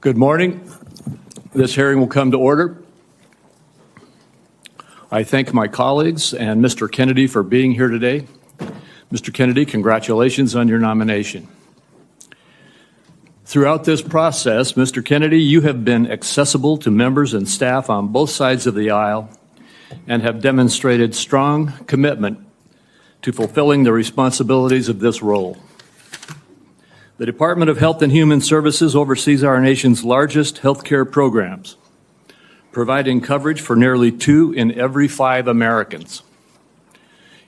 Good morning. This hearing will come to order. I thank my colleagues and Mr. Kennedy for being here today. Mr. Kennedy, congratulations on your nomination. Throughout this process, Mr. Kennedy, you have been accessible to members and staff on both sides of the aisle and have demonstrated strong commitment to fulfilling the responsibilities of this role. The Department of Health and Human Services oversees our nation's largest healthcare programs, providing coverage for nearly 2 in every 5 Americans.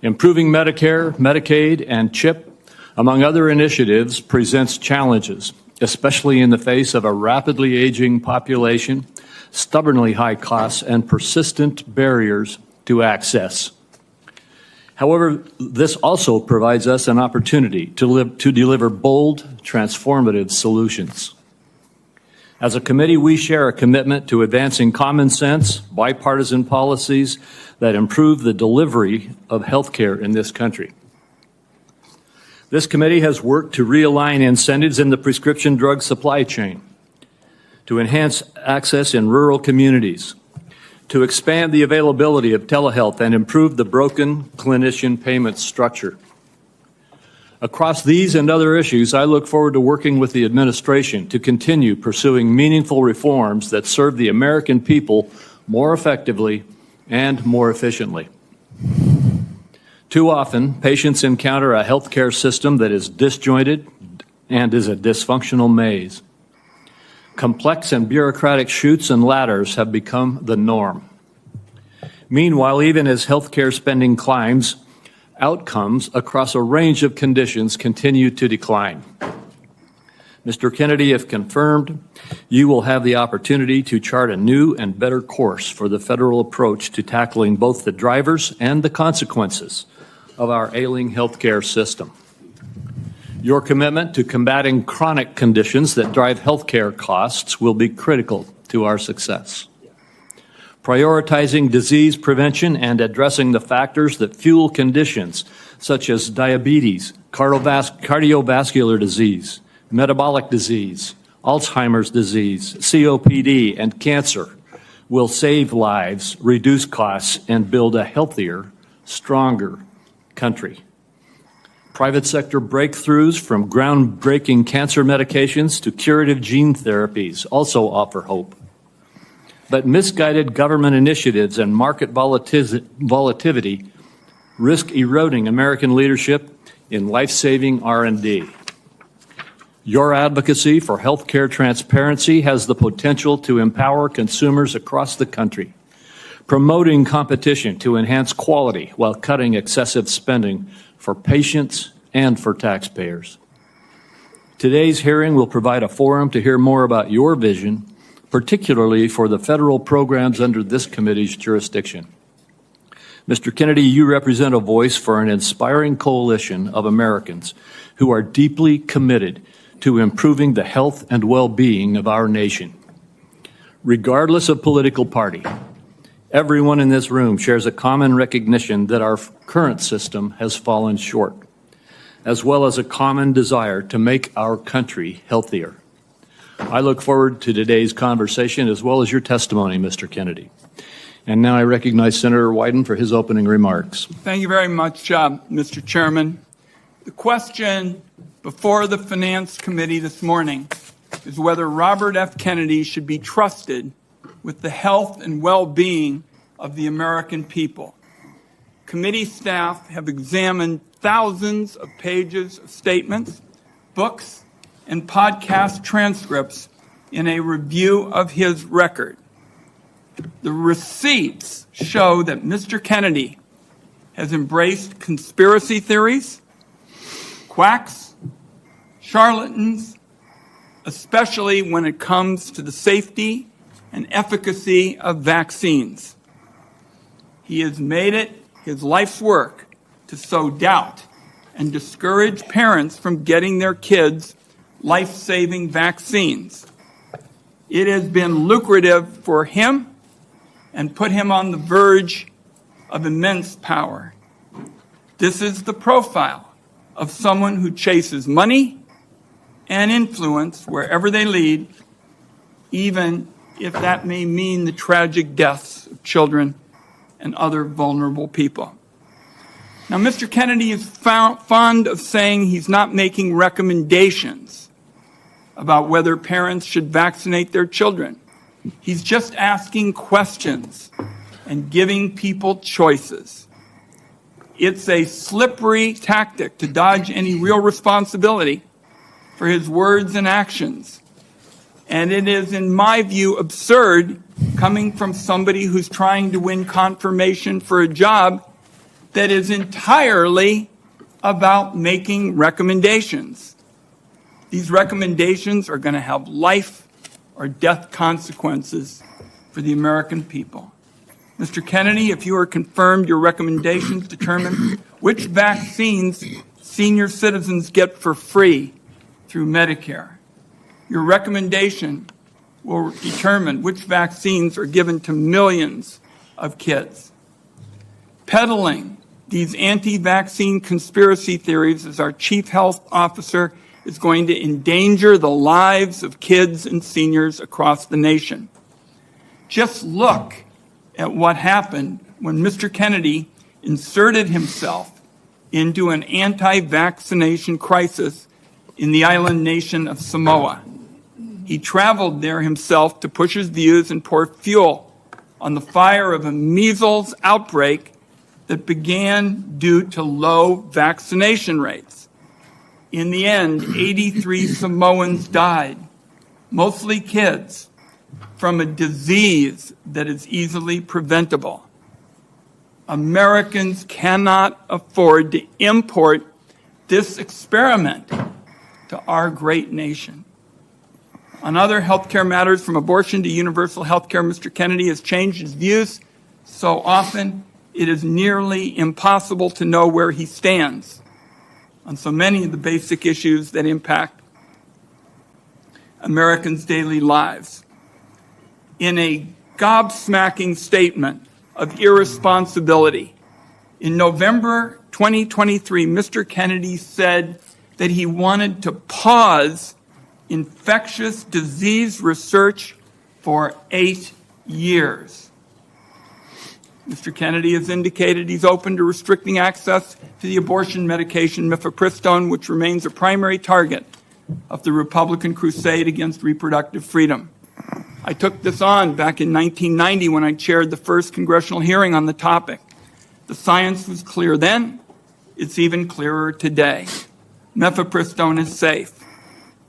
Improving Medicare, Medicaid, and CHIP, among other initiatives, presents challenges, especially in the face of a rapidly aging population, stubbornly high costs, and persistent barriers to access. However, this also provides us an opportunity to deliver bold, transformative solutions. As a committee, we share a commitment to advancing common sense, bipartisan policies that improve the delivery of health care in this country. This committee has worked to realign incentives in the prescription drug supply chain, to enhance access in rural communities, to expand the availability of telehealth and improve the broken clinician payment structure. Across these and other issues, I look forward to working with the administration to continue pursuing meaningful reforms that serve the American people more effectively and more efficiently. Too often, patients encounter a healthcare system that is disjointed and is a dysfunctional maze. Complex and bureaucratic chutes and ladders have become the norm. Meanwhile, even as healthcare spending climbs, outcomes across a range of conditions continue to decline. Mr. Kennedy, if confirmed, you will have the opportunity to chart a new and better course for the federal approach to tackling both the drivers and the consequences of our ailing healthcare system. Your commitment to combating chronic conditions that drive healthcare costs will be critical to our success. Prioritizing disease prevention and addressing the factors that fuel conditions such as diabetes, cardiovascular disease, metabolic disease, Alzheimer's disease, COPD, and cancer will save lives, reduce costs, and build a healthier, stronger country. Private sector breakthroughs from groundbreaking cancer medications to curative gene therapies also offer hope. But misguided government initiatives and market volatility risk eroding American leadership in life-saving R&D. Your advocacy for healthcare transparency has the potential to empower consumers across the country, promoting competition to enhance quality while cutting excessive spending for patients and for taxpayers. Today's hearing will provide a forum to hear more about your vision, particularly for the federal programs under this committee's jurisdiction. Mr. Kennedy, you represent a voice for an inspiring coalition of Americans who are deeply committed to improving the health and well-being of our nation. Regardless of political party, everyone in this room shares a common recognition that our current system has fallen short, as well as a common desire to make our country healthier. I look forward to today's conversation as well as your testimony, Mr. Kennedy. And now I recognize Senator Wyden for his opening remarks. Thank you very much, Mr. Chairman. The question before the Finance Committee this morning is whether Robert F. Kennedy should be trusted with the health and well-being of the American people. Committee staff have examined thousands of pages of statements, books, and podcast transcripts in a review of his record. The receipts show that Mr. Kennedy has embraced conspiracy theories, quacks, charlatans, especially when it comes to the safety and efficacy of vaccines. He has made it his life's work to sow doubt and discourage parents from getting their kids life-saving vaccines. It has been lucrative for him and put him on the verge of immense power. This is the profile of someone who chases money and influence wherever they lead even if that may mean the tragic deaths of children and other vulnerable people. Now, Mr. Kennedy is fond of saying he's not making recommendations about whether parents should vaccinate their children. He's just asking questions and giving people choices. It's a slippery tactic to dodge any real responsibility for his words and actions. And it is, in my view, absurd coming from somebody who's trying to win confirmation for a job that is entirely about making recommendations. These recommendations are going to have life or death consequences for the American people. Mr. Kennedy, if you are confirmed, your recommendations determine which vaccines senior citizens get for free through Medicare. Your recommendation will determine which vaccines are given to millions of kids. Peddling these anti-vaccine conspiracy theories as our chief health officer is going to endanger the lives of kids and seniors across the nation. Just look at what happened when Mr. Kennedy inserted himself into an anti-vaccination crisis in the island nation of Samoa. He traveled there himself to push his views and pour fuel on the fire of a measles outbreak that began due to low vaccination rates. In the end, 83 Samoans died, mostly kids, from a disease that is easily preventable. Americans cannot afford to import this experiment to our great nation. On other healthcare matters, from abortion to universal healthcare, Mr. Kennedy has changed his views so often it is nearly impossible to know where he stands on so many of the basic issues that impact Americans' daily lives. In a gobsmacking statement of irresponsibility, in November 2023, Mr. Kennedy said that he wanted to pause infectious disease research for 8 years. Mr. Kennedy has indicated he's open to restricting access to the abortion medication mifepristone, which remains a primary target of the Republican crusade against reproductive freedom. I took this on back in 1990 when I chaired the first congressional hearing on the topic. The science was clear then. It's even clearer today. Mifepristone is safe.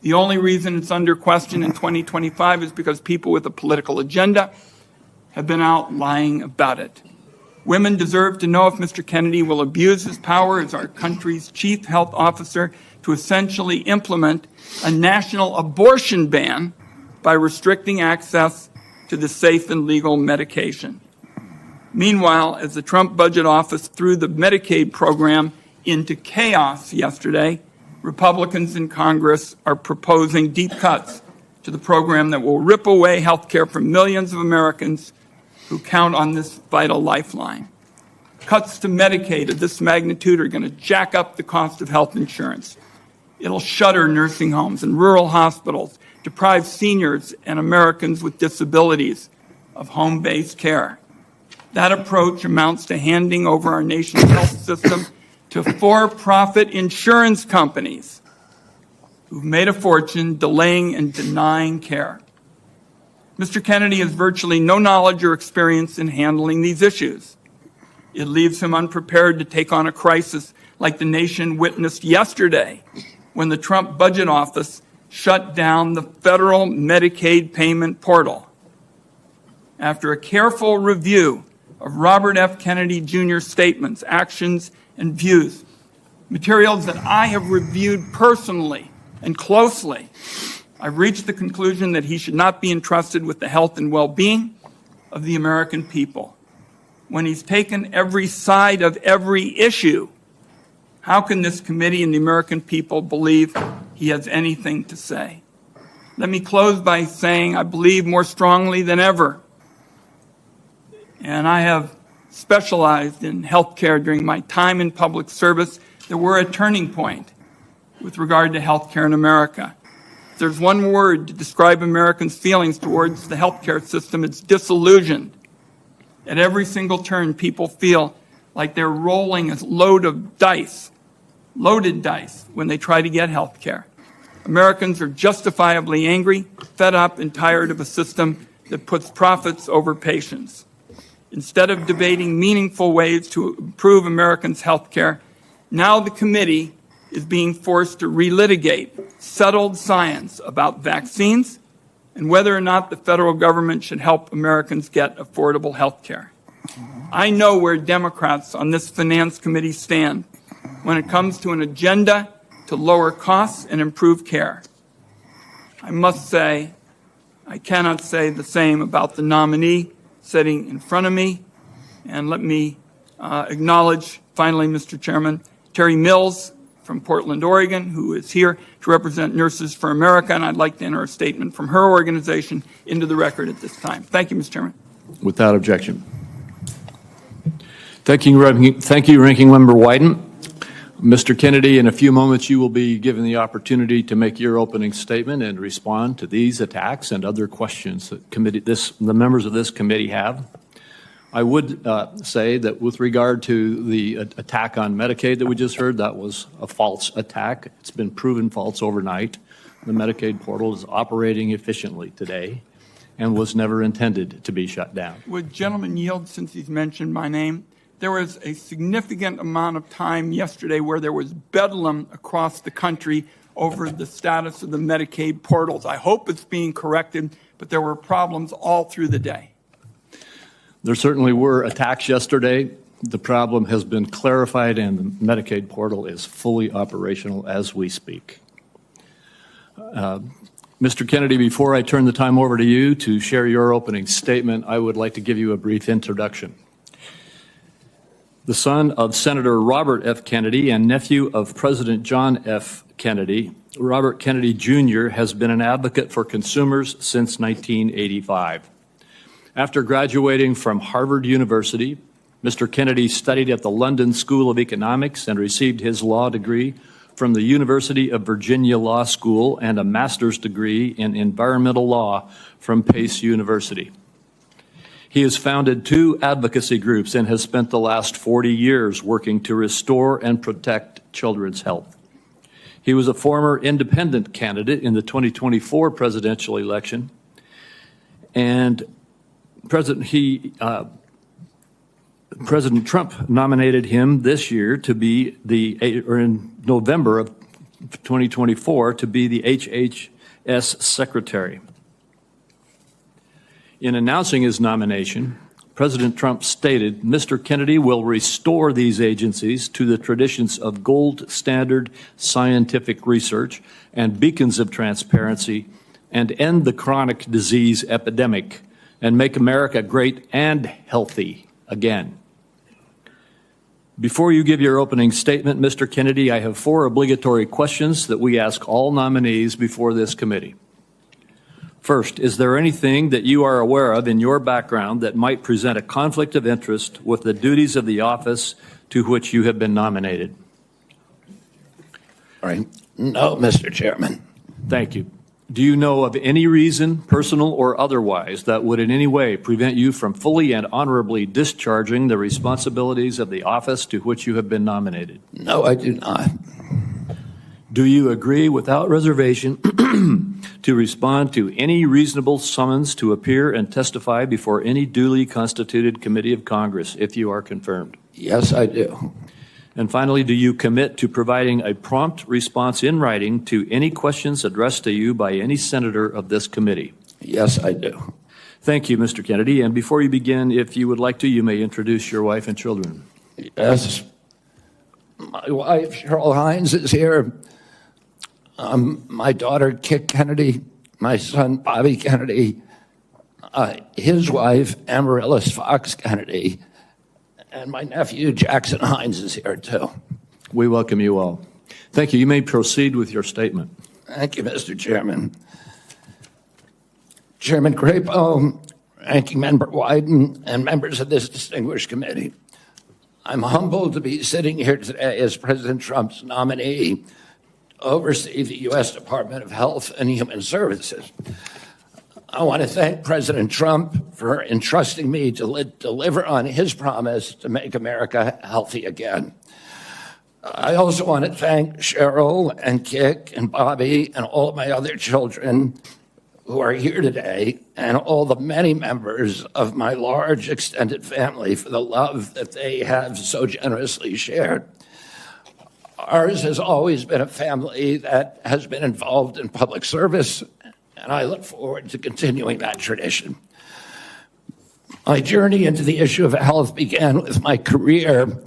The only reason it's under question in 2025 is because people with a political agenda have been out lying about it. Women deserve to know if Mr. Kennedy will abuse his power as our country's chief health officer to essentially implement a national abortion ban by restricting access to the safe and legal medication. Meanwhile, as the Trump budget office threw the Medicaid program into chaos yesterday, Republicans in Congress are proposing deep cuts to the program that will rip away health care from millions of Americans who count on this vital lifeline. Cuts to Medicaid of this magnitude are going to jack up the cost of health insurance. It'll shutter nursing homes and rural hospitals, deprive seniors and Americans with disabilities of home-based care. That approach amounts to handing over our nation's health system to for-profit insurance companies who've made a fortune delaying and denying care. Mr. Kennedy has virtually no knowledge or experience in handling these issues. It leaves him unprepared to take on a crisis like the nation witnessed yesterday when the Trump budget office shut down the federal Medicaid payment portal. After a careful review of Robert F. Kennedy Jr.'s statements, actions, and views, materials that I have reviewed personally and closely, I've reached the conclusion that he should not be entrusted with the health and well-being of the American people. When he's taken every side of every issue, how can this committee and the American people believe he has anything to say? Let me close by saying I believe more strongly than ever, and I have specialized in healthcare during my time in public service, that we're at a turning point with regard to healthcare in America. If there's one word to describe Americans' feelings towards the healthcare system, it's disillusioned. At every single turn, people feel like they're rolling a loaded dice, when they try to get health care. Americans are justifiably angry, fed up, and tired of a system that puts profits over patients. Instead of debating meaningful ways to improve Americans' health care, now the committee is being forced to relitigate settled science about vaccines and whether or not the federal government should help Americans get affordable health care. I know where Democrats on this Finance Committee stand when it comes to an agenda to lower costs and improve care. I must say, I cannot say the same about the nominee sitting in front of me. And let me acknowledge, finally, Mr. Chairman, Terry Mills from Portland, Oregon, who is here to represent Nurses for America, and I'd like to enter a statement from her organization into the record at this time. Thank you, Mr. Chairman. Without objection. Thank you, Ranking Member Wyden. Mr. Kennedy, in a few moments you will be given the opportunity to make your opening statement and respond to these attacks and other questions that the members of this committee have. I would say that with regard to the attack on Medicaid that we just heard, that was a false attack. It's been proven false overnight. The Medicaid portal is operating efficiently today and was never intended to be shut down. Would gentleman yield, since he's mentioned my name? There was a significant amount of time yesterday where there was bedlam across the country over the status of the Medicaid portals. I hope it's being corrected, but there were problems all through the day. There certainly were attacks yesterday. The problem has been clarified and the Medicaid portal is fully operational as we speak. Mr. Kennedy, before I turn the time over to you to share your opening statement, I would like to give you a brief introduction. The son of Senator Robert F. Kennedy and nephew of President John F. Kennedy, Robert Kennedy Jr. has been an advocate for consumers since 1985. After graduating from Harvard University, Mr. Kennedy studied at the London School of Economics and received his law degree from the University of Virginia Law School and a master's degree in environmental law from Pace University. He has founded 2 advocacy groups and has spent the last 40 years working to restore and protect children's health. He was a former independent candidate in the 2024 presidential election, and President Trump nominated him this year to be in November of 2024 to be the HHS Secretary. In announcing his nomination, President Trump stated, "Mr. Kennedy will restore these agencies to the traditions of gold standard scientific research and beacons of transparency and end the chronic disease epidemic and make America great and healthy again." Before you give your opening statement, Mr. Kennedy, I have 4 obligatory questions that we ask all nominees before this committee. First, is there anything that you are aware of in your background that might present a conflict of interest with the duties of the office to which you have been nominated? All right. No, Mr. Chairman. Thank you. Do you know of any reason, personal or otherwise, that would in any way prevent you from fully and honorably discharging the responsibilities of the office to which you have been nominated? No, I do not. Do you agree without reservation to respond to any reasonable summons to appear and testify before any duly constituted committee of Congress if you are confirmed? Yes, I do. And finally, do you commit to providing a prompt response in writing to any questions addressed to you by any senator of this committee? Yes, I do. Thank you, Mr. Kennedy. And before you begin, if you would like to, you may introduce your wife and children. Yes. My wife, Cheryl Hines, is here. My daughter, Kit Kennedy, my son, Bobby Kennedy, his wife, Amaryllis Fox Kennedy, and my nephew, Jackson Hines, is here, too. We welcome you all. Thank you. You may proceed with your statement. Thank you, Mr. Chairman. Chairman Crapo, Ranking Member Wyden, and members of this distinguished committee, I'm humbled to be sitting here today as President Trump's nominee oversee the U.S. Department of Health and Human Services. I want to thank President Trump for entrusting me to deliver on his promise to make America healthy again. I also want to thank Cheryl and Kik and Bobby and all of my other children who are here today, and all the many members of my large extended family for the love that they have so generously shared. Ours has always been a family that has been involved in public service, and I look forward to continuing that tradition. My journey into the issue of health began with my career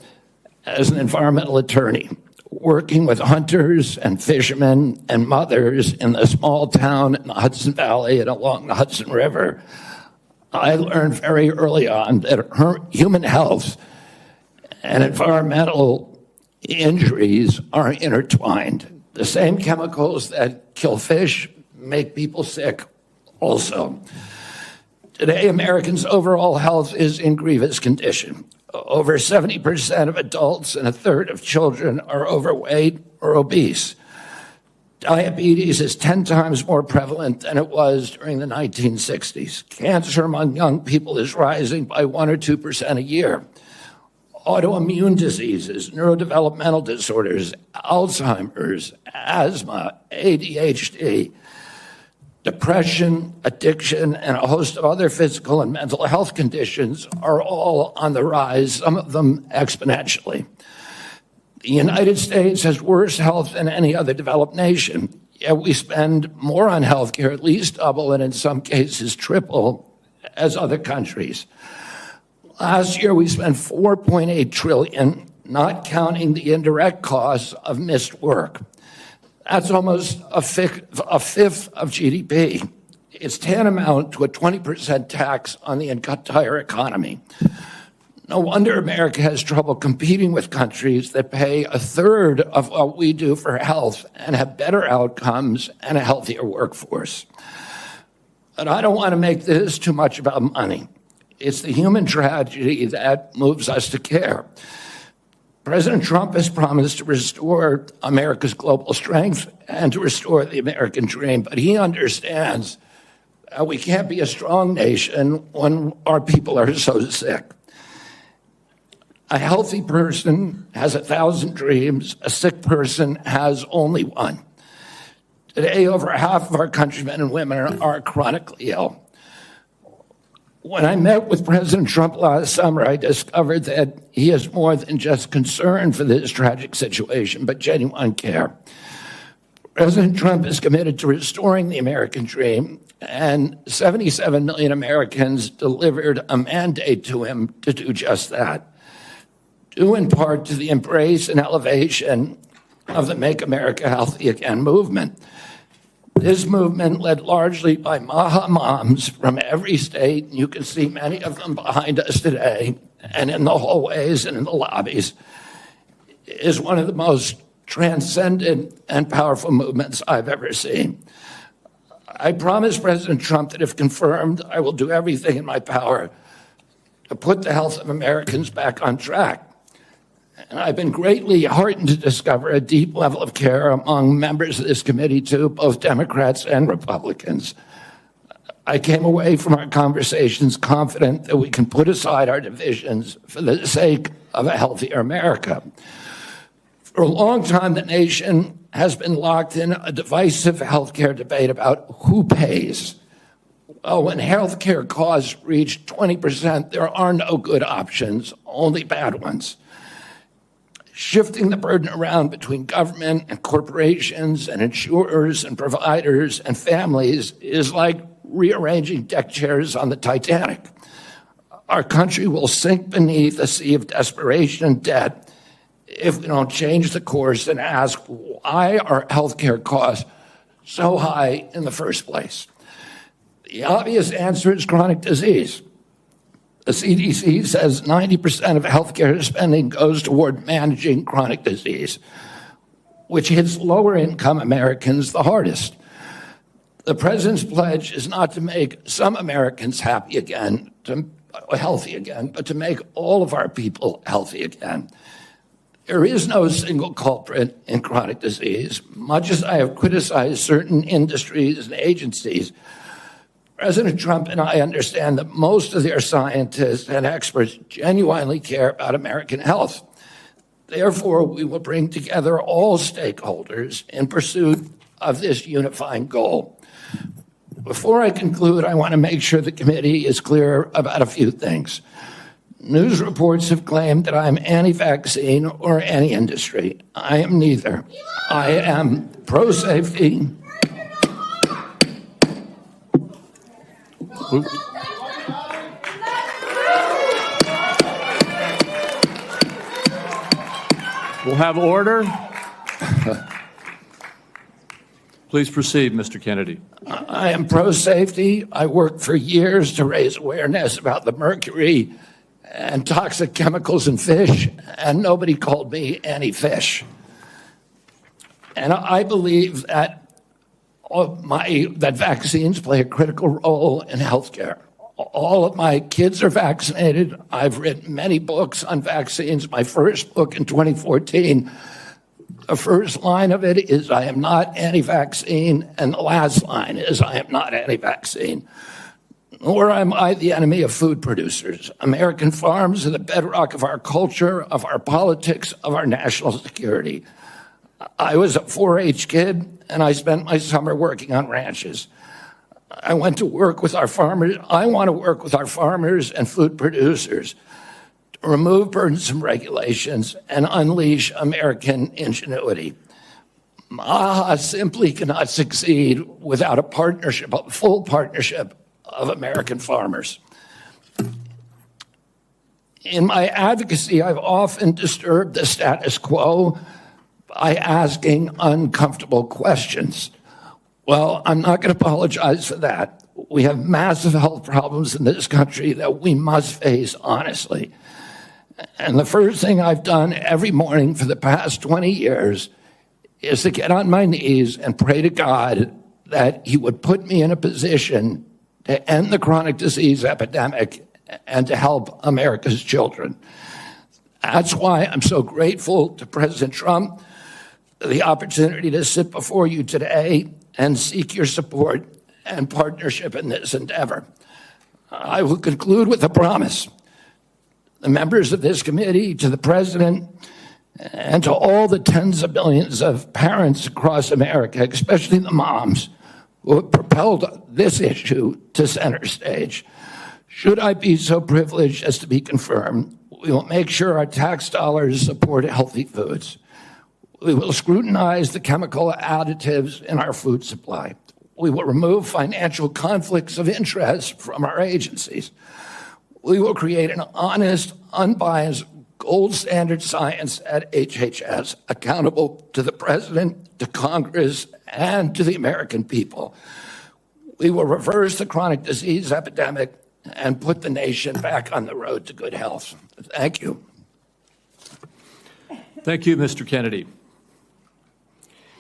as an environmental attorney, working with hunters and fishermen and mothers in the small town in the Hudson Valley and along the Hudson River. I learned very early on that human health and environmental injuries are intertwined. The same chemicals that kill fish make people sick also. Today, Americans' overall health is in grievous condition. Over 70% of adults and a third of children are overweight or obese. Diabetes is 10 times more prevalent than it was during the 1960s. Cancer among young people is rising by 1 or 2% a year. Autoimmune diseases, neurodevelopmental disorders, Alzheimer's, asthma, ADHD, depression, addiction, and a host of other physical and mental health conditions are all on the rise, some of them exponentially. The United States has worse health than any other developed nation, yet we spend more on health care, at least double, and in some cases triple, as other countries. Last year, we spent $4.8 trillion, not counting the indirect costs of missed work. That's almost a fifth of GDP. It's tantamount to a 20% tax on the entire economy. No wonder America has trouble competing with countries that pay a third of what we do for health and have better outcomes and a healthier workforce. But I don't want to make this too much about money. It's the human tragedy that moves us to care. President Trump has promised to restore America's global strength and to restore the American dream, but he understands we can't be a strong nation when our people are so sick. A healthy person has 1,000 dreams. A sick person has only one. Today, over half of our countrymen and women are chronically ill. When I met with President Trump last summer, I discovered that he is more than just concern for this tragic situation, but genuine care. President Trump is committed to restoring the American dream, and 77 million Americans delivered a mandate to him to do just that, due in part to the embrace and elevation of the Make America Healthy Again movement. This movement, led largely by Maha moms from every state, and you can see many of them behind us today, and in the hallways and in the lobbies, is one of the most transcendent and powerful movements I've ever seen. I promise President Trump that if confirmed, I will do everything in my power to put the health of Americans back on track. And I've been greatly heartened to discover a deep level of care among members of this committee, too, both Democrats and Republicans. I came away from our conversations confident that we can put aside our divisions for the sake of a healthier America. For a long time, the nation has been locked in a divisive healthcare debate about who pays. Well, when healthcare costs reach 20%, there are no good options, only bad ones. Shifting the burden around between government and corporations and insurers and providers and families is like rearranging deck chairs on the Titanic. Our country will sink beneath a sea of desperation and debt if we don't change the course and ask, why are healthcare costs so high in the first place? The obvious answer is chronic disease. The CDC says 90% of healthcare spending goes toward managing chronic disease, which hits lower-income Americans the hardest. The president's pledge is not to make some Americans healthy again, but to make all of our people healthy again. There is no single culprit in chronic disease. Much as I have criticized certain industries and agencies, President Trump and I understand that most of their scientists and experts genuinely care about American health. Therefore, we will bring together all stakeholders in pursuit of this unifying goal. Before I conclude, I want to make sure the committee is clear about a few things. News reports have claimed that I'm anti-vaccine or anti-industry. I am neither. I am pro-safety. We'll have order. Please proceed, Mr. Kennedy. I am pro-safety. I worked for years to raise awareness about the mercury and toxic chemicals in fish, and nobody called me anti-fish. And I believe that vaccines play a critical role in healthcare. All of my kids are vaccinated. I've written many books on vaccines. My first book in 2014, the first line of it is, I am not anti-vaccine, and the last line is, I am not anti-vaccine. Nor am I the enemy of food producers. American farms are the bedrock of our culture, of our politics, of our national security. I was a 4-H kid, and I spent my summer working on ranches. I went to work with our farmers. I want to work with our farmers and food producers to remove burdensome regulations and unleash American ingenuity. MAHA simply cannot succeed without a partnership, a full partnership of American farmers. In my advocacy, I've often disturbed the status quo by asking uncomfortable questions. Well, I'm not going to apologize for that. We have massive health problems in this country that we must face honestly. And the first thing I've done every morning for the past 20 years is to get on my knees and pray to God that he would put me in a position to end the chronic disease epidemic and to help America's children. That's why I'm so grateful to President Trump for the opportunity to sit before you today and seek your support and partnership in this endeavor. I will conclude with a promise. The members of this committee, to the President, and to all the tens of millions of parents across America, especially the moms, who have propelled this issue to center stage. Should I be so privileged as to be confirmed, we will make sure our tax dollars support healthy foods. We will scrutinize the chemical additives in our food supply. We will remove financial conflicts of interest from our agencies. We will create an honest, unbiased, gold standard science at HHS, accountable to the President, to Congress, and to the American people. We will reverse the chronic disease epidemic and put the nation back on the road to good health. Thank you. Thank you, Mr. Kennedy.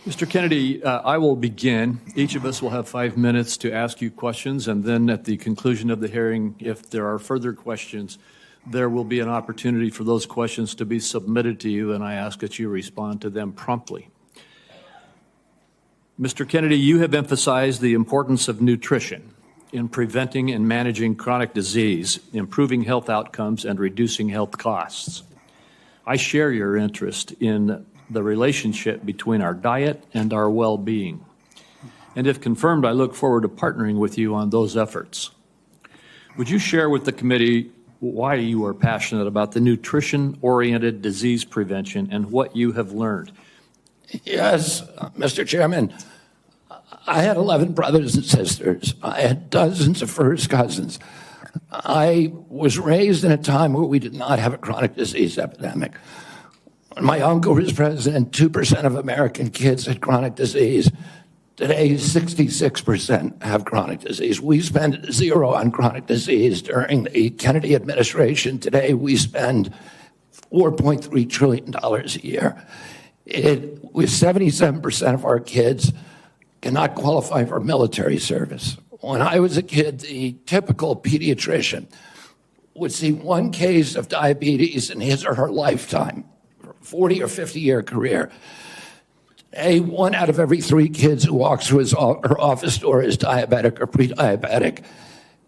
Mr. Kennedy, I will begin. Each of us will have 5 minutes to ask you questions, and then at the conclusion of the hearing, if there are further questions, there will be an opportunity for those questions to be submitted to you, and I ask that you respond to them promptly. Mr. Kennedy, you have emphasized the importance of nutrition in preventing and managing chronic disease, improving health outcomes, and reducing health costs. I share your interest in the relationship between our diet and our well-being. And if confirmed, I look forward to partnering with you on those efforts. Would you share with the committee why you are passionate about the nutrition-oriented disease prevention and what you have learned? Yes, Mr. Chairman. I had 11 brothers and sisters. I had dozens of first cousins. I was raised in a time where we did not have a chronic disease epidemic. When my uncle was president, 2% of American kids had chronic disease. Today, 66% have chronic disease. We spend zero on chronic disease during the Kennedy administration. Today, we spend $4.3 trillion a year. With 77% of our kids cannot qualify for military service. When I was a kid, the typical pediatrician would see one case of diabetes in his or her lifetime. 40 or 50-year career. Today, 1 out of every 3 kids who walks through her office door is diabetic or pre-diabetic.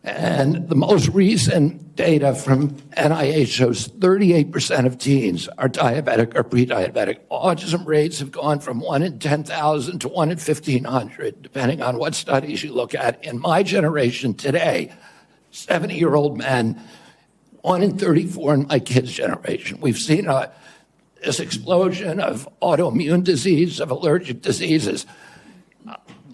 And the most recent data from NIH shows 38% of teens are diabetic or pre-diabetic. Autism rates have gone from 1 in 10,000 to 1 in 1,500, depending on what studies you look at. In my generation today, 70-year-old men, 1 in 34 in my kids' generation. We've seen this explosion of autoimmune disease, of allergic diseases.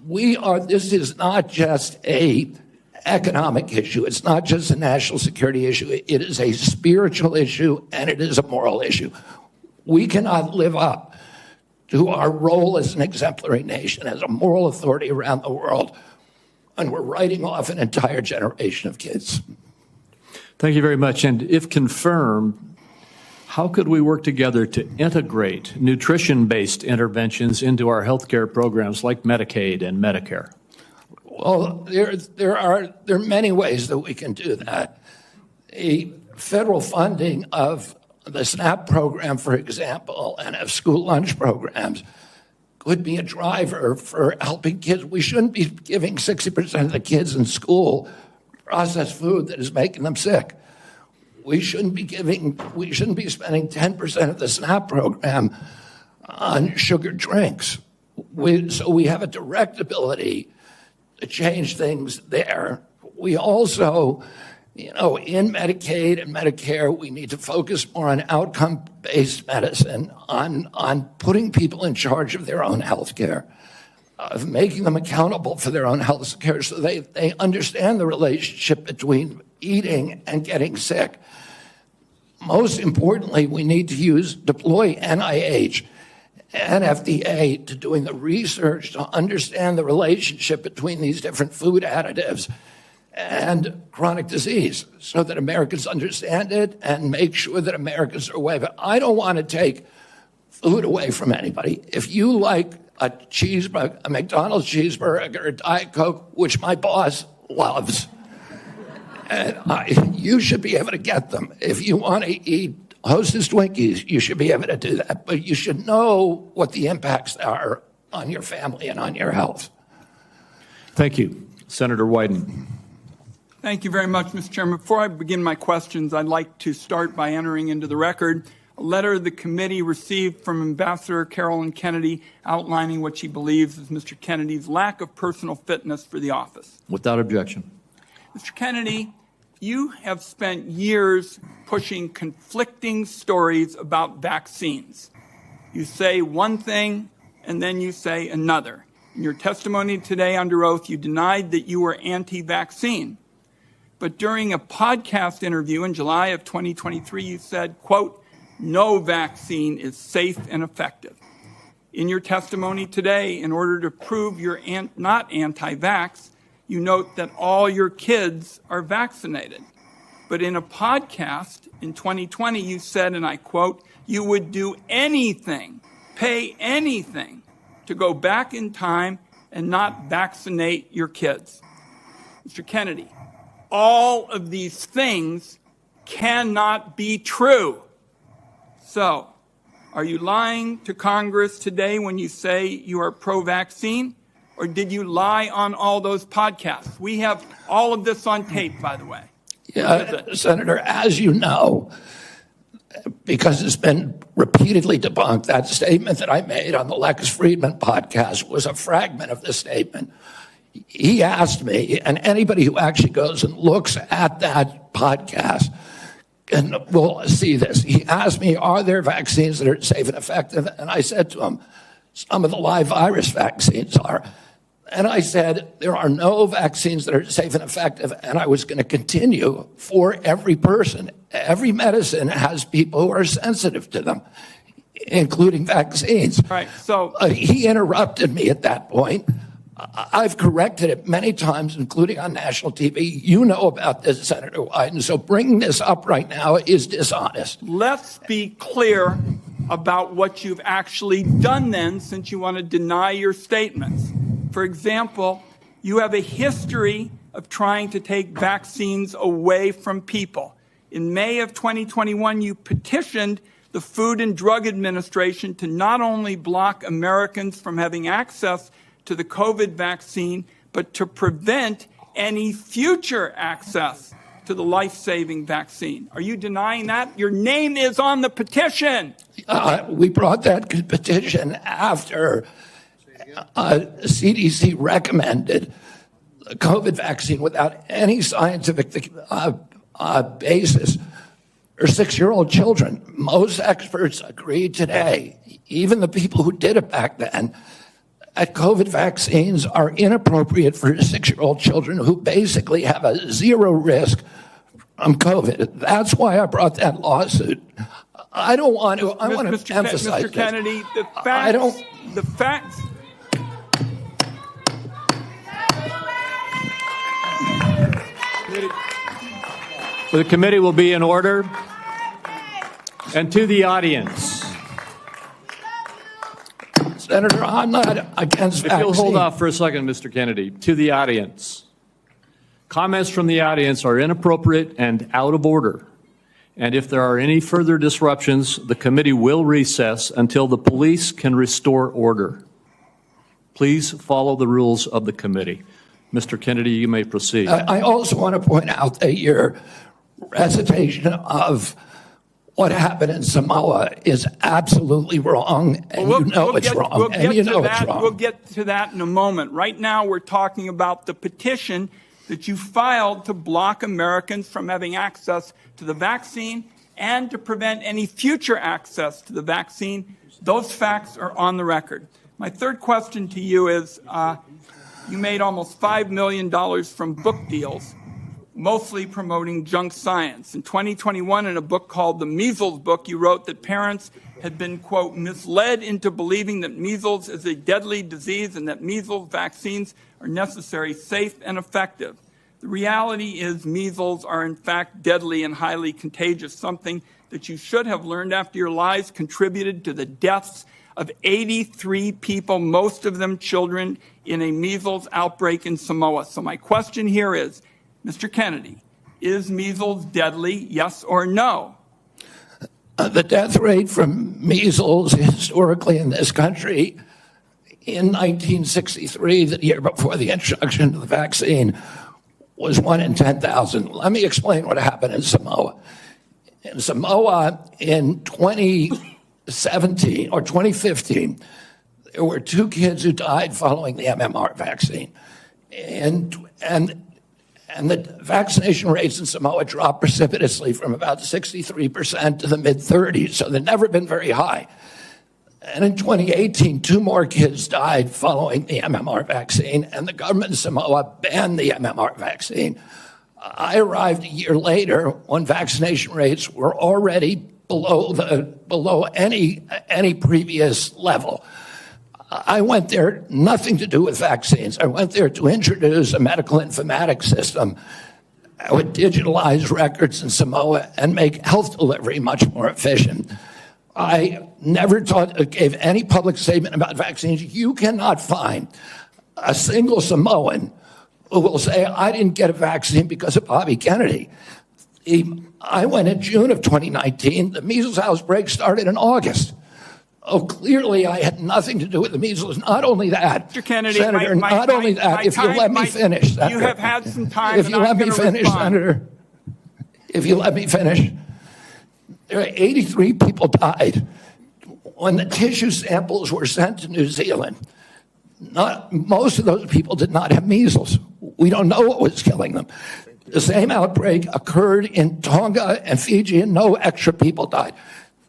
This is not just an economic issue. It's not just a national security issue. It is a spiritual issue, and it is a moral issue. We cannot live up to our role as an exemplary nation, as a moral authority around the world, and we're writing off an entire generation of kids. Thank you very much. And if confirmed, how could we work together to integrate nutrition-based interventions into our healthcare programs like Medicaid and Medicare? Well, there are many ways that we can do that. The federal funding of the SNAP program, for example, and of school lunch programs could be a driver for helping kids. We shouldn't be giving 60% of the kids in school processed food that is making them sick. We shouldn't be spending 10% of the SNAP program on sugared drinks. So we have a direct ability to change things there. We also, in Medicaid and Medicare, we need to focus more on outcome-based medicine, on putting people in charge of their own health care, of making them accountable for their own health care so they understand the relationship between eating and getting sick. Most importantly, we need to deploy NIH and FDA to doing the research to understand the relationship between these different food additives and chronic disease so that Americans understand it and make sure that Americans are aware of it. I don't want to take food away from anybody. If you like a cheeseburger, a McDonald's cheeseburger, a Diet Coke, which my boss loves, and you should be able to get them. If you want to eat Hostess Twinkies, you should be able to do that. But you should know what the impacts are on your family and on your health. Thank you. Senator Wyden. Thank you very much, Mr. Chairman. Before I begin my questions, I'd like to start by entering into the record a letter the committee received from Ambassador Carolyn Kennedy outlining what she believes is Mr. Kennedy's lack of personal fitness for the office. Without objection. Mr. Kennedy, you have spent years pushing conflicting stories about vaccines. You say one thing, and then you say another. In your testimony today under oath, you denied that you were anti-vaccine. But during a podcast interview in July of 2023, you said, quote, "No vaccine is safe and effective." In your testimony today, in order to prove you're not anti-vax, you note that all your kids are vaccinated. But in a podcast in 2020, you said, and I quote, "You would do anything, pay anything to go back in time and not vaccinate your kids." Mr. Kennedy, all of these things cannot be true. So, are you lying to Congress today when you say you are pro-vaccine? Or did you lie on all those podcasts? We have all of this on tape, by the way. Yeah, Senator, as you know, because it's been repeatedly debunked, that statement that I made on the Lex Friedman podcast was a fragment of the statement. He asked me, and anybody who actually goes and looks at that podcast and will see this. He asked me, are there vaccines that are safe and effective? And I said to him, some of the live virus vaccines are. And I said, there are no vaccines that are safe and effective, and I was going to continue for every person. Every medicine has people who are sensitive to them, including vaccines. Right, so he interrupted me at that point. I've corrected it many times, including on national TV. You know about this, Senator Wyden, so bringing this up right now is dishonest. Let's be clear about what you've actually done then, since you want to deny your statements. For example, you have a history of trying to take vaccines away from people. In May of 2021, you petitioned the Food and Drug Administration to not only block Americans from having access to the COVID vaccine, but to prevent any future access to the life-saving vaccine. Are you denying that? Your name is on the petition. We brought that petition after CDC recommended the COVID vaccine without any scientific basis for 6-year-old children. Most experts agree today, even the people who did it back then, that COVID vaccines are inappropriate for 6-year-old children who basically have a zero risk from COVID. That's why I brought that lawsuit. I don't want to. I want to emphasize Mr. Kennedy, this. The facts. The committee will be in order. And to the audience. Senator, I'm not against vaccine. If you'll hold off for a second, Mr. Kennedy. To the audience. Comments from the audience are inappropriate and out of order. And if there are any further disruptions, the committee will recess until the police can restore order. Please follow the rules of the committee. Mr. Kennedy, you may proceed. I also want to point out that your recitation of what happened in Samoa is absolutely wrong, and it's wrong. We'll get to that in a moment. Right now, we're talking about the petition that you filed to block Americans from having access to the vaccine and to prevent any future access to the vaccine. Those facts are on the record. My third question to you is, you made almost $5 million from book deals, mostly promoting junk science. In 2021, in a book called The Measles Book, you wrote that parents had been, quote, misled into believing that measles is a deadly disease and that measles vaccines are necessary, safe, and effective. The reality is measles are, in fact, deadly and highly contagious, something that you should have learned after your lies contributed to the deaths of 83 people, most of them children, in a measles outbreak in Samoa. So my question here is, Mr. Kennedy, is measles deadly, yes or no? The death rate from measles historically in this country in 1963, the year before the introduction of the vaccine, was 1 in 10,000. Let me explain what happened in Samoa. In Samoa, in 2017 or 2015, there were 2 kids who died following the MMR vaccine. And the vaccination rates in Samoa dropped precipitously from about 63% to the mid-30s, so they've never been very high. And in 2018, 2 more kids died following the MMR vaccine, and the government of Samoa banned the MMR vaccine. I arrived a year later when vaccination rates were already below any previous level. I went there, nothing to do with vaccines. I went there to introduce a medical informatics system that would digitalize records in Samoa and make health delivery much more efficient. I never gave any public statement about vaccines. You cannot find a single Samoan who will say, I didn't get a vaccine because of Bobby Kennedy. I went in June of 2019. The measles outbreak started in August. Oh, clearly I had nothing to do with the measles. Not only that, Mr. Kennedy, Senator, if you let me finish, Senator. You have had some time. If you let me finish, Senator. If you let me finish. There are 83 people died. When the tissue samples were sent to New Zealand, most of those people did not have measles. We don't know what was killing them. The same outbreak occurred in Tonga and Fiji, and no extra people died.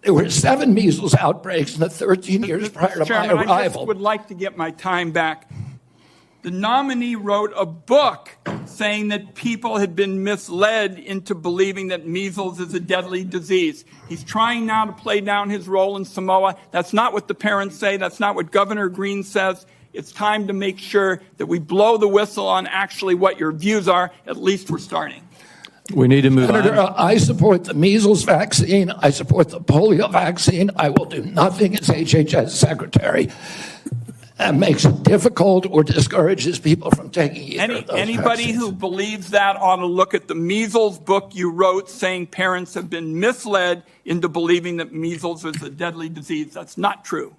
There were 7 measles outbreaks in the 13 years prior to my arrival. I just would like to get my time back. The nominee wrote a book saying that people had been misled into believing that measles is a deadly disease. He's trying now to play down his role in Samoa. That's not what the parents say. That's not what Governor Green says. It's time to make sure that we blow the whistle on actually what your views are. At least we're starting. We need to move Senator, on. I support the measles vaccine. I support the polio vaccine. I will do nothing as HHS secretary makes it difficult or discourages people from taking either of those Anybody vaccines. who believes that ought to look at the measles book you wrote saying parents have been misled into believing that measles is a deadly disease. That's not true.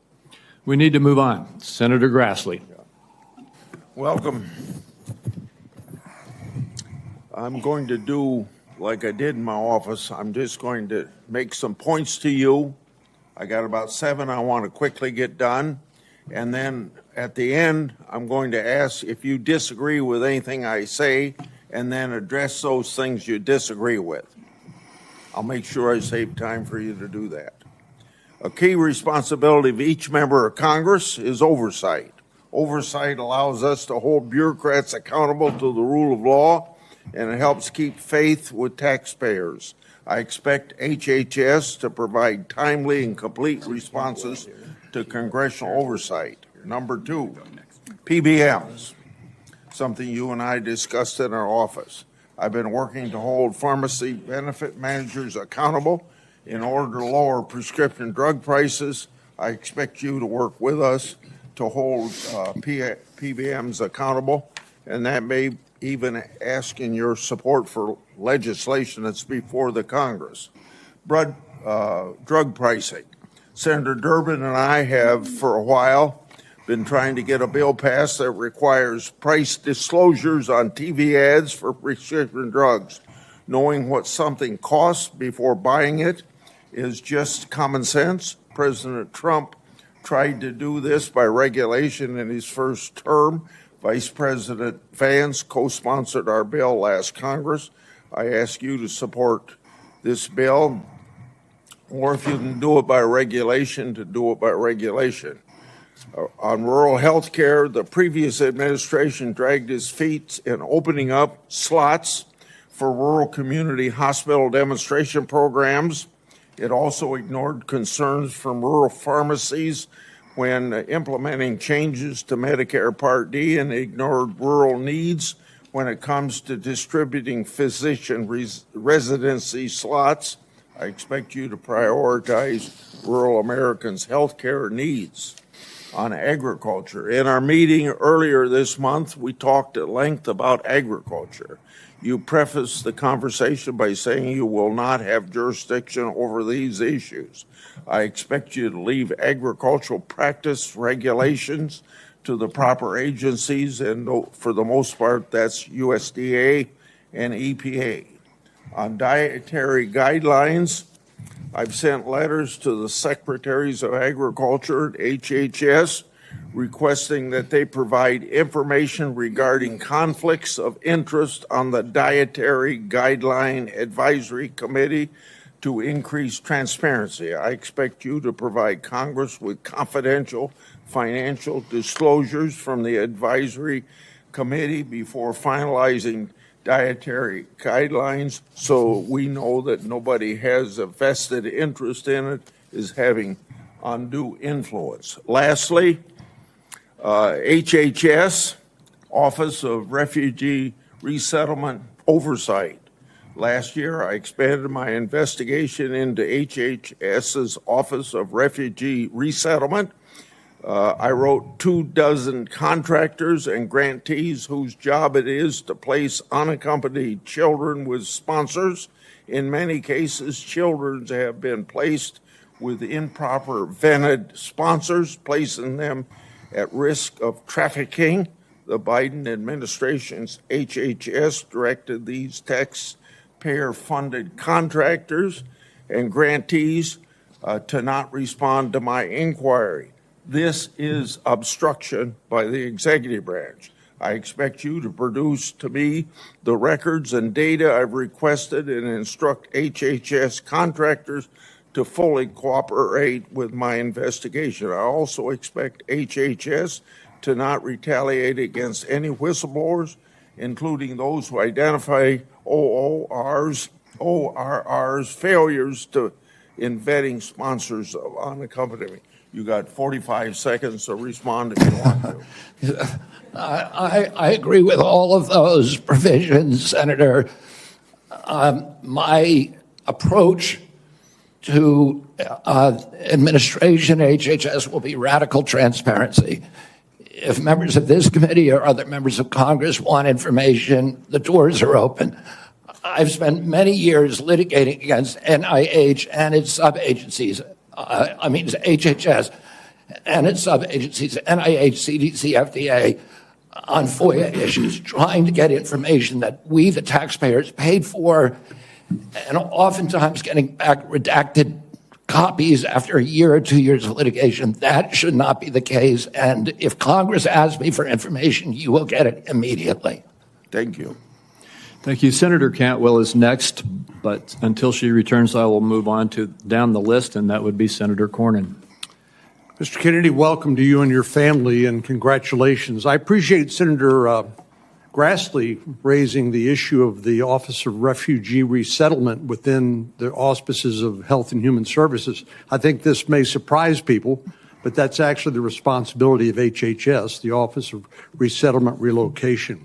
We need to move on. Senator Grassley. Welcome. I'm going to do like I did in my office. I'm just going to make some points to you. I got about 7 I want to quickly get done. And then at the end, I'm going to ask if you disagree with anything I say and then address those things you disagree with. I'll make sure I save time for you to do that. A key responsibility of each member of Congress is oversight. Oversight allows us to hold bureaucrats accountable to the rule of law, and it helps keep faith with taxpayers. I expect HHS to provide timely and complete responses to congressional oversight. Number 2, PBMs, something you and I discussed in our office. I've been working to hold pharmacy benefit managers accountable in order to lower prescription drug prices. I expect you to work with us to hold PBMs accountable, and that may even asking your support for legislation that's before the Congress. Drug pricing. Senator Durbin and I have, for a while, been trying to get a bill passed that requires price disclosures on TV ads for prescription drugs. Knowing what something costs before buying it is just common sense. President Trump tried to do this by regulation in his first term. Vice President Vance co-sponsored our bill last Congress. I ask you to support this bill, or if you can do it by regulation, to do it by regulation. On rural health care, the previous administration dragged its feet in opening up slots for rural community hospital demonstration programs. It also ignored concerns from rural pharmacies when implementing changes to Medicare Part D, and ignored rural needs when it comes to distributing physician residency slots. I expect you to prioritize rural Americans' health care needs. On agriculture, in our meeting earlier this month, we talked at length about agriculture. You prefaced the conversation by saying you will not have jurisdiction over these issues. I expect you to leave agricultural practice regulations to the proper agencies, and for the most part, that's USDA and EPA. On dietary guidelines, I've sent letters to the Secretaries of Agriculture at HHS requesting that they provide information regarding conflicts of interest on the Dietary Guideline Advisory Committee to increase transparency. I expect you to provide Congress with confidential financial disclosures from the Advisory Committee before finalizing dietary guidelines, so we know that nobody has a vested interest in it, is having undue influence. Lastly, HHS, Office of Refugee Resettlement Oversight. Last year, I expanded my investigation into HHS's Office of Refugee Resettlement. I wrote 24 contractors and grantees whose job it is to place unaccompanied children with sponsors. In many cases, children have been placed with improper vetted sponsors, placing them at risk of trafficking. The Biden administration's HHS directed these taxpayer-funded contractors and grantees to not respond to my inquiry. This is obstruction by the executive branch. I expect you to produce to me the records and data I've requested and instruct HHS contractors to fully cooperate with my investigation. I also expect HHS to not retaliate against any whistleblowers, including those who identify ORR's failures in vetting sponsors of unaccompanied. You got 45 seconds to respond if you want to. I agree with all of those provisions, Senator. My approach to administration HHS will be radical transparency. if members of this committee or other members of Congress want information, the doors are open. I've spent many years litigating against NIH and its sub-agencies, it's HHS and its sub-agencies, NIH, CDC, FDA, on FOIA issues, trying to get information that we, the taxpayers, paid for, and oftentimes getting back redacted copies after a year or 2 years of litigation. That should not be the case. And if Congress asks me for information, you will get it immediately. Thank you. Thank you. Senator Cantwell is next, but until she returns, I will move on to down the list, and that would be Senator Cornyn. Mr. Kennedy, welcome to you and your family, and congratulations. I appreciate Senator Grassley raising the issue of the Office of Refugee Resettlement within the auspices of Health and Human Services. I think this may surprise people, but that's actually the responsibility of HHS, the Office of Resettlement Relocation.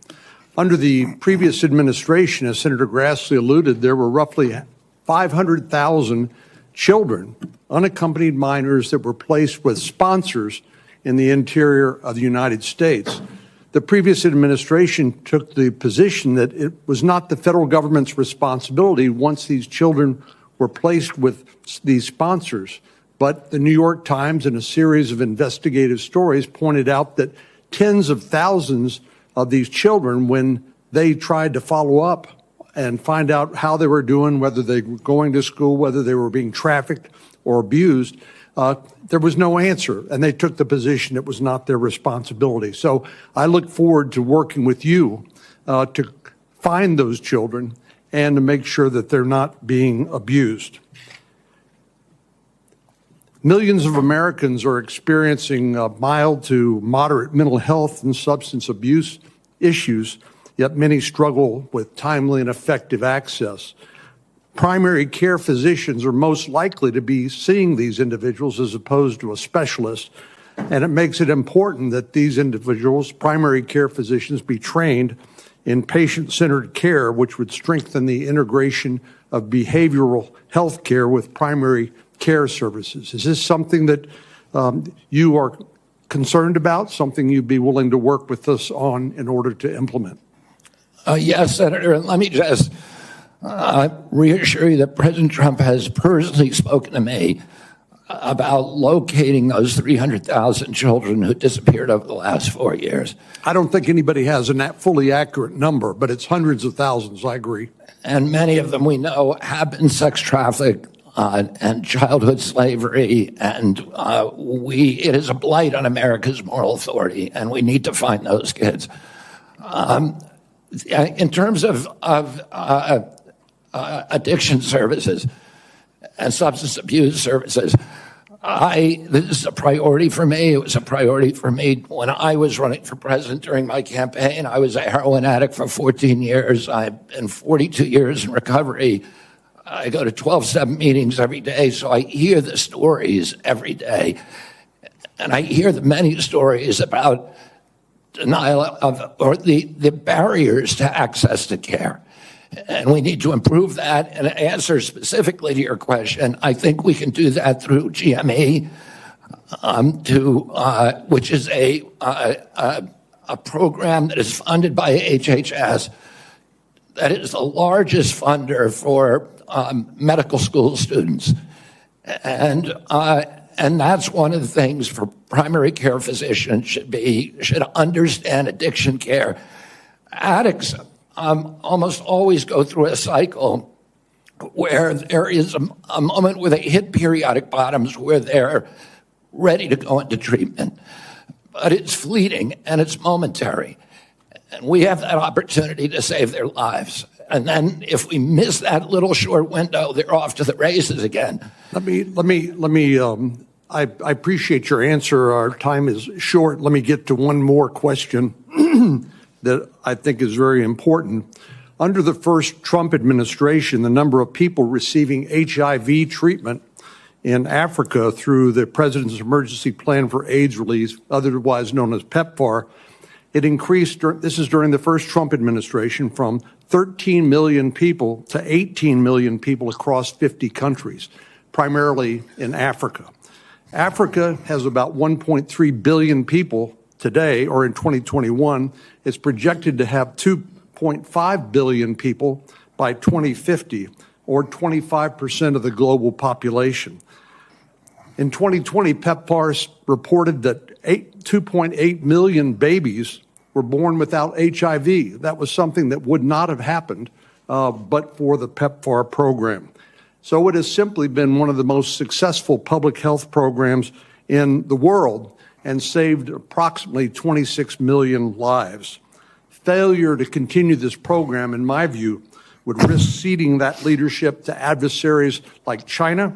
Under the previous administration, as Senator Grassley alluded, there were roughly 500,000 children, unaccompanied minors, that were placed with sponsors in the interior of the United States. The previous administration took the position that it was not the federal government's responsibility once these children were placed with these sponsors. But the New York Times, in a series of investigative stories, pointed out that tens of thousands of these children, when they tried to follow up and find out how they were doing, whether they were going to school, whether they were being trafficked or abused, there was no answer, and they took the position it was not their responsibility. So I look forward to working with you to find those children and to make sure that they're not being abused. Millions of Americans are experiencing mild to moderate mental health and substance abuse issues, yet many struggle with timely and effective access. Primary care physicians are most likely to be seeing these individuals as opposed to a specialist, and it makes it important that these individuals, primary care physicians, be trained in patient-centered care, which would strengthen the integration of behavioral health care with primary care services. Is this something that you are concerned about, something you'd be willing to work with us on in order to implement? Yes, Senator, and let me just reassure you that President Trump has personally spoken to me about locating those 300,000 children who disappeared over the last 4 years. I don't think anybody has a fully accurate number, but it's hundreds of thousands, I agree. And many of them we know have been sex trafficked and childhood slavery, and it is a blight on America's moral authority, and we need to find those kids. In terms of addiction services and substance abuse services, this is a priority for me. It was a priority for me when I was running for president during my campaign. I was a heroin addict for 14 years. I've been 42 years in recovery. I go to 12-step meetings every day, so I hear the stories every day. And I hear the many stories about denial of, or the barriers to access to care. And we need to improve that. And to answer specifically to your question, I think we can do that through GME, which is a program that is funded by HHS, that is the largest funder for medical school students. And that's one of the things for primary care physicians should understand addiction care. Addicts almost always go through a cycle where there is a moment where they hit periodic bottoms where they're ready to go into treatment. But it's fleeting and it's momentary. And we have that opportunity to save their lives. And then if we miss that little short window, they're off to the races again. I appreciate your answer. Our time is short. Let me get to one more question that I think is very important. Under the first Trump administration, the number of people receiving HIV treatment in Africa through the President's Emergency Plan for AIDS Relief, otherwise known as PEPFAR, it increased, this is during the first Trump administration, from 13 million people to 18 million people across 50 countries, primarily in Africa. Africa has about 1.3 billion people today, or in 2021, it's projected to have 2.5 billion people by 2050, or 25% of the global population. In 2020, PEPFAR reported that 2.8 million babies were born without HIV. That was something that would not have happened but for the PEPFAR program. So it has simply been one of the most successful public health programs in the world and saved approximately 26 million lives. Failure to continue this program, in my view, would risk ceding that leadership to adversaries like China.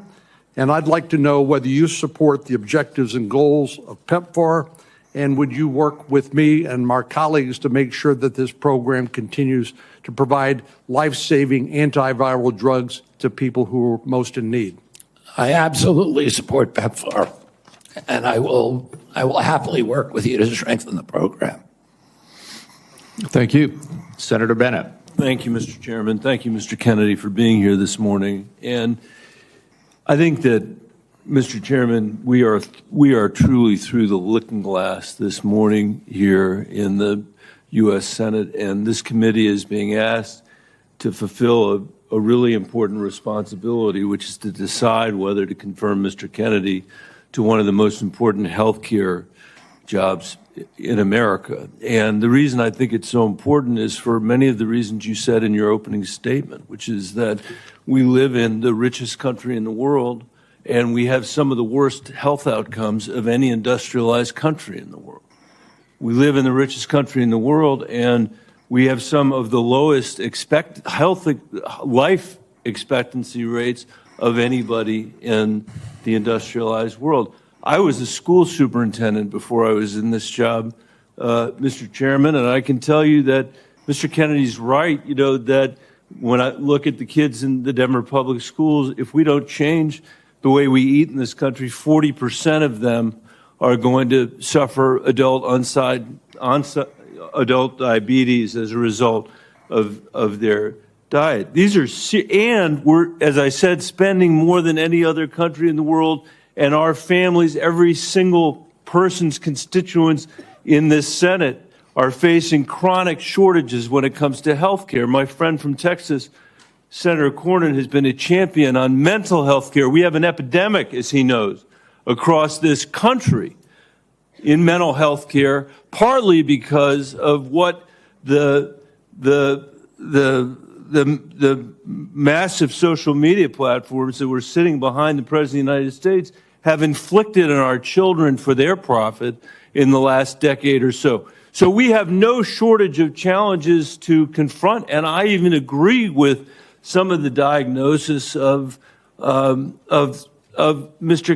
And I'd like to know whether you support the objectives and goals of PEPFAR, and would you work with me and my colleagues to make sure that this program continues to provide life-saving antiviral drugs to people who are most in need? I absolutely support PEPFAR, and I will happily work with you to strengthen the program. Thank you. Senator Bennett. Thank you, Mr. Chairman. Thank you, Mr. Kennedy, for being here this morning. And I think that, Mr. Chairman, we are truly through the looking glass this morning here in the U.S. Senate, and this committee is being asked to fulfill a really important responsibility, which is to decide whether to confirm Mr. Kennedy to one of the most important health care jobs in America. And the reason I think it's so important is for many of the reasons you said in your opening statement, which is that we live in the richest country in the world, and we have some of the worst health outcomes of any industrialized country in the world. We live in the richest country in the world, and we have some of the lowest life expectancy rates of anybody in the industrialized world. I was a school superintendent before I was in this job, Mr. Chairman, and I can tell you that Mr. Kennedy's right, that when I look at the kids in the Denver public schools, if we don't change the way we eat in this country, 40% of them are going to suffer adult diabetes as a result of their diet. And we're, as I said, spending more than any other country in the world, and our families, every single person's constituents in this Senate are facing chronic shortages when it comes to health care. My friend from Texas, Senator Cornyn, has been a champion on mental health care. We have an epidemic, as he knows, across this country in mental health care, partly because of what the massive social media platforms that were sitting behind the President of the United States have inflicted on our children for their profit in the last decade or so. So we have no shortage of challenges to confront, and I even agree with some of the diagnosis of Mr.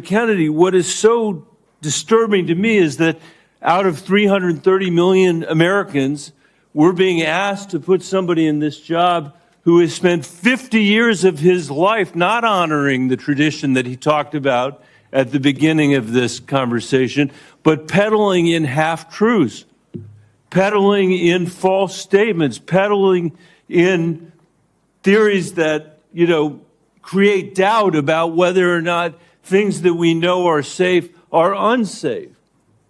Kennedy. What is so disturbing to me is that out of 330 million Americans, we're being asked to put somebody in this job who has spent 50 years of his life not honoring the tradition that he talked about at the beginning of this conversation, but peddling in half-truths, peddling in false statements, peddling in theories that, create doubt about whether or not things that we know are safe are unsafe.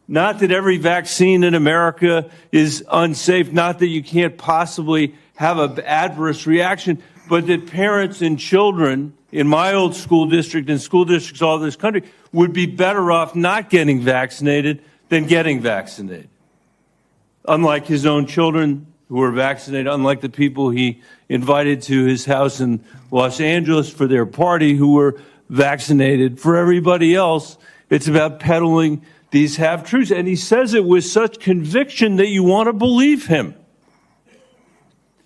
Not that every vaccine in America is unsafe, not that you can't possibly have an adverse reaction, but that parents and children in my old school district and school districts all over this country would be better off not getting vaccinated than getting vaccinated. Unlike his own children who were vaccinated, unlike the people he invited to his house in Los Angeles for their party who were vaccinated. For everybody else, it's about peddling these half-truths. And he says it with such conviction that you want to believe him.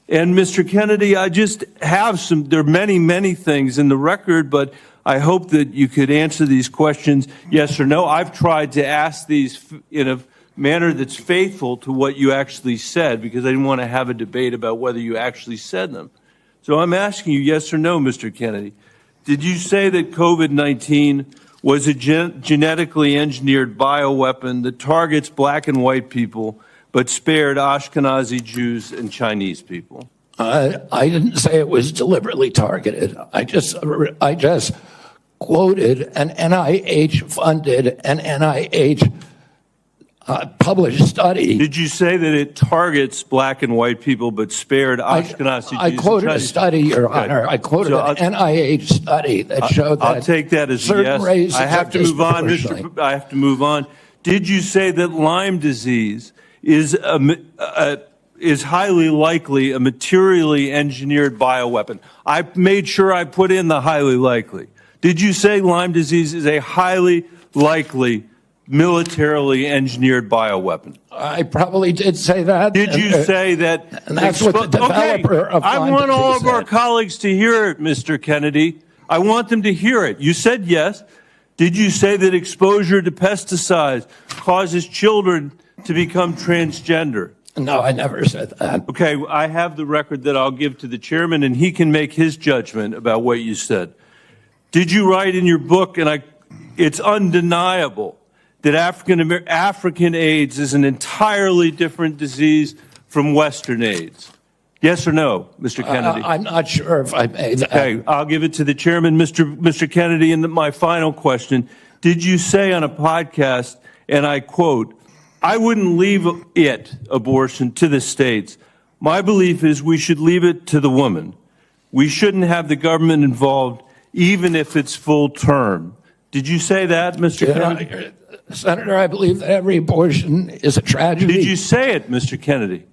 And Mr. Kennedy, I just have there are many, many things in the record, but I hope that you could answer these questions yes or no. I've tried to ask these in a manner that's faithful to what you actually said, because I didn't want to have a debate about whether you actually said them. So I'm asking you yes or no, Mr. Kennedy. Did you say that COVID-19 was a genetically engineered bioweapon that targets black and white people but spared Ashkenazi Jews and Chinese people? I didn't say it was deliberately targeted. I just quoted an NIH-funded and NIH published study. Did you say that it targets black and white people but spared Ashkenazi Jews? I quoted a study, Your Honor. I quoted an NIH study that showed that I'll take that as a yes. I have to move on, I have to move on. Did you say that Lyme disease is highly likely a materially engineered bioweapon? I made sure I put in the highly likely. Did you say Lyme disease is a highly likely militarily engineered bioweapon? I probably did say that. Did you say that? And that's what the developer of I Lyme want all disease of our said. colleagues to hear it, Mr. Kennedy. I want them to hear it. You said yes. Did you say that exposure to pesticides causes children to become transgender? No, I never said that. Okay, I have the record that I'll give to the chairman, and he can make his judgment about what you said. Did you write in your book, and it's undeniable, that African AIDS is an entirely different disease from Western AIDS? Yes or no, Mr. Kennedy? I'm not sure if I made that. Okay, I'll give it to the chairman, Mr. Kennedy. And my final question, did you say on a podcast, and I quote, "I wouldn't leave abortion, to the states. My belief is we should leave it to the woman. We shouldn't have the government involved, even if it's full term." Did you say that, Mr. Kennedy? Senator, I believe that every abortion is a tragedy. Did you say it, Mr. Kennedy?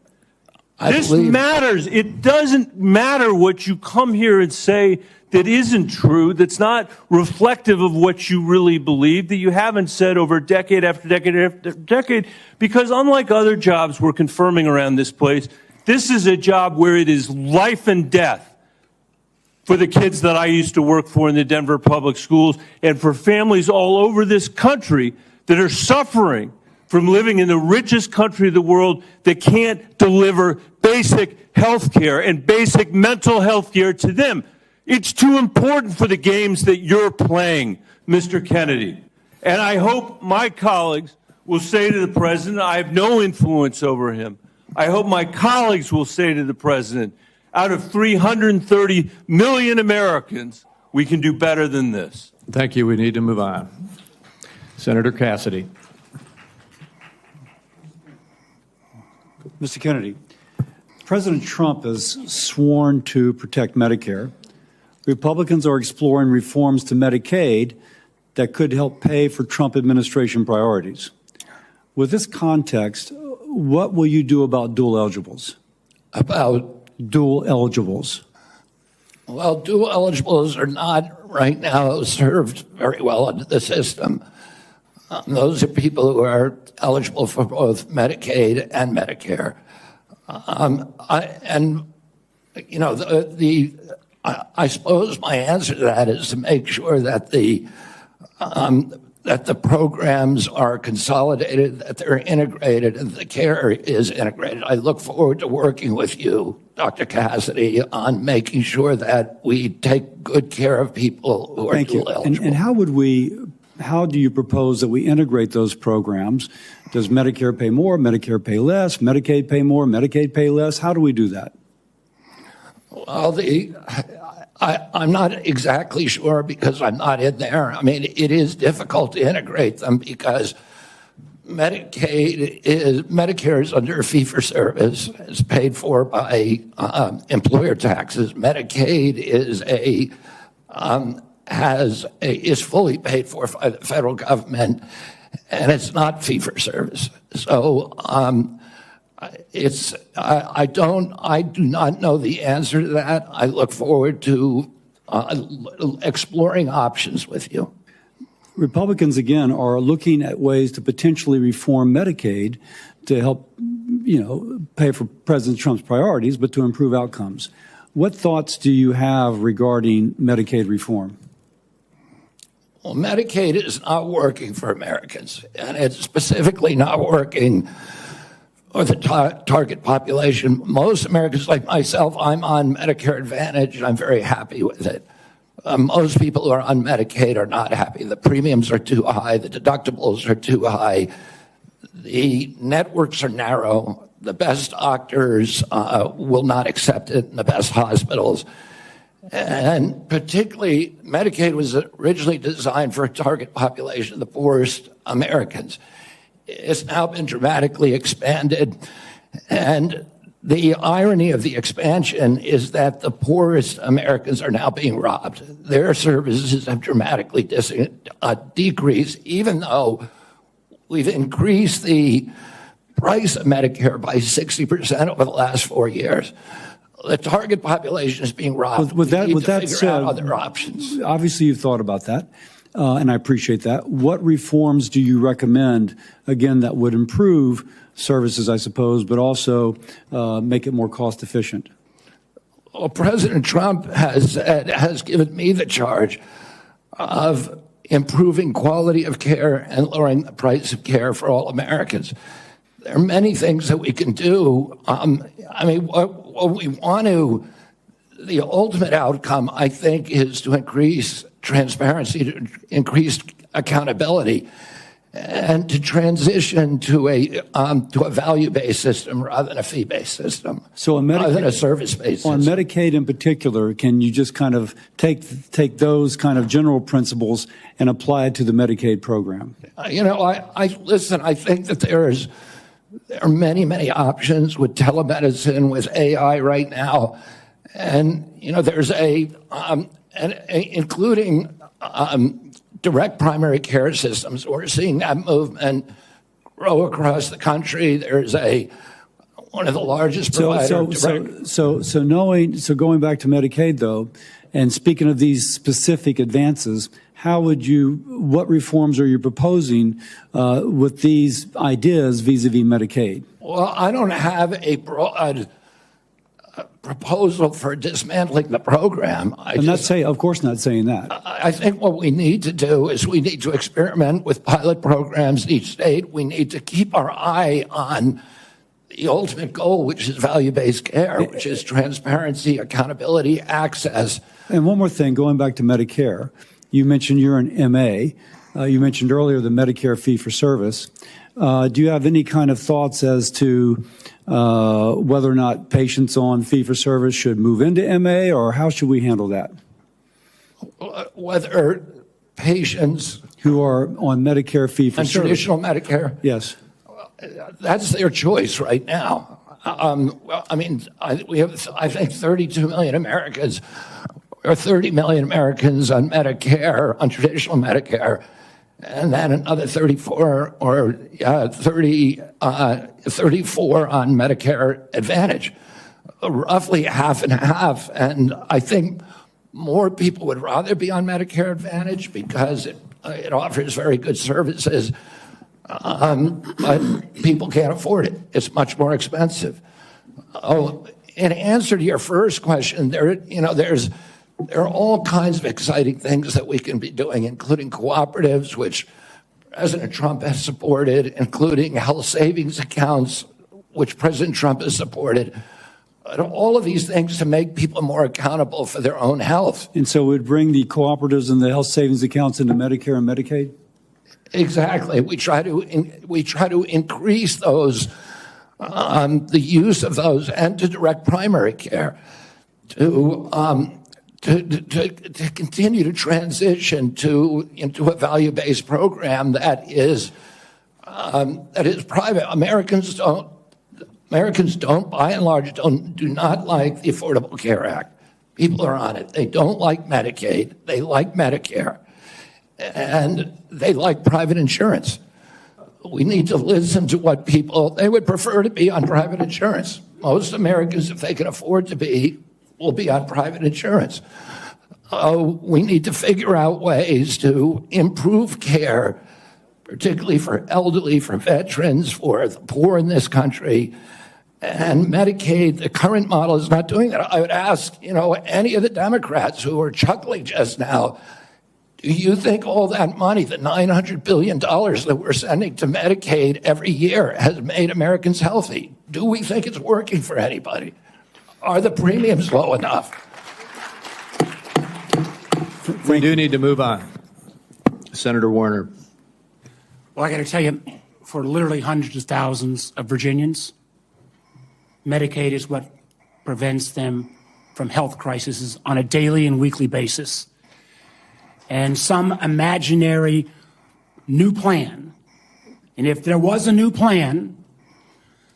This believe matters. It doesn't matter what you come here and say that isn't true, that's not reflective of what you really believe, that you haven't said over decade after decade after decade, because unlike other jobs we're confirming around this place, this is a job where it is life and death for the kids that I used to work for in the Denver public schools and for families all over this country that are suffering from living in the richest country of the world that can't deliver basic health care and basic mental health care to them. It's too important for the games that you're playing, Mr. Kennedy. And I hope my colleagues will say to the president, I have no influence over him. I hope my colleagues will say to the president, out of 330 million Americans, we can do better than this. Thank you. We need to move on. Senator Cassidy. Mr. Kennedy, President Trump has sworn to protect Medicare. Republicans are exploring reforms to Medicaid that could help pay for Trump administration priorities. With this context, what will you do about dual eligibles? About dual eligibles? Well, dual eligibles are not right now served very well under the system. Those are people who are eligible for both Medicaid and Medicare. I suppose my answer to that is to make sure that the programs are consolidated, that they're integrated, and the care is integrated. I look forward to working with you, Dr. Cassidy, on making sure that we take good care of people who are dual eligible. And how do you propose that we integrate those programs? Does Medicare pay more, Medicare pay less, Medicaid pay more, Medicaid pay less? How do we do that? Well, I'm not exactly sure because I'm not in there. I mean, it is difficult to integrate them because Medicare is under fee-for-service. It's paid for by employer taxes. Medicaid is fully paid for by the federal government, and it's not fee-for-service. So I do not know the answer to that. I look forward to exploring options with you. Republicans, again, are looking at ways to potentially reform Medicaid to help, pay for President Trump's priorities, but to improve outcomes. What thoughts do you have regarding Medicaid reform? Well, Medicaid is not working for Americans, and it's specifically not working for the target population. Most Americans, like myself, I'm on Medicare Advantage, and I'm very happy with it. Most people who are on Medicaid are not happy. The premiums are too high. The deductibles are too high. The networks are narrow. The best doctors will not accept it in the best hospitals. And particularly, Medicaid was originally designed for a target population of the poorest Americans. has now been dramatically expanded. And the irony of the expansion is that the poorest Americans are now being robbed. Their services have dramatically decreased, even though we've increased the price of Medicare by 60% over the last 4 years. The target population is being robbed. With that said, other options. Obviously, you've thought about that, and I appreciate that. What reforms do you recommend, again, that would improve services, I suppose, but also make it more cost efficient? Well, President Trump has given me the charge of improving quality of care and lowering the price of care for all Americans. There are many things that we can do. What we want to, the ultimate outcome, I think, is to increase transparency, to increase accountability, and to transition to a value-based system rather than a fee-based system, rather than a service-based system. On Medicaid in particular, can you just kind of take those kind of general principles and apply it to the Medicaid program? Listen, I think that there are many, many options with telemedicine, with AI right now. And, there's including direct primary care systems. We're seeing that movement grow across the country. There's one of the largest providers. So going back to Medicaid, though, and speaking of these specific advances, what reforms are you proposing with these ideas vis-a-vis Medicaid? Well, I don't have a broad proposal for dismantling the program. Of course not saying that. I think what we need to do is we need to experiment with pilot programs in each state. We need to keep our eye on the ultimate goal, which is value-based care, which is transparency, accountability, access. And one more thing, going back to Medicare, you mentioned you're an MA. You mentioned earlier the Medicare fee-for-service. Do you have any kind of thoughts as to whether or not patients on fee-for-service should move into MA, or how should we handle that? Whether patients who are on Medicare fee-for-service. And traditional Medicare? Yes. That's their choice right now. We have, I think, 32 million Americans, or 30 million Americans on Medicare, on traditional Medicare, and then another 34 on Medicare Advantage, roughly half and half. And I think more people would rather be on Medicare Advantage because it offers very good services, but people can't afford it. It's much more expensive. In answer to your first question, there are all kinds of exciting things that we can be doing, including cooperatives, which President Trump has supported, including health savings accounts, which President Trump has supported. All of these things to make people more accountable for their own health. And so we'd bring the cooperatives and the health savings accounts into Medicare and Medicaid? Exactly. We try to increase those, the use of those, and to direct primary care, to continue to transition into a value-based program that is private. Americans don't, by and large, do not like the Affordable Care Act. People are on it. They don't like Medicaid. They like Medicare. And they like private insurance. We need to listen to what they would prefer to be on private insurance. Most Americans, if they can afford to be, will be on private insurance. We need to figure out ways to improve care, particularly for elderly, for veterans, for the poor in this country. And Medicaid, the current model is not doing that. I would ask, any of the Democrats who are chuckling just now, do you think all that money, the $900 billion that we're sending to Medicaid every year, has made Americans healthy? Do we think it's working for anybody? Are the premiums low enough? We do need to move on. Senator Warner. Well, I got to tell you, for literally hundreds of thousands of Virginians, Medicaid is what prevents them from health crises on a daily and weekly basis. And some imaginary new plan And if there was a new plan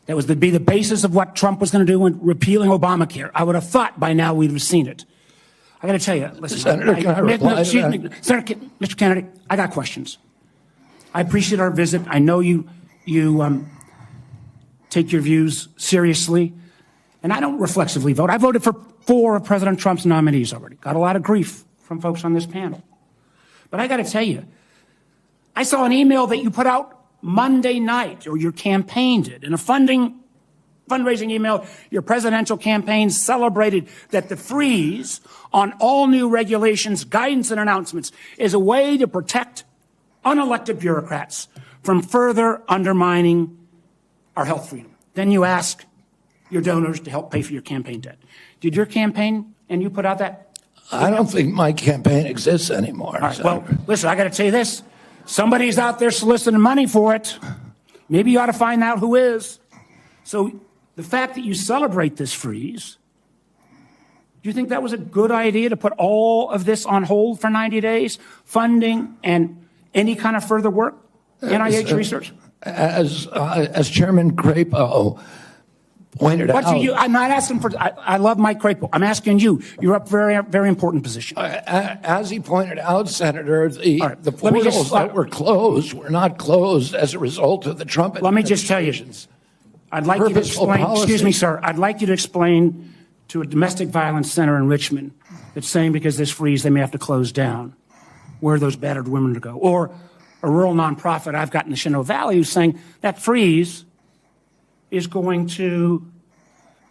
that was to be the basis of what Trump was going to do in repealing Obamacare, I would have thought by now we'd have seen it. I got to tell you, listen, Senator, can I reply to that? Senator, Mr. Kennedy, I got questions. I appreciate our visit. I know you take your views seriously, and I don't reflexively vote. I voted for 4 of President Trump's nominees already. Got a lot of grief from folks on this panel. But I got to tell you, I saw an email that you put out Monday night, or your campaign did, in a fundraising email. Your presidential campaign celebrated that the freeze on all new regulations, guidance, and announcements is a way to protect unelected bureaucrats from further undermining our health freedom. Then you ask your donors to help pay for your campaign debt. Did your campaign and you put out that? I don't think my campaign exists anymore. All right, well, listen, I got to tell you this. Somebody's out there soliciting money for it. Maybe you ought to find out who is. So the fact that you celebrate this freeze, do you think that was a good idea to put all of this on hold for 90 days? Funding and any kind of further work? NIH research? As Chairman Crapo pointed out. I'm not asking for, I love Mike Crapo. I'm asking you. You're up very, very important position. As he pointed out, Senator, the portals that were closed were not closed as a result of the Trump administration. Let me just tell you, I'd like you to explain, excuse me, sir, I'd like you to explain to a domestic violence center in Richmond that's saying because of this freeze they may have to close down where those battered women to go. Or a rural nonprofit I've got in the Shenandoah Valley who's saying that freeze is going to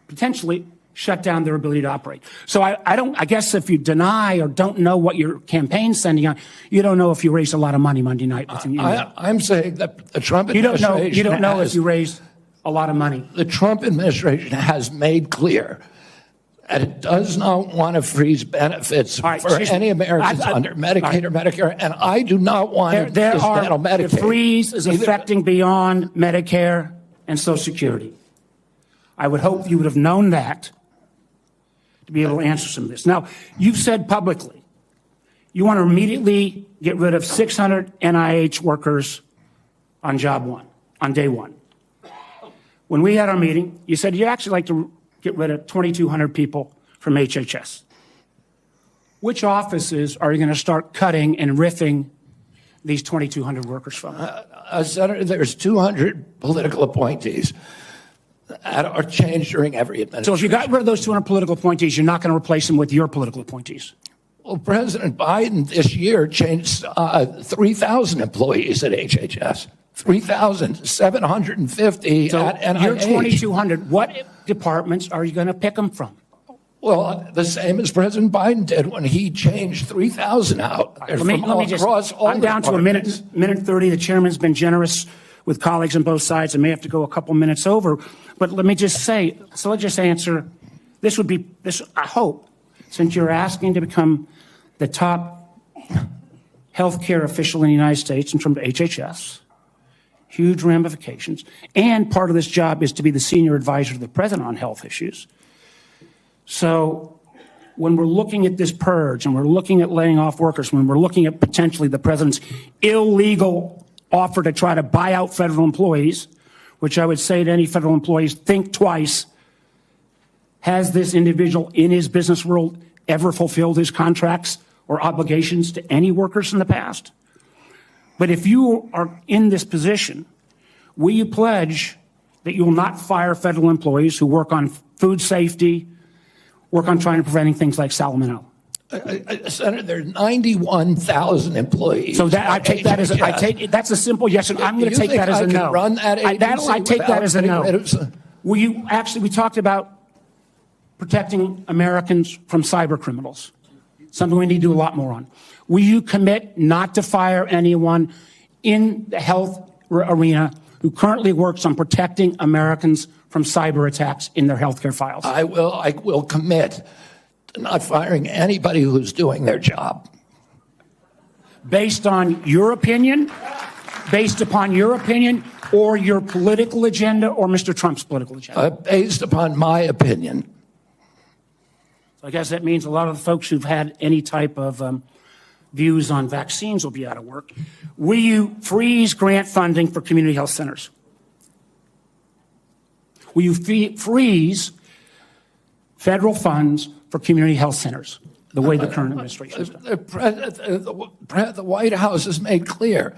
potentially shut down their ability to operate. So I guess if you deny or don't know what your campaign's sending out, you don't know if you raised a lot of money Monday night. I'm saying that the Trump administration you don't know if you raised a lot of money. The Trump administration has made clear that it does not want to freeze benefits for any Americans under Medicaid or Medicare, and I do not want to dismantle Medicaid. The freeze is affecting beyond Medicare and Social Security. I would hope you would have known that to be able to answer some of this. Now, you've said publicly you want to immediately get rid of 600 NIH workers on day one. When we had our meeting, you said you'd actually like to get rid of 2,200 people from HHS. Which offices are you going to start cutting and riffing these 2,200 workers from? Senator, there's 200 political appointees that are changed during every administration. So if you got rid of those 200 political appointees, you're not going to replace them with your political appointees? Well, President Biden this year changed 3,000 employees at HHS. 3,750 at NIH. You're 2,200. What departments are you going to pick them from? Well, the same as President Biden did when he changed 3,000 out. I'm down to a minute 30. The chairman's been generous with colleagues on both sides. I may have to go a couple minutes over. But let me just say, so let's just answer. This would be, I hope, since you're asking to become the top healthcare official in the United States in terms of HHS, huge ramifications. And part of this job is to be the senior advisor to the president on health issues. So when we're looking at this purge and we're looking at laying off workers, when we're looking at potentially the president's illegal offer to try to buy out federal employees, which I would say to any federal employees, think twice. Has this individual in his business world ever fulfilled his contracts or obligations to any workers in the past? But if you are in this position, will you pledge that you will not fire federal employees who work on food safety, work on trying to preventing things like salmonella? Senator, there are 91,000 employees. So that, I take that as that's a simple yes, and I'm going to take that as a no. Run that agency I take that as a no. Will you we talked about protecting Americans from cyber criminals, something we need to do a lot more on. Will you commit not to fire anyone in the health arena who currently works on protecting Americans from cyber attacks in their healthcare files? I will commit to not firing anybody who's doing their job. Based on your opinion, based upon your opinion, or your political agenda, or Mr. Trump's political agenda? Based upon my opinion. So I guess that means a lot of the folks who've had any type of views on vaccines will be out of work. Will you freeze grant funding for community health centers? Will you freeze federal funds for community health centers, the way the current administration has done? The White House has made clear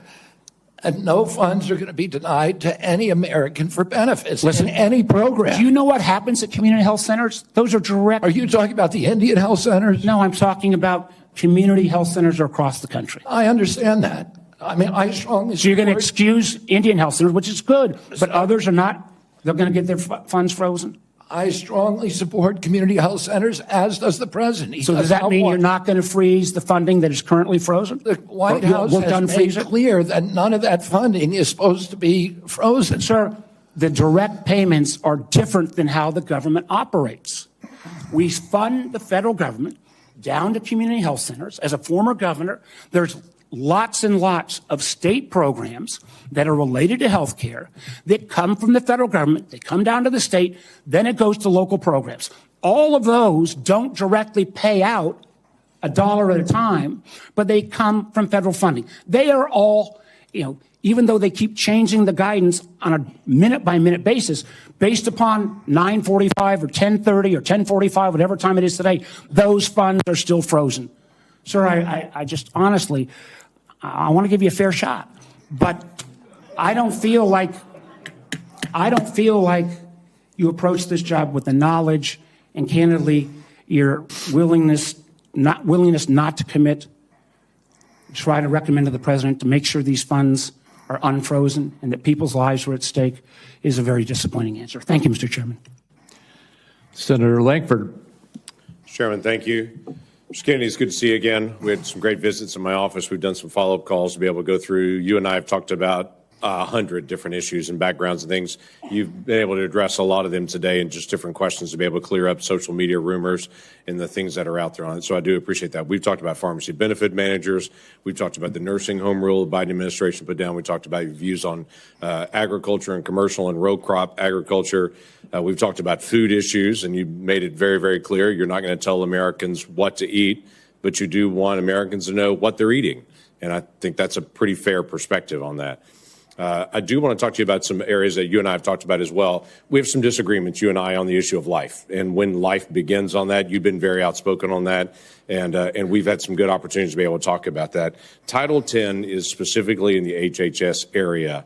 that no funds are going to be denied to any American for benefits in any program. Do you know what happens at community health centers? Those are direct. Are you talking about the Indian health centers? No, I'm talking about community health centers across the country. I understand that. I mean, I strongly. So you're going to excuse Indian health centers, which is good, but others are not. They're going to get their funds frozen. I strongly support community health centers, as does the president. So does that mean you're not going to freeze the funding that is currently frozen? The White House has made clear that none of that funding is supposed to be frozen. Sir, the direct payments are different than how the government operates. We fund the federal government down to community health centers. As a former governor, there's lots and lots of state programs that are related to health care that come from the federal government. They come down to the state, then it goes to local programs. All of those don't directly pay out $1 at a time, but they come from federal funding. They are all, even though they keep changing the guidance on a minute-by-minute basis, based upon 9:45 or 10:30 or 10:45, whatever time it is today, those funds are still frozen. Sir, I just honestly, I want to give you a fair shot, but I don't feel like you approach this job with the knowledge and candidly your willingness not to commit. Try to recommend to the president to make sure these funds are unfrozen and that people's lives are at stake is a very disappointing answer. Thank you, Mr. Chairman. Senator Lankford. Mr. Chairman, thank you. Mr. Kennedy, it's good to see you again. We had some great visits in my office. We've done some follow-up calls to be able to go through. You and I have talked about 100 different issues and backgrounds and things. You've been able to address a lot of them today and just different questions to be able to clear up social media rumors and the things that are out there on it. So I do appreciate that. We've talked about pharmacy benefit managers. We've talked about the nursing home rule the Biden administration put down. We talked about your views on agriculture and commercial and row crop agriculture. We've talked about food issues, and you made it very, very clear. You're not going to tell Americans what to eat, but you do want Americans to know what they're eating. And I think that's a pretty fair perspective on that. I do want to talk to you about some areas that you and I have talked about as well. We have some disagreements, you and I, on the issue of life and when life begins on that. You've been very outspoken on that, and we've had some good opportunities to be able to talk about that. Title X is specifically in the HHS area.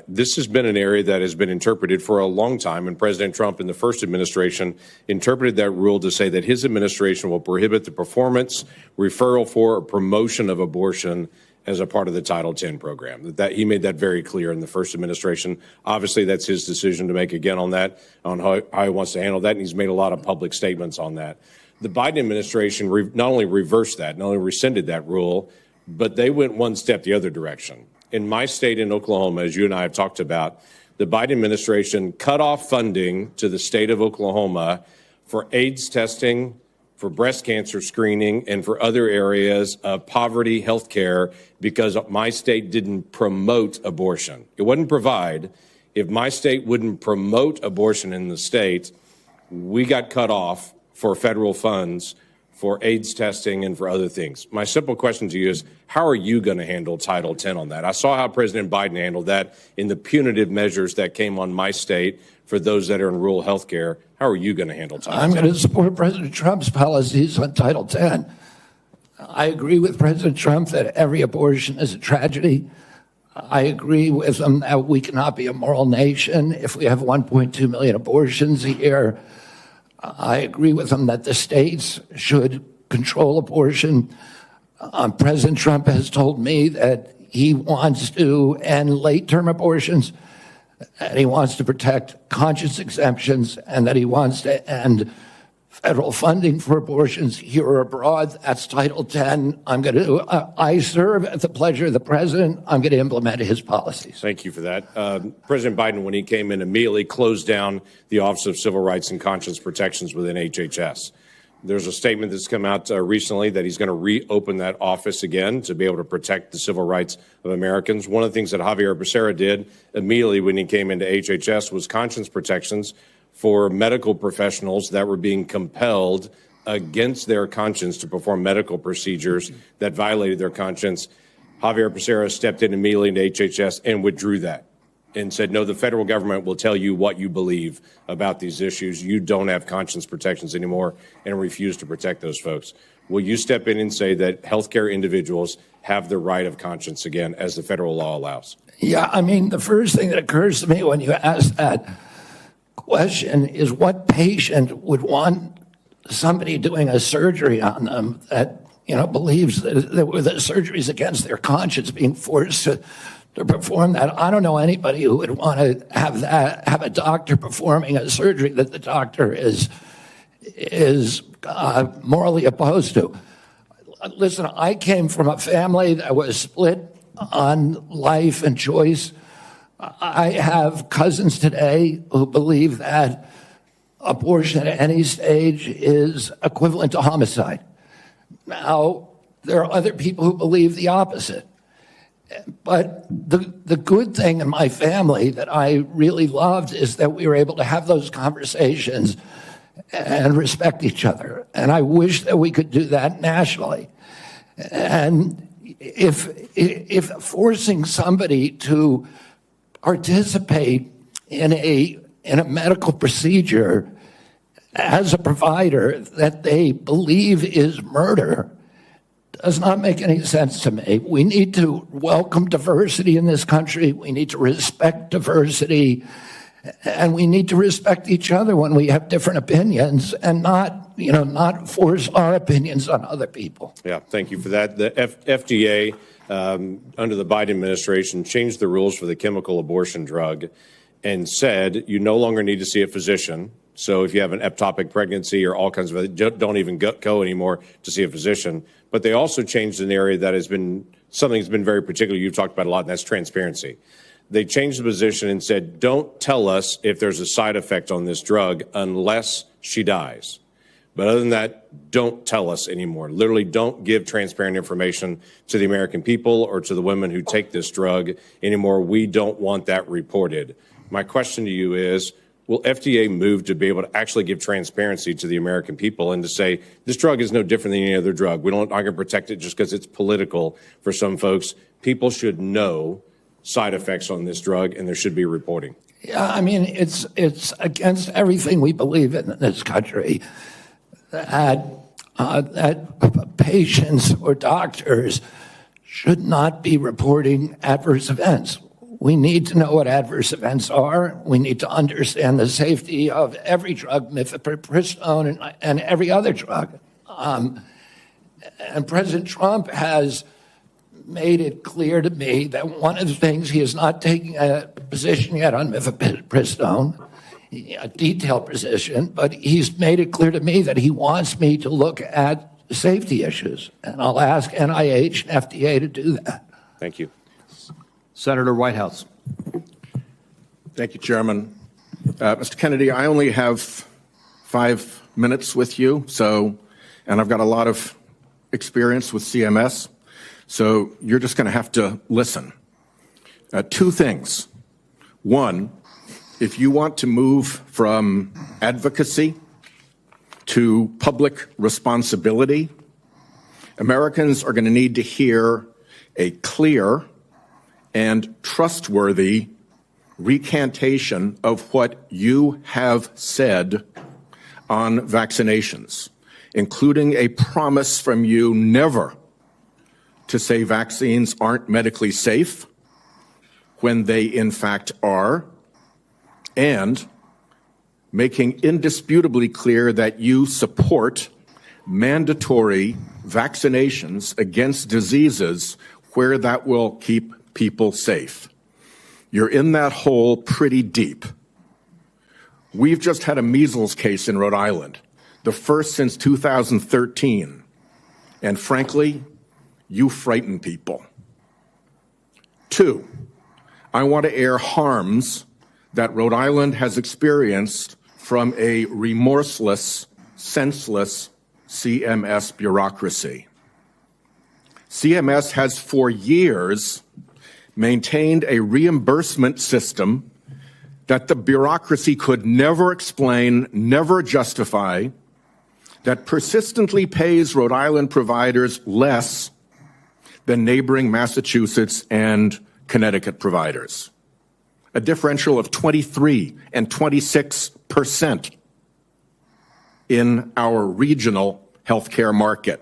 This has been an area that has been interpreted for a long time, and President Trump in the first administration interpreted that rule to say that his administration will prohibit the performance, referral for, or promotion of abortion as a part of the Title X program. That he made that very clear in the first administration. Obviously, that's his decision to make again on that, on how he wants to handle that, and he's made a lot of public statements on that. The Biden administration not only reversed that, not only rescinded that rule, but they went one step the other direction. In my state in Oklahoma, as you and I have talked about, the Biden administration cut off funding to the state of Oklahoma for AIDS testing, for breast cancer screening, and for other areas of poverty health care because my state didn't promote abortion. It wouldn't provide. If my state wouldn't promote abortion in the state, we got cut off for federal funds for AIDS testing and for other things. My simple question to you is, how are you going to handle Title X on that? I saw how President Biden handled that in the punitive measures that came on my state for those that are in rural health care. How are you going to handle Title X? I'm going to support President Trump's policies on Title X. I agree with President Trump that every abortion is a tragedy. I agree with him that we cannot be a moral nation if we have 1.2 million abortions a year. I agree with him that the states should control abortion. President Trump has told me that he wants to end late-term abortions, and he wants to protect conscience exemptions, and that he wants to end federal funding for abortions here or abroad. That's Title X. I serve at the pleasure of the president. I'm going to implement his policies. Thank you for that. President Biden, when he came in, immediately closed down the Office of Civil Rights and Conscience Protections within HHS. There's a statement that's come out recently that he's going to reopen that office again to be able to protect the civil rights of Americans. One of the things that Javier Becerra did immediately when he came into HHS was conscience protections for medical professionals that were being compelled against their conscience to perform medical procedures that violated their conscience. Javier Becerra stepped in immediately into HHS and withdrew that and said, no, the federal government will tell you what you believe about these issues. You don't have conscience protections anymore, and refused to protect those folks. Will you step in and say that healthcare individuals have the right of conscience again, as the federal law allows? Yeah, I mean, the first thing that occurs to me when you ask that question is, what patient would want somebody doing a surgery on them that, believes that the surgery is against their conscience being forced to perform that? I don't know anybody who would want to have a doctor performing a surgery that the doctor is morally opposed to. Listen, I came from a family that was split on life and choice. I have cousins today who believe that abortion at any stage is equivalent to homicide. Now, there are other people who believe the opposite. But the good thing in my family that I really loved is that we were able to have those conversations and respect each other. And I wish that we could do that nationally. And if forcing somebody to participate in a medical procedure as a provider that they believe is murder does not make any sense to me. We need to welcome diversity in this country. We need to respect diversity, and we need to respect each other when we have different opinions, and not force our opinions on other people. Yeah, thank you for that. The FDA, under the Biden administration, changed the rules for the chemical abortion drug and said you no longer need to see a physician. So if you have an ectopic pregnancy or all kinds of, don't even go anymore to see a physician. But they also changed an area that has been something that's been very particular. You've talked about a lot, and that's transparency. They changed the position and said, don't tell us if there's a side effect on this drug unless she dies. But other than that, don't tell us anymore. Literally, don't give transparent information to the American people or to the women who take this drug anymore. We don't want that reported. My question to you is, will FDA move to be able to actually give transparency to the American people and to say this drug is no different than any other drug? We're not going to protect it just because it's political for some folks. People should know side effects on this drug, and there should be reporting. Yeah, I mean, it's against everything we believe in this country that patients or doctors should not be reporting adverse events. We need to know what adverse events are. We need to understand the safety of every drug, mifepristone and every other drug. And President Trump has made it clear to me that one of the things, he is not taking a position yet on mifepristone, a detailed position, but he's made it clear to me that he wants me to look at safety issues. And I'll ask NIH and FDA to do that. Thank you. Senator Whitehouse. Thank you, Chairman. Mr. Kennedy, I only have 5 minutes with you, and I've got a lot of experience with CMS, so you're just going to have to listen. 2 things. One, if you want to move from advocacy to public responsibility, Americans are going to need to hear a clear and trustworthy recantation of what you have said on vaccinations, including a promise from you never to say vaccines aren't medically safe when they in fact are, and making indisputably clear that you support mandatory vaccinations against diseases where that will keep people safe. You're in that hole pretty deep. We've just had a measles case in Rhode Island, the first since 2013. And frankly, you frighten people. 2, I want to air harms that Rhode Island has experienced from a remorseless, senseless CMS bureaucracy. CMS has for years maintained a reimbursement system that the bureaucracy could never explain, never justify, that persistently pays Rhode Island providers less than neighboring Massachusetts and Connecticut providers. A differential of 23 and 26% in our regional healthcare market.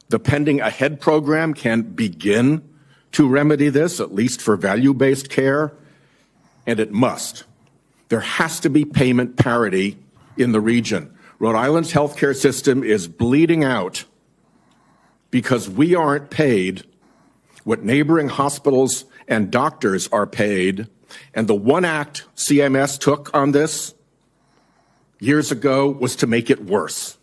The Pending Ahead program can begin to remedy this, at least for value-based care, and it must. There has to be payment parity in the region. Rhode Island's healthcare system is bleeding out because we aren't paid what neighboring hospitals and doctors are paid. And the one act CMS took on this years ago was to make it worse.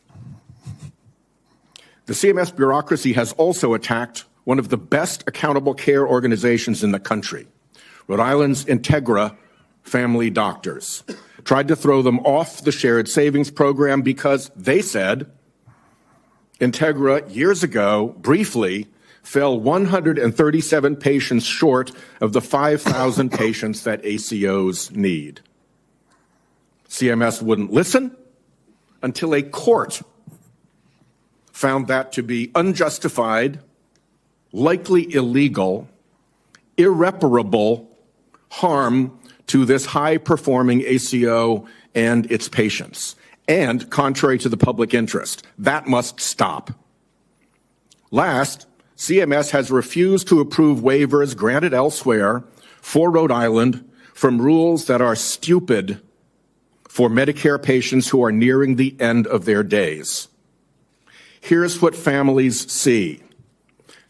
The CMS bureaucracy has also attacked one of the best accountable care organizations in the country, Rhode Island's Integra Family Doctors. Tried to throw them off the shared savings program because they said Integra years ago briefly fell 137 patients short of the 5,000 patients that ACOs need. CMS wouldn't listen until a court found that to be unjustified, likely illegal, irreparable harm to this high-performing ACO and its patients, and contrary to the public interest. That must stop. Last, CMS has refused to approve waivers granted elsewhere for Rhode Island from rules that are stupid for Medicare patients who are nearing the end of their days. Here's what families see.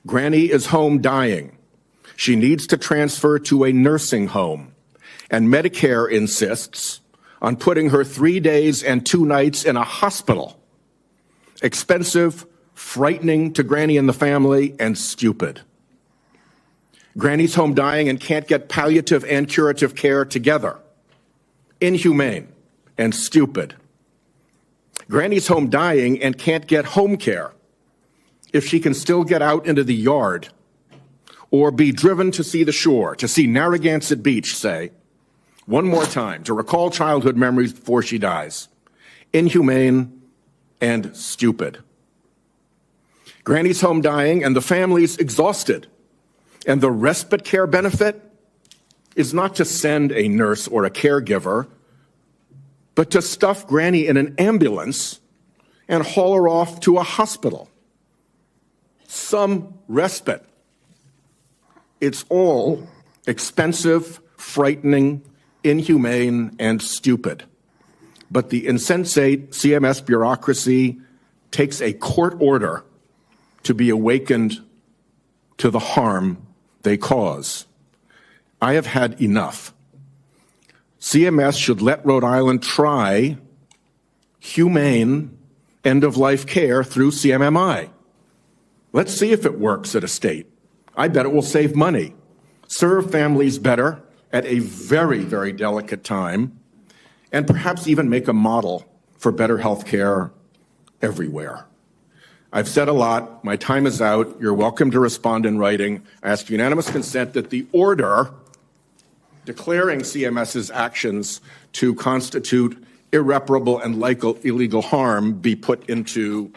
Granny is home dying. She needs to transfer to a nursing home, and Medicare insists on putting her 3 days and 2 nights in a hospital. Expensive, frightening to Granny and the family, and stupid. Granny's home dying and can't get palliative and curative care together. Inhumane and stupid. Granny's home dying and can't get home care if she can still get out into the yard or be driven to see the shore, to see Narragansett Beach, say, one more time, to recall childhood memories before she dies. Inhumane and stupid. Granny's home dying and the family's exhausted. And the respite care benefit is not to send a nurse or a caregiver, but to stuff Granny in an ambulance and haul her off to a hospital. Some respite. It's all expensive, frightening, inhumane, and stupid. But the insensate CMS bureaucracy takes a court order to be awakened to the harm they cause. I have had enough. CMS should let Rhode Island try humane end-of-life care through CMMI. Let's see if it works at a state. I bet it will save money, serve families better at a very, very delicate time, and perhaps even make a model for better health care everywhere. I've said a lot. My time is out. You're welcome to respond in writing. I ask unanimous consent that the order declaring CMS's actions to constitute irreparable and illegal harm be put into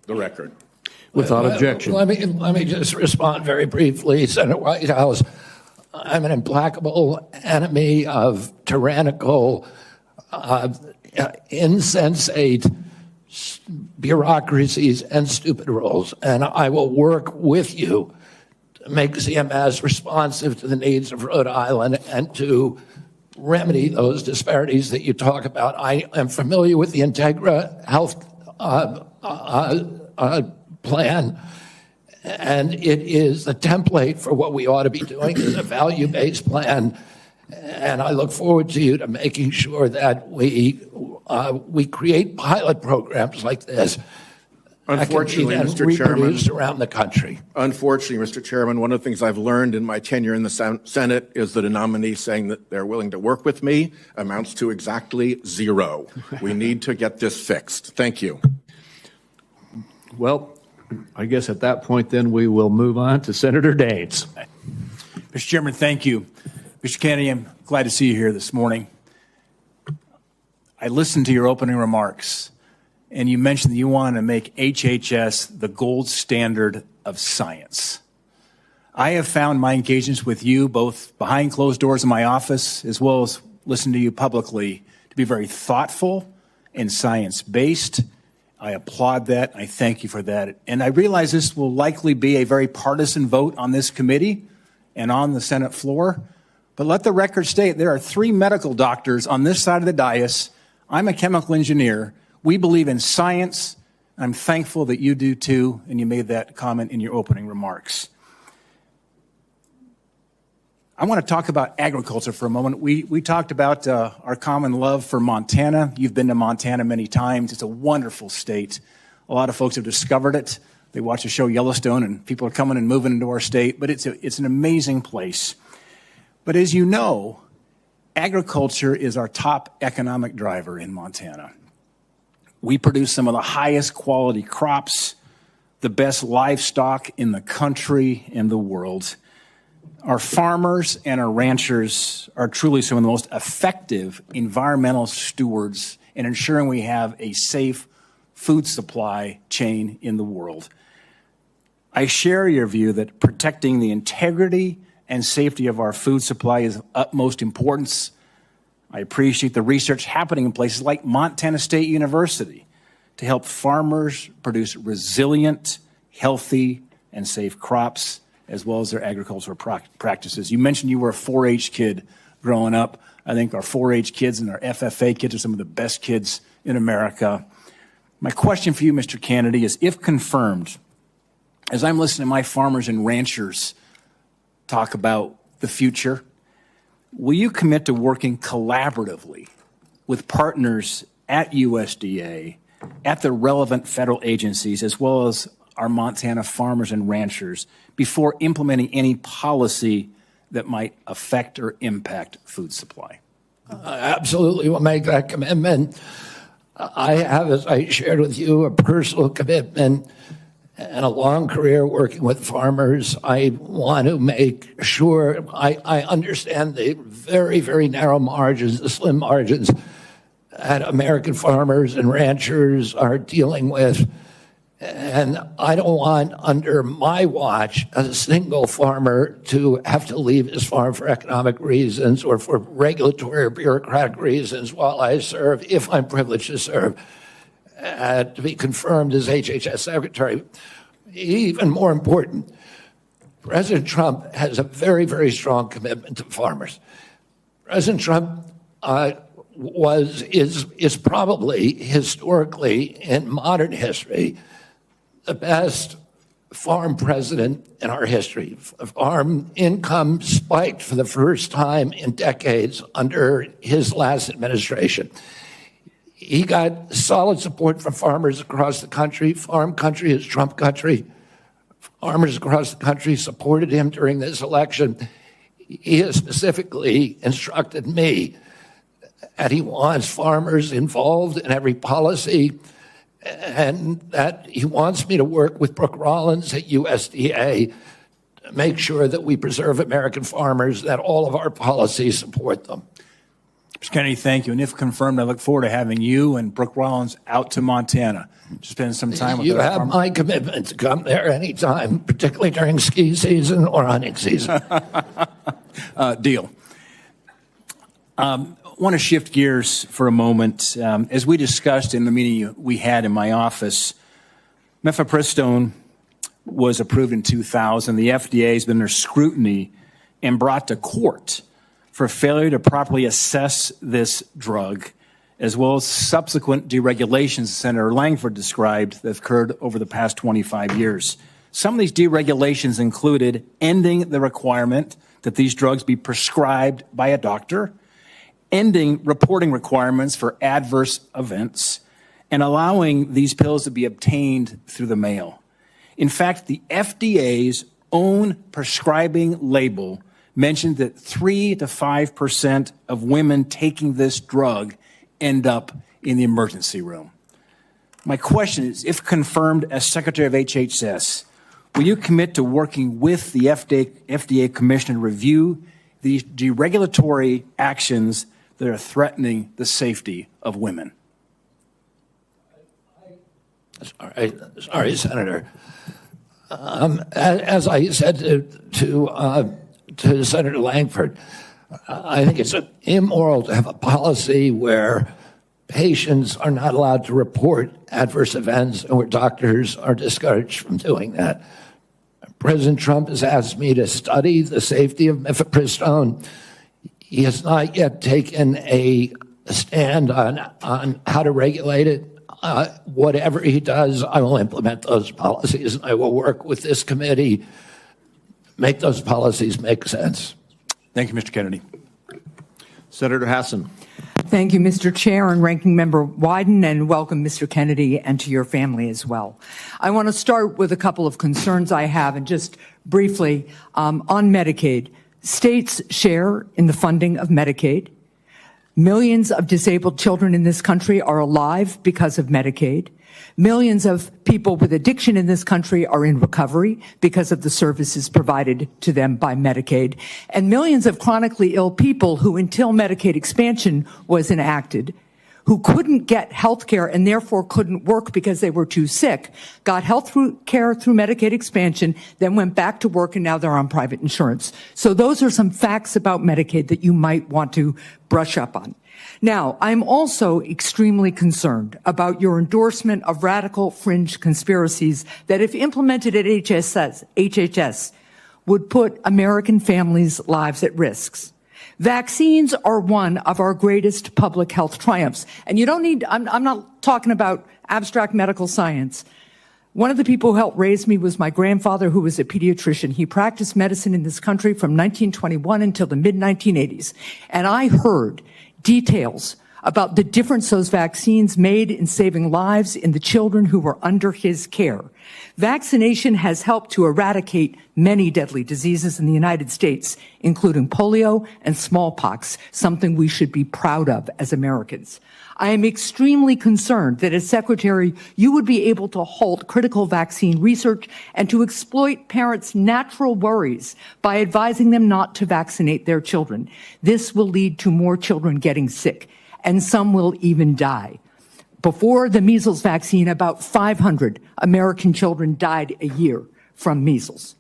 the record. Without objection. Let me just respond very briefly. Senator Whitehouse, I'm an implacable enemy of tyrannical, insensate bureaucracies and stupid rules, and I will work with you to make CMS responsive to the needs of Rhode Island and to remedy those disparities that you talk about. I am familiar with the Integra Health plan, and it is a template for what we ought to be doing. It's a value-based plan, and I look forward to you to making sure that we create pilot programs like this. Unfortunately, that can be Mr. Chairman, reproduced around the country. Unfortunately, Mr. Chairman, one of the things I've learned in my tenure in the Senate is that a nominee saying that they're willing to work with me amounts to exactly zero. We need to get this fixed. Thank you. Well, I guess at that point, then, we will move on to Senator Daines. Mr. Chairman, thank you. Mr. Kennedy, I'm glad to see you here this morning. I listened to your opening remarks, and you mentioned that you want to make HHS the gold standard of science. I have found my engagements with you, both behind closed doors in my office, as well as listening to you publicly, to be very thoughtful and science-based. I applaud that. I thank you for that. And I realize this will likely be a very partisan vote on this committee and on the Senate floor. But let the record state there are 3 medical doctors on this side of the dais. I'm a chemical engineer. We believe in science. I'm thankful that you do too, and you made that comment in your opening remarks. I want to talk about agriculture for a moment. We talked about our common love for Montana. You've been to Montana many times. It's a wonderful state. A lot of folks have discovered it. They watch the show Yellowstone, and people are coming and moving into our state. But it's an amazing place. But as you know, agriculture is our top economic driver in Montana. We produce some of the highest quality crops, the best livestock in the country and the world. Our farmers and our ranchers are truly some of the most effective environmental stewards in ensuring we have a safe food supply chain in the world. I share your view that protecting the integrity and safety of our food supply is of utmost importance. I appreciate the research happening in places like Montana State University to help farmers produce resilient, healthy, and safe crops, as well as their agricultural practices. You mentioned you were a 4-H kid growing up. I think our 4-H kids and our FFA kids are some of the best kids in America. My question for you, Mr. Kennedy, is if confirmed, as I'm listening to my farmers and ranchers talk about the future, will you commit to working collaboratively with partners at USDA, at the relevant federal agencies, as well as our Montana farmers and ranchers before implementing any policy that might affect or impact food supply? Absolutely will make that commitment. I have, as I shared with you, a personal commitment and a long career working with farmers. I want to make sure I understand the very, very narrow margins, the slim margins that American farmers and ranchers are dealing with. And I don't want, under my watch, a single farmer to have to leave his farm for economic reasons or for regulatory or bureaucratic reasons while I serve, if I'm privileged to serve, to be confirmed as HHS Secretary. Even more important, President Trump has a very, very strong commitment to farmers. President Trump is probably historically, in modern history, the best farm president in our history. Farm income spiked for the first time in decades under his last administration. He got solid support from farmers across the country. Farm country is Trump country. Farmers across the country supported him during this election. He has specifically instructed me that he wants farmers involved in every policy, and that he wants me to work with Brooke Rollins at USDA to make sure that we preserve American farmers, that all of our policies support them. Mr. Kennedy, thank you. And if confirmed, I look forward to having you and Brooke Rollins out to Montana to spend some time with you. You have my commitment to come there anytime, particularly during ski season or hunting season. Deal. I want to shift gears for a moment. As we discussed in the meeting we had in my office, mifepristone was approved in 2000. The FDA has been under scrutiny and brought to court for failure to properly assess this drug, as well as subsequent deregulations Senator Langford described that have occurred over the past 25 years. Some of these deregulations included ending the requirement that these drugs be prescribed by a doctor, ending reporting requirements for adverse events, and allowing these pills to be obtained through the mail. In fact, the FDA's own prescribing label mentioned that 3 to 5% of women taking this drug end up in the emergency room. My question is, if confirmed as Secretary of HHS, will you commit to working with the FDA Commission to review these deregulatory actions that are threatening the safety of women? I Sorry, Senator. As I said to Senator Langford, I think it's immoral to have a policy where patients are not allowed to report adverse events and where doctors are discouraged from doing that. President Trump has asked me to study the safety of mifepristone. He has not yet taken a stand on how to regulate it. Whatever he does, I will implement those policies, and I will work with this committee to make those policies make sense. Thank you, Mr. Kennedy. Senator Hassan. Thank you, Mr. Chair and Ranking Member Wyden, and welcome, Mr. Kennedy, and to your family as well. I want to start with a couple of concerns I have, and just briefly on Medicaid. States share in the funding of Medicaid. Millions of disabled children in this country are alive because of Medicaid. Millions of people with addiction in this country are in recovery because of the services provided to them by Medicaid. And millions of chronically ill people who, until Medicaid expansion was enacted, who couldn't get health care and therefore couldn't work because they were too sick, got health care through Medicaid expansion, then went back to work, and now they're on private insurance. So those are some facts about Medicaid that you might want to brush up on. Now, I'm also extremely concerned about your endorsement of radical fringe conspiracies that, if implemented at HHS, would put American families' lives at risk. Vaccines are one of our greatest public health triumphs. And you don't need, I'm not talking about abstract medical science. One of the people who helped raise me was my grandfather, who was a pediatrician. He practiced medicine in this country from 1921 until the mid-1980s. And I heard details about the difference those vaccines made in saving lives in the children who were under his care. Vaccination has helped to eradicate many deadly diseases in the United States, including polio and smallpox, something we should be proud of as Americans. I am extremely concerned that as Secretary, you would be able to halt critical vaccine research and to exploit parents' natural worries by advising them not to vaccinate their children. This will lead to more children getting sick, and some will even die. Before the measles vaccine, about 500 American children died a year from measles.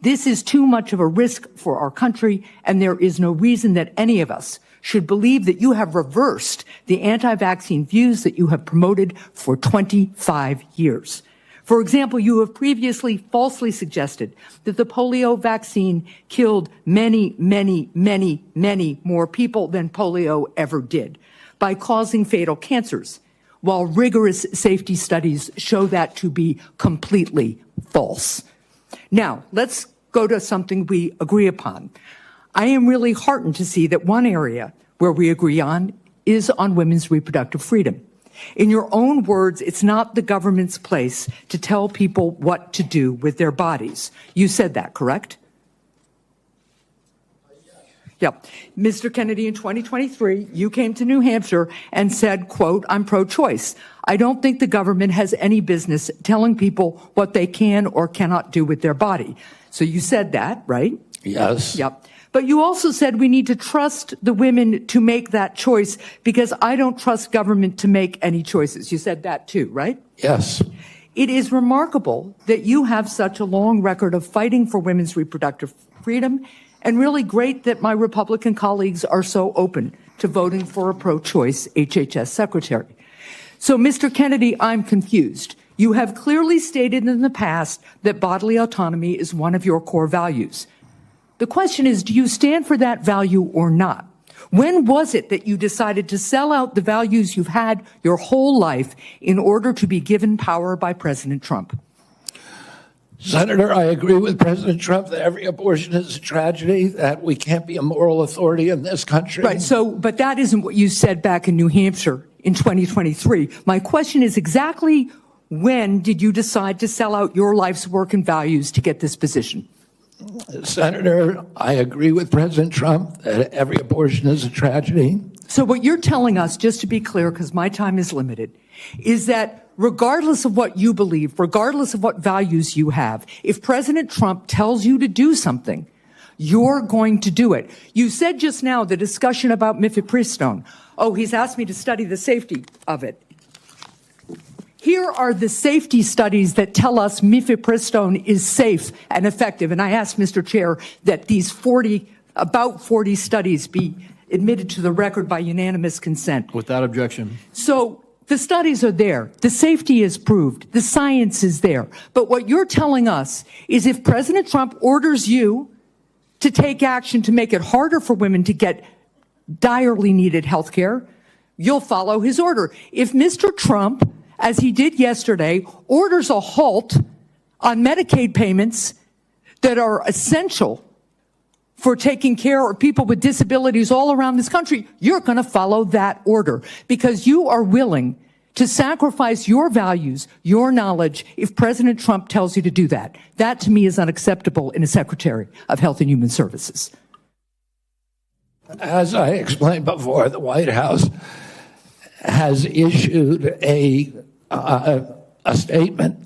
This is too much of a risk for our country, and there is no reason that any of us should believe that you have reversed the anti-vaccine views that you have promoted for 25 years. For example, you have previously falsely suggested that the polio vaccine killed many, many, many, many more people than polio ever did by causing fatal cancers, while rigorous safety studies show that to be completely false. Now, let's go to something we agree upon. I am really heartened to see that one area where we agree on is on women's reproductive freedom. In your own words, it's not the government's place to tell people what to do with their bodies. You said that, correct? Yeah. Mr. Kennedy, in 2023, you came to New Hampshire and said, quote, I'm pro-choice. I don't think the government has any business telling people what they can or cannot do with their body. So you said that, right? Yes. Yep. But you also said we need to trust the women to make that choice because I don't trust government to make any choices. You said that too, right? Yes. It is remarkable that you have such a long record of fighting for women's reproductive freedom, and really great that my Republican colleagues are so open to voting for a pro-choice HHS secretary. So, Mr. Kennedy, I'm confused. You have clearly stated in the past that bodily autonomy is one of your core values. The question is, do you stand for that value or not? When was it that you decided to sell out the values you've had your whole life in order to be given power by President Trump? Senator, I agree with President Trump that every abortion is a tragedy, that we can't be a moral authority in this country. Right. So, but that isn't what you said back in New Hampshire in 2023. My question is exactly when did you decide to sell out your life's work and values to get this position? Senator, I agree with President Trump that every abortion is a tragedy. So what you're telling us, just to be clear, because my time is limited, is that regardless of what you believe, regardless of what values you have, if President Trump tells you to do something, you're going to do it. You said just now the discussion about mifepristone. Oh, he's asked me to study the safety of it. Here are the safety studies that tell us mifepristone is safe and effective. And I ask, Mr. Chair, that these about 40 studies be admitted to the record by unanimous consent. Without objection. So the studies are there. The safety is proved. The science is there. But what you're telling us is if President Trump orders you to take action to make it harder for women to get direly needed health care, you'll follow his order. If Mr. Trump, as he did yesterday, orders a halt on Medicaid payments that are essential for taking care of people with disabilities all around this country, you're going to follow that order because you are willing to sacrifice your values, your knowledge, if President Trump tells you to do that. That, to me, is unacceptable in a Secretary of Health and Human Services. As I explained before, the White House has issued a statement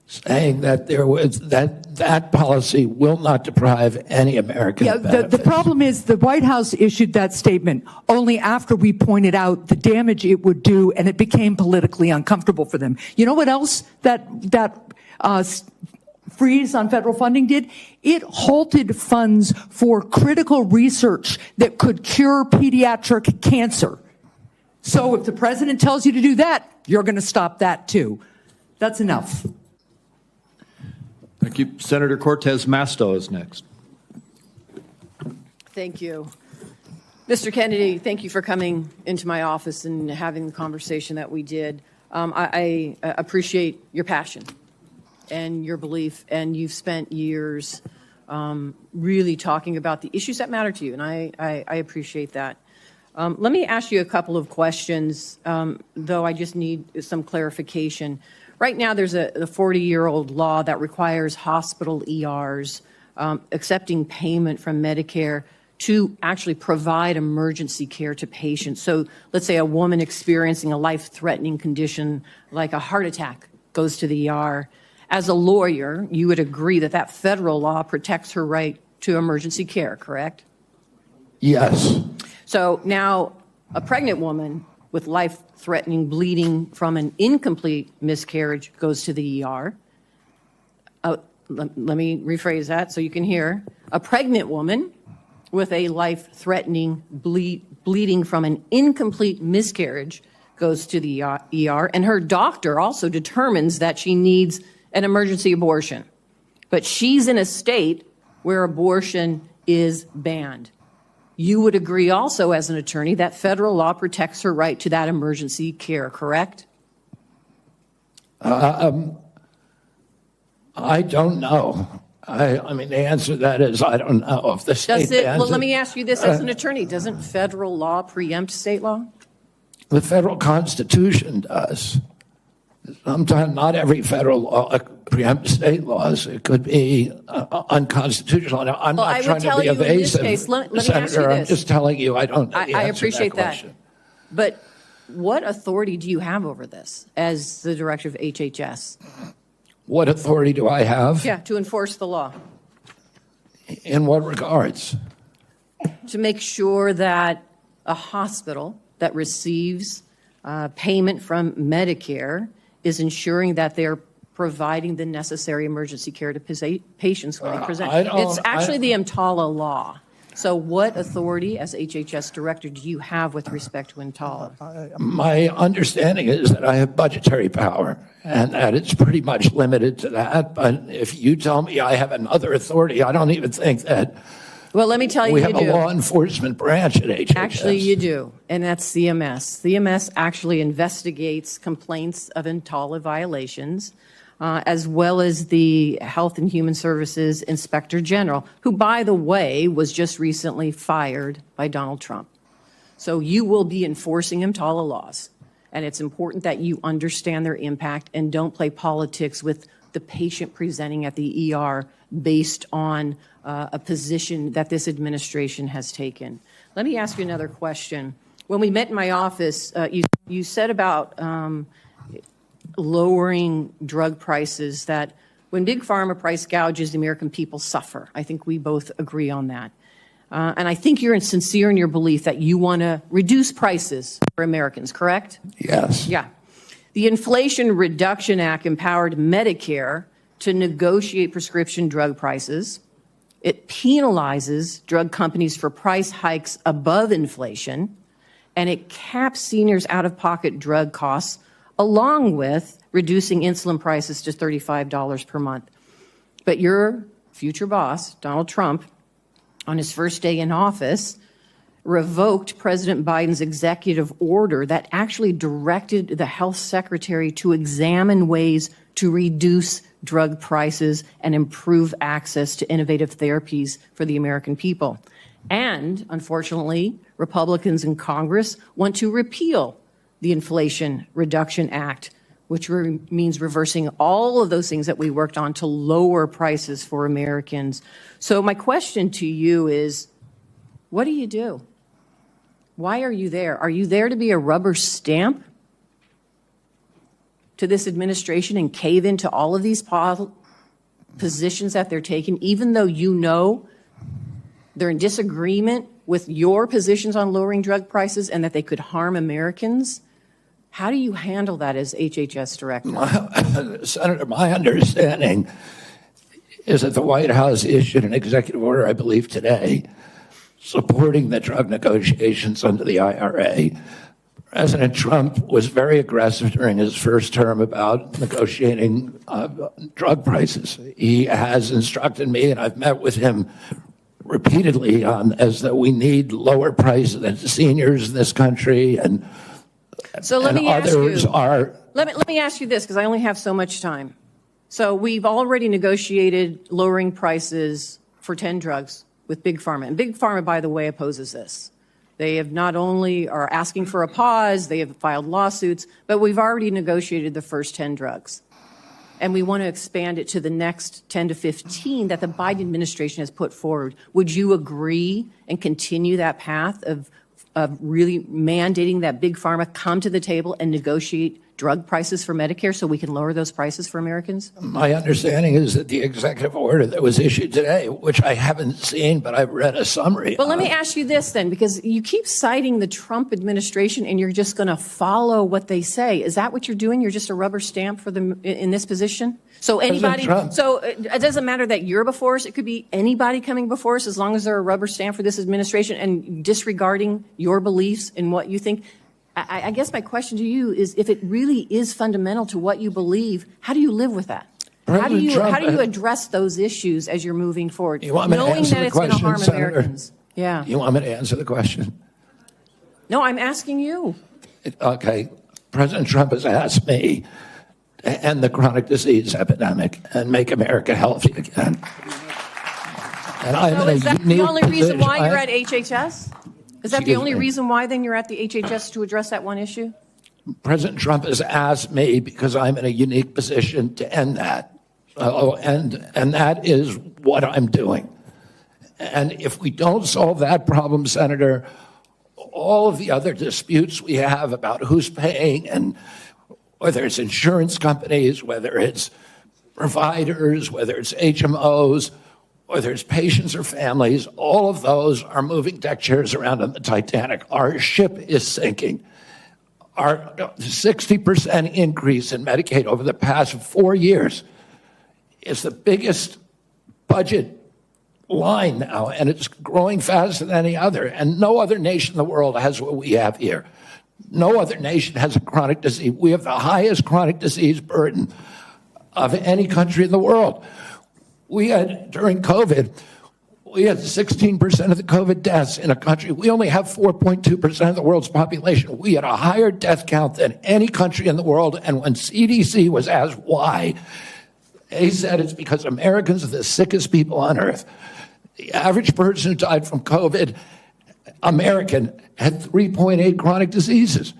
saying that that policy will not deprive any American benefits. The problem is the White House issued that statement only after we pointed out the damage it would do, and it became politically uncomfortable for them. You know what else that freeze on federal funding did? It halted funds for critical research that could cure pediatric cancer. So if the president tells you to do that, you're going to stop that too. That's enough. Thank you. Senator Cortez Masto is next. Thank you. Mr. Kennedy, thank you for coming into my office and having the conversation that we did. I appreciate your passion and your belief, and you've spent years really talking about the issues that matter to you, and I appreciate that. Let me ask you a couple of questions, though I just need some clarification. Right now, there's a 40-year-old law that requires hospital ERs accepting payment from Medicare to actually provide emergency care to patients. So let's say a woman experiencing a life-threatening condition like a heart attack goes to the ER. As a lawyer, you would agree that that federal law protects her right to emergency care, correct? Yes. So now a pregnant woman with life-threatening bleeding from an incomplete miscarriage goes to the ER. Let me rephrase that so you can hear. A pregnant woman with a life-threatening bleeding from an incomplete miscarriage goes to the ER, and her doctor also determines that she needs an emergency abortion. But she's in a state where abortion is banned. You would agree also as an attorney that federal law protects her right to that emergency care, correct? I don't know. I mean, the answer to that is I don't know. If the state bans Well, let me ask you this as an attorney. Doesn't federal law preempt state law? The federal Constitution does. Sometimes not every federal law preempts state laws. It could be unconstitutional. I'm not trying to be evasive, let me Senator. ask you this. I'm just telling you I don't know the I answer appreciate to that question. But what authority do you have over this as the director of HHS? What authority do I have? Yeah, to enforce the law. In what regards? To make sure that a hospital that receives payment from Medicare is ensuring that they're providing the necessary emergency care to patients when they present. It's actually the EMTALA law. So what authority as HHS director do you have with respect to EMTALA? My understanding is that I have budgetary power and that it's pretty much limited to that. But if you tell me I have another authority, I don't even think that. Well, let me tell you, we have a law enforcement branch at HHS. Actually, you do, and that's CMS. CMS actually investigates complaints of EMTALA violations, as well as the Health and Human Services Inspector General, who, by the way, was just recently fired by Donald Trump. So you will be enforcing EMTALA laws, and it's important that you understand their impact and don't play politics with the patient presenting at the ER based on a position that this administration has taken. Let me ask you another question. When we met in my office, you said about lowering drug prices, that when Big Pharma price gouges, the American people suffer. I think we both agree on that. And I think you're sincere in your belief that you want to reduce prices for Americans, correct? Yes. Yeah. The Inflation Reduction Act empowered Medicare to negotiate prescription drug prices. It penalizes drug companies for price hikes above inflation, and it caps seniors' out-of-pocket drug costs, along with reducing insulin prices to $35 per month. But your future boss, Donald Trump, on his first day in office, revoked President Biden's executive order that actually directed the health secretary to examine ways to reduce drug prices and improve access to innovative therapies for the American people. And, unfortunately, Republicans in Congress want to repeal the Inflation Reduction Act, which means reversing all of those things that we worked on to lower prices for Americans. So my question to you is, what do you do? Why are you there? Are you there to be a rubber stamp to this administration and cave into all of these positions that they're taking, even though you know they're in disagreement with your positions on lowering drug prices and that they could harm Americans? How do you handle that as HHS director? Senator, my understanding is that the White House issued an executive order, I believe today, supporting the drug negotiations under the IRA. President Trump was very aggressive during his first term about negotiating drug prices. He has instructed me, and I've met with him repeatedly on as that we need lower prices than seniors in this country, and so let me ask others you, are. Let me ask you this, because I only have so much time. So we've already negotiated lowering prices for 10 drugs with Big Pharma, and Big Pharma, by the way, opposes this. They have not only are asking for a pause, they have filed lawsuits, but we've already negotiated the first 10 drugs. And we want to expand it to the next 10 to 15 that the Biden administration has put forward. Would you agree and continue that path of really mandating that Big Pharma come to the table and negotiate drug prices for Medicare so we can lower those prices for Americans? My understanding is that the executive order that was issued today, which I haven't seen, but I've read a summary. Well, let me ask you this then, because you keep citing the Trump administration and you're just going to follow what they say. Is that what you're doing? You're just a rubber stamp for them in this position? So anybody, so it doesn't matter that you're before us. It could be anybody coming before us as long as they're a rubber stamp for this administration and disregarding your beliefs and what you think. I guess my question to you is, if it really is fundamental to what you believe, how do you live with that? How do you address those issues as you're moving forward, knowing that it's going to harm Americans? Yeah. You want me to answer the question? No, I'm asking you. Okay. President Trump has asked me to end the chronic disease epidemic and make America healthy again. And so is that the only reason why you're at HHS? Is that the only reason why then you're at the HHS, to address that one issue? President Trump has asked me because I'm in a unique position to end that. And that is what I'm doing. And if we don't solve that problem, Senator, all of the other disputes we have about who's paying, and whether it's insurance companies, whether it's providers, whether it's HMOs, whether it's patients or families, all of those are moving deck chairs around on the Titanic. Our ship is sinking. Our 60% increase in Medicaid over the past 4 years is the biggest budget line now, and it's growing faster than any other. And no other nation in the world has what we have here. No other nation has a chronic disease. We have the highest chronic disease burden of any country in the world. We had, during COVID, we had 16% of the COVID deaths in a country. We only have 4.2% of the world's population. We had a higher death count than any country in the world. And when CDC was asked why, they said it's because Americans are the sickest people on earth. The average person who died from COVID, American, had 3.8 chronic diseases.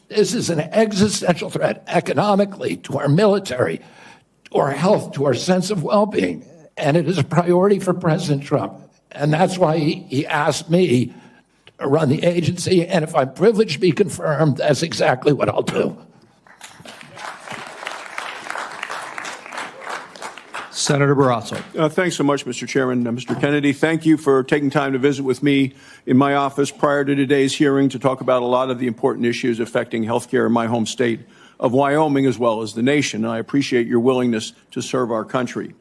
This is an existential threat economically, to our military, to our health, to our sense of well-being. And it is a priority for President Trump. And that's why he asked me to run the agency. And if I'm privileged to be confirmed, that's exactly what I'll do. Senator Barrasso. Thanks so much, Mr. Chairman. Mr. Kennedy, thank you for taking time to visit with me in my office prior to today's hearing to talk about a lot of the important issues affecting health care in my home state of Wyoming as well as the nation. And I appreciate your willingness to serve our country.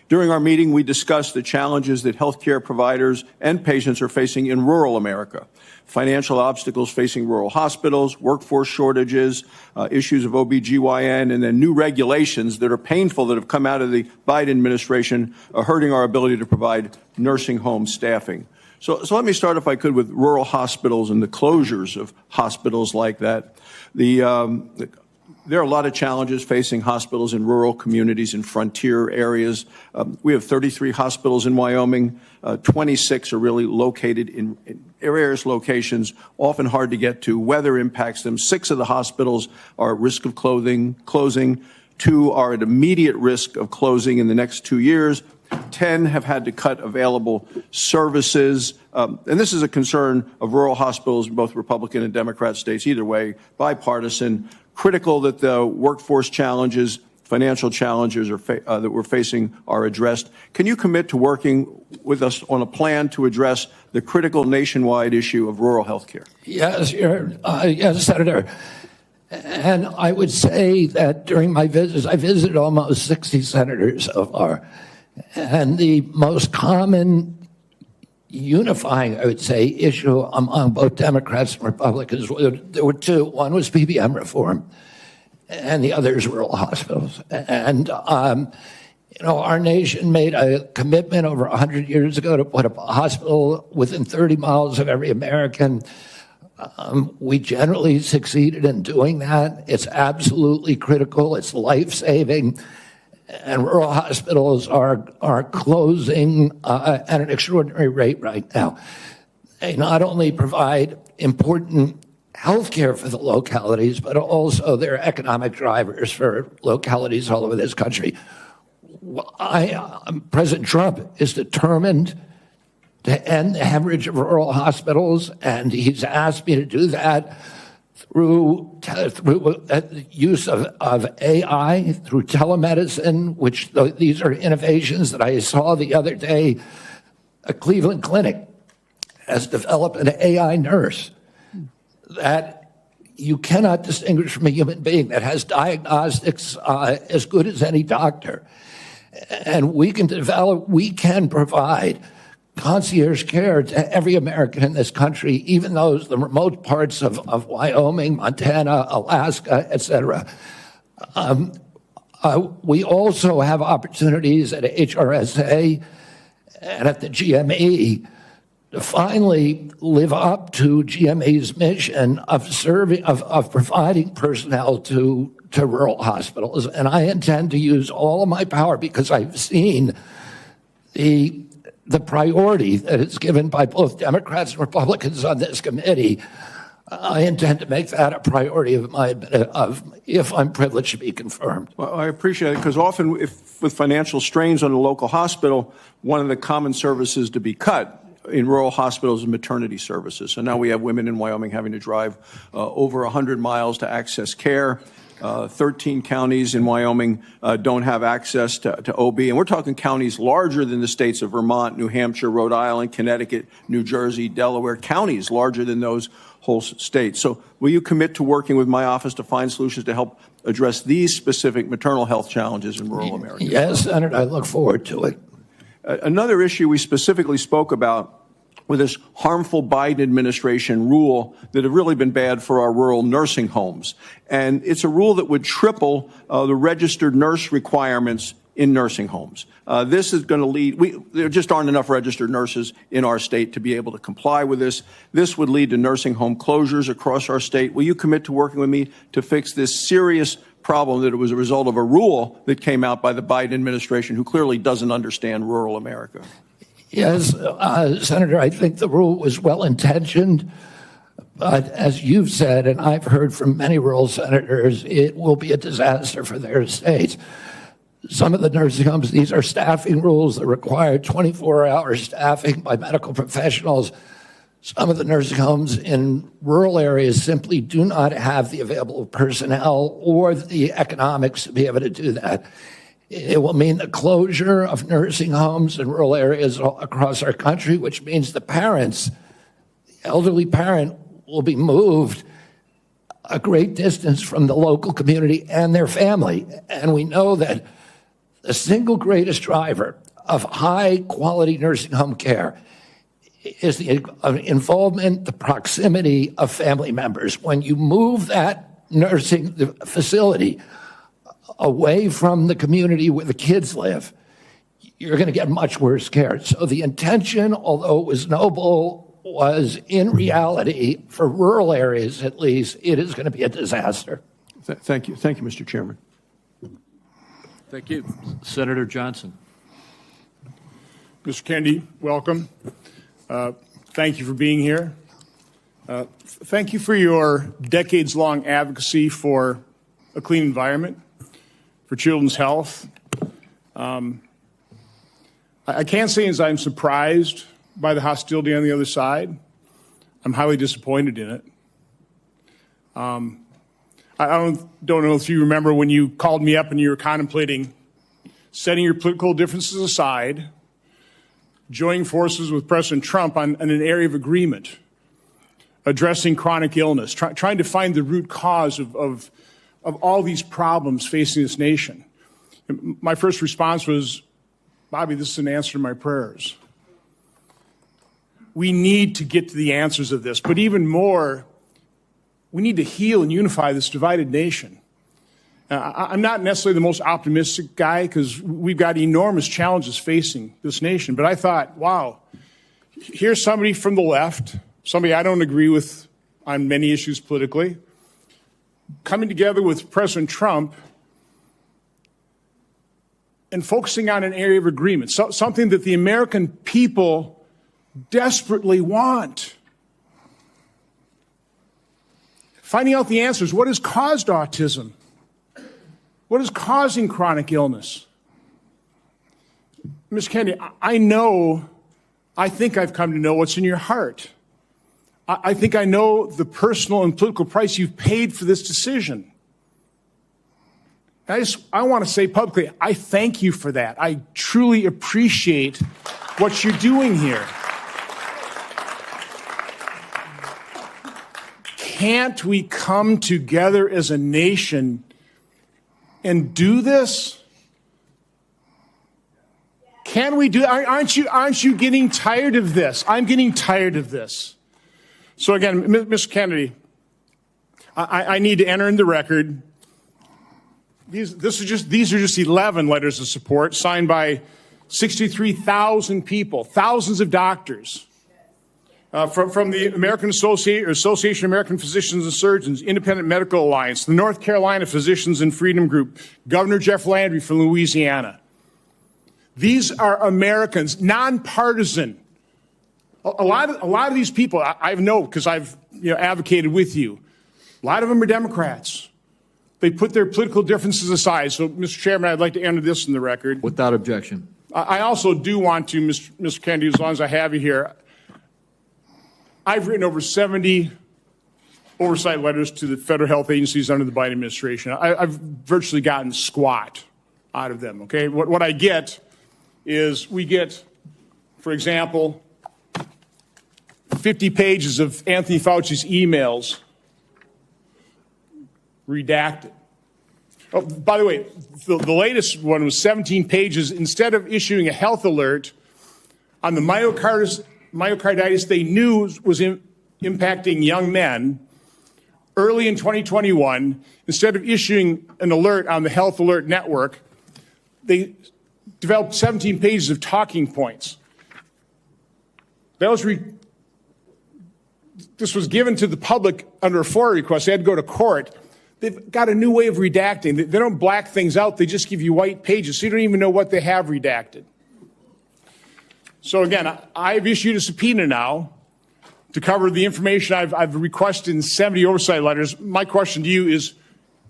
During our meeting, we discussed the challenges that healthcare providers and patients are facing in rural America. Financial obstacles facing rural hospitals, workforce shortages, issues of OBGYN, and then new regulations that are painful that have come out of the Biden administration are hurting our ability to provide nursing home staffing. So let me start, if I could, with rural hospitals and the closures of hospitals like that. There are a lot of challenges facing hospitals in rural communities and frontier areas. We have 33 hospitals in Wyoming. 26 are really located in various locations, often hard to get to. Weather impacts them. 6 of the hospitals are at risk of closing. 2 are at immediate risk of closing in the next 2 years. 10 have had to cut available services. And this is a concern of rural hospitals in both Republican and Democrat states, either way, bipartisan. Critical that the workforce challenges, financial challenges that we're facing are addressed. Can you commit to working with us on a plan to address the critical nationwide issue of rural health care? Yes, yes, Senator. And I would say that during my visits, I visited almost 60 senators so far. And the most common unifying, I would say, issue among both Democrats and Republicans, there were 2. One was PBM reform, and the other is rural hospitals. And, our nation made a commitment over 100 years ago to put a hospital within 30 miles of every American. We generally succeeded in doing that. It's absolutely critical. It's life-saving. And rural hospitals are closing at an extraordinary rate right now. They not only provide important health care for the localities, but also they're economic drivers for localities all over this country. President Trump is determined to end the hemorrhage of rural hospitals, and he's asked me to do that through use of AI, through telemedicine, which these are innovations that I saw the other day. A Cleveland clinic has developed an AI nurse that you cannot distinguish from a human being, that has diagnostics as good as any doctor. And we can provide concierge care to every American in this country, even those the remote parts of Wyoming, Montana, Alaska, et cetera. We also have opportunities at HRSA and at the GME to finally live up to GME's mission of providing personnel to rural hospitals. And I intend to use all of my power, because I've seen the priority that is given by both Democrats and Republicans on this committee. I intend to make that a priority if I'm privileged to be confirmed. Well, I appreciate it, because often with financial strains on a local hospital, one of the common services to be cut in rural hospitals is maternity services. So now we have women in Wyoming having to drive over 100 miles to access care. 13 counties in Wyoming don't have access to OB. And we're talking counties larger than the states of Vermont, New Hampshire, Rhode Island, Connecticut, New Jersey, Delaware, counties larger than those whole states. So will you commit to working with my office to find solutions to help address these specific maternal health challenges in rural America? Yes, Senator, I look forward to it. Another issue we specifically spoke about with this harmful Biden administration rule that have really been bad for our rural nursing homes. And it's a rule that would triple the registered nurse requirements in nursing homes. This is going to lead, there just aren't enough registered nurses in our state to be able to comply with this. This would lead to nursing home closures across our state. Will you commit to working with me to fix this serious problem that it was a result of a rule that came out by the Biden administration, who clearly doesn't understand rural America? Yes, Senator, I think the rule was well-intentioned, but as you've said, and I've heard from many rural senators, it will be a disaster for their states. Some of the nursing homes, these are staffing rules that require 24-hour staffing by medical professionals. Some of the nursing homes in rural areas simply do not have the available personnel or the economics to be able to do that. It will mean the closure of nursing homes in rural areas across our country, which means the parents, the elderly parent, will be moved a great distance from the local community and their family. And we know that the single greatest driver of high-quality nursing home care is the involvement, the proximity of family members. When you move that nursing facility away from the community where the kids live, you're going to get much worse care. So the intention, although it was noble, was in reality, for rural areas at least, it is going to be a disaster. Thank you. Thank you, Mr. Chairman. Thank you. Senator Johnson. Mr. Kennedy, welcome. Thank you for being here. Thank you for your decades-long advocacy for a clean environment, for children's health. I can't say as I'm surprised by the hostility on the other side. I'm highly disappointed in it. I don't know if you remember when you called me up and you were contemplating setting your political differences aside, joining forces with President Trump on an area of agreement, addressing chronic illness, trying to find the root cause of all these problems facing this nation. My first response was, Bobby, this is an answer to my prayers. We need to get to the answers of this, but even more, we need to heal and unify this divided nation. I'm not necessarily the most optimistic guy because we've got enormous challenges facing this nation, but I thought, wow, here's somebody from the left, somebody I don't agree with on many issues politically, coming together with President Trump and focusing on an area of agreement, something that the American people desperately want. Finding out the answers. What has caused autism? What is causing chronic illness? Ms. Kennedy, I think I've come to know what's in your heart. I think I know the personal and political price you've paid for this decision. I want to say publicly, I thank you for that. I truly appreciate what you're doing here. Can't we come together as a nation and do this? Can we do? Aren't you getting tired of this? I'm getting tired of this. So again, Mr. Kennedy, I need to enter in the record. These are just 11 letters of support signed by 63,000 people, thousands of doctors. From the American Association of American Physicians and Surgeons, Independent Medical Alliance, the North Carolina Physicians and Freedom Group, Governor Jeff Landry from Louisiana. These are Americans, nonpartisan. A lot of these people, I know because I've advocated with you. A lot of them are Democrats. They put their political differences aside. So, Mr. Chairman, I'd like to enter this in the record. Without objection. I also do want to, Mr. Kennedy, as long as I have you here, I've written over 70 oversight letters to the federal health agencies under the Biden administration. I've virtually gotten squat out of them, okay? What I get is we get, for example, 50 pages of Anthony Fauci's emails redacted. Oh, by the way, the latest one was 17 pages. Instead of issuing a health alert on the myocarditis they knew was impacting young men early in 2021, instead of issuing an alert on the Health Alert Network, they developed 17 pages of talking points. This was given to the public under a FOIA request. They had to go to court. They've got a new way of redacting. They don't black things out. They just give you white pages, so you don't even know what they have redacted. So again, I've issued a subpoena now to cover the information I've requested in 70 oversight letters. My question to you is,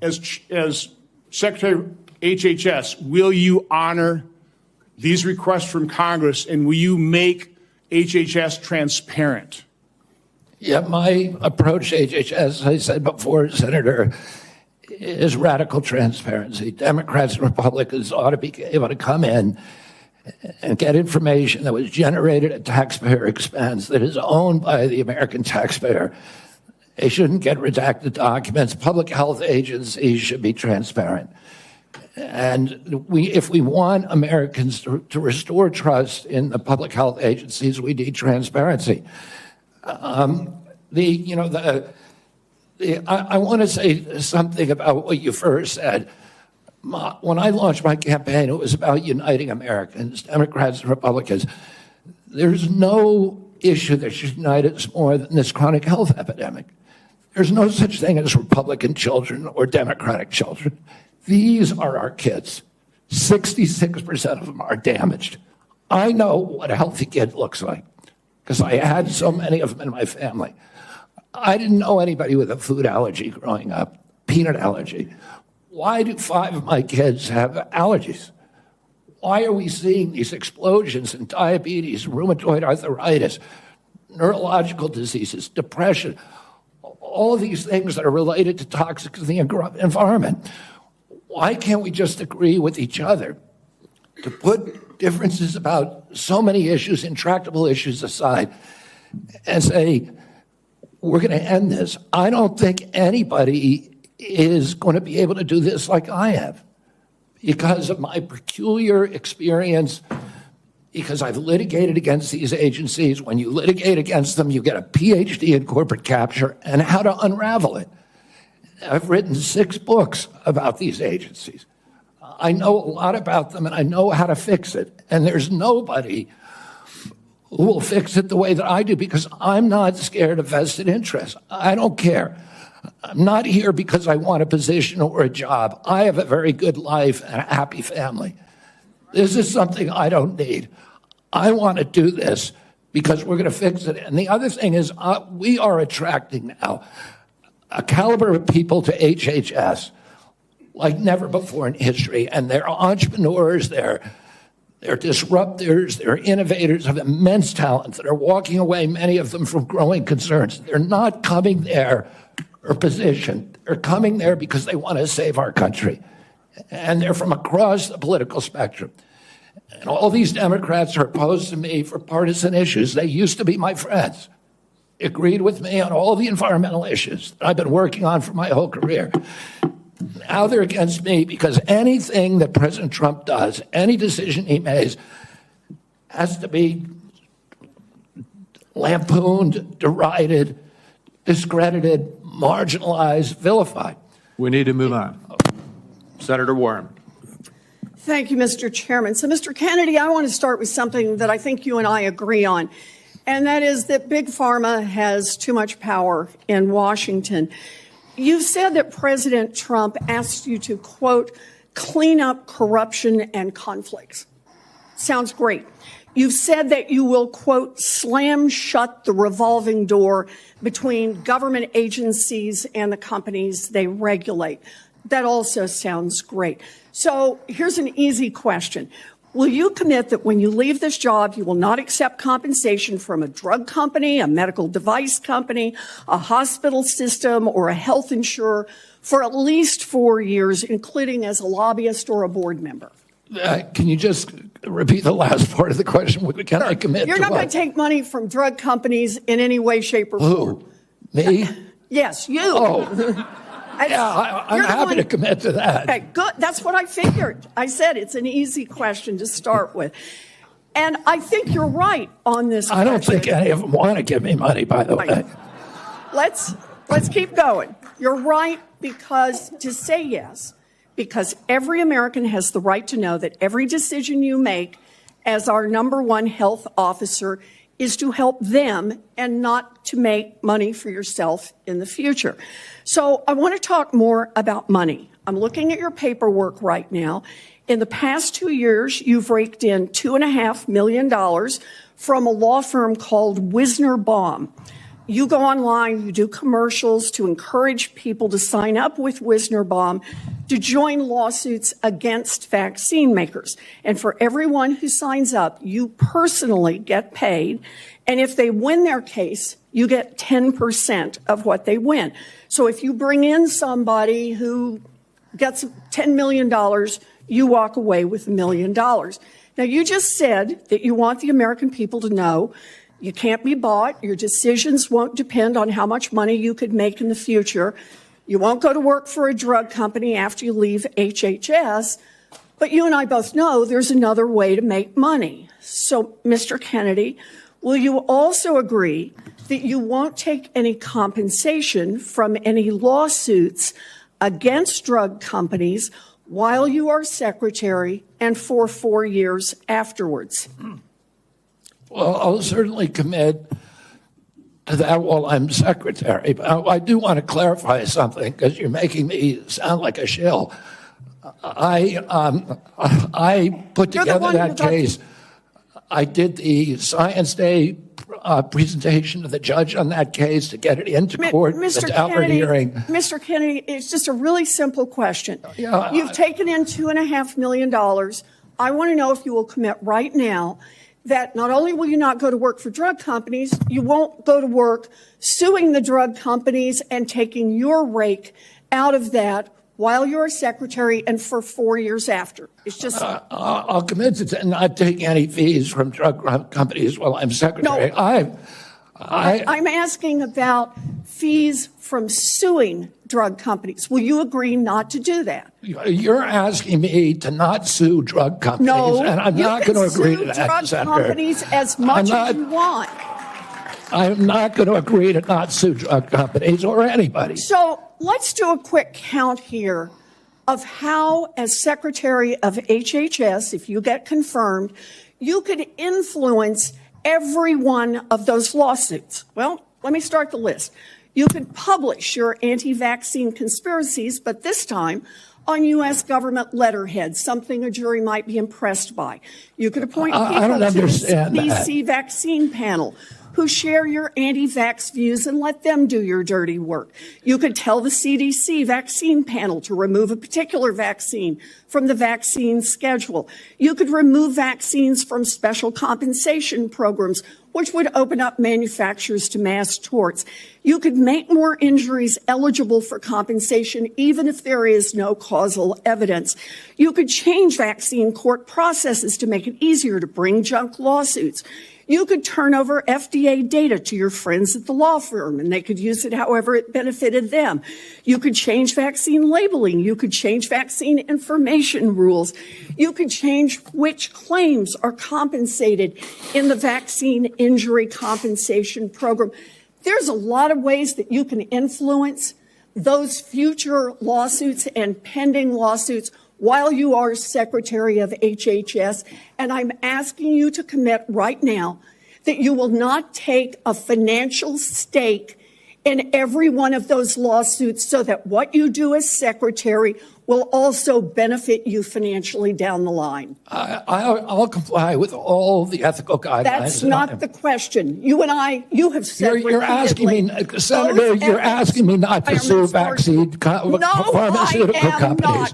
as Secretary of HHS, will you honor these requests from Congress, and will you make HHS transparent? Yeah, my approach to HHS, as I said before, Senator, is radical transparency. Democrats and Republicans ought to be able to come in and get information that was generated at taxpayer expense, that is owned by the American taxpayer, They shouldn't get redacted documents. Public health agencies should be transparent. And if we want Americans to restore trust in the public health agencies, we need transparency. I want to say something about what you first said. When I launched my campaign, it was about uniting Americans, Democrats and Republicans. There's no issue that should unite us more than this chronic health epidemic. There's no such thing as Republican children or Democratic children. These are our kids. 66% of them are damaged. I know what a healthy kid looks like because I had so many of them in my family. I didn't know anybody with a food allergy growing up, peanut allergy. Why do 5 of my kids have allergies? Why are we seeing these explosions in diabetes, rheumatoid arthritis, neurological diseases, depression, all of these things that are related to toxics in the environment? Why can't we just agree with each other to put differences about so many issues, intractable issues aside, and say, we're going to end this? I don't think anybody is going to be able to do this like I have because of my peculiar experience, because I've litigated against these agencies. When you litigate against them, you get a PhD in corporate capture and how to unravel it. I've written 6 books about these agencies. I know a lot about them and I know how to fix it. And there's nobody who will fix it the way that I do because I'm not scared of vested interests. I don't care. I'm not here because I want a position or a job. I have a very good life and a happy family. This is something I don't need. I want to do this because we're going to fix it. And the other thing is we are attracting now a caliber of people to HHS like never before in history. And they're entrepreneurs, they're disruptors, they're innovators of immense talent that are walking away, many of them from growing concerns. They're not coming there for position. They're coming there because they want to save our country. And they're from across the political spectrum. And all these Democrats are opposed to me for partisan issues. They used to be my friends. Agreed with me on all the environmental issues that I've been working on for my whole career. Now they're against me because anything that President Trump does, any decision he makes, has to be lampooned, derided, discredited, marginalized, vilified. We need to move on. Senator Warren. Thank you, Mr. Chairman. So, Mr. Kennedy, I want to start with something that I think you and I agree on, and that is that Big Pharma has too much power in Washington. You've said that President Trump asked you to, quote, clean up corruption and conflicts. Sounds great. You've said that you will, quote, slam shut the revolving door between government agencies and the companies they regulate. That also sounds great. So here's an easy question. Will you commit that when you leave this job, you will not accept compensation from a drug company, a medical device company, a hospital system, or a health insurer for at least 4 years, including as a lobbyist or a board member? Can you just repeat the last part of the question? Can I commit You're to not what? going to take money from drug companies in any way, shape, or form. Who? Me? Yes, you. Oh. Yeah, I'm happy to commit to that. Okay, good. That's what I figured. I said it's an easy question to start with. And I think you're right on this question. I don't think any of them want to give me money, by the way. Let's keep going. You're right because to say yes, because every American has the right to know that every decision you make as our #1 health officer is to help them and not to make money for yourself in the future. So I want to talk more about money. I'm looking at your paperwork right now. In the past 2 years, you've raked in $2.5 million from a law firm called Wisner Baum. You go online, you do commercials to encourage people to sign up with Wisner Baum to join lawsuits against vaccine makers. And for everyone who signs up, you personally get paid. And if they win their case, you get 10% of what they win. So if you bring in somebody who gets $10 million, you walk away with $1 million. Now, you just said that you want the American people to know You can't be bought. Your decisions won't depend on how much money you could make in the future. You won't go to work for a drug company after you leave HHS. But you and I both know there's another way to make money. So, Mr. Kennedy, will you also agree that you won't take any compensation from any lawsuits against drug companies while you are secretary and for 4 years afterwards? Well, I'll certainly commit to that while I'm secretary. But I do want to clarify something because you're making me sound like a shill. I put together that case. I did the Science Day presentation to the judge on that case to get it into court without a hearing. Mr. Kennedy, it's just a really simple question. Yeah, You've taken in $2.5 million. I want to know if you will commit right now that not only will you not go to work for drug companies, you won't go to work suing the drug companies and taking your rake out of that while you're a secretary and for 4 years after. It's just... I'll commit to not taking any fees from drug companies while I'm secretary. No, I'm asking about fees from suing drug companies. Will you agree not to do that? You're asking me to not sue drug companies, no, and I'm not going to agree to that, drug Senator. Companies as much as you want. I'm not going to agree to not sue drug companies or anybody. So let's do a quick count here of how, as Secretary of HHS, if you get confirmed, you could influence every one of those lawsuits. Well, let me start the list. You could publish your anti-vaccine conspiracies, but this time on U.S. government letterhead, something a jury might be impressed by. You could appoint people to the CDC vaccine panel who share your anti-vax views and let them do your dirty work. You could tell the CDC vaccine panel to remove a particular vaccine from the vaccine schedule. You could remove vaccines from special compensation programs, which would open up manufacturers to mass torts. You could make more injuries eligible for compensation even if there is no causal evidence. You could change vaccine court processes to make it easier to bring junk lawsuits. You could turn over FDA data to your friends at the law firm, and they could use it however it benefited them. You could change vaccine labeling. You could change vaccine information rules. You could change which claims are compensated in the vaccine injury compensation program. There's a lot of ways that you can influence those future lawsuits and pending lawsuits while you are Secretary of HHS, and I'm asking you to commit right now that you will not take a financial stake in every one of those lawsuits so that what you do as Secretary will also benefit you financially down the line. I'll comply with all the ethical guidelines. That's not the question. You and I, you have said you're asking me, Senator, you're asking me not to sue vaccine pharmaceutical companies.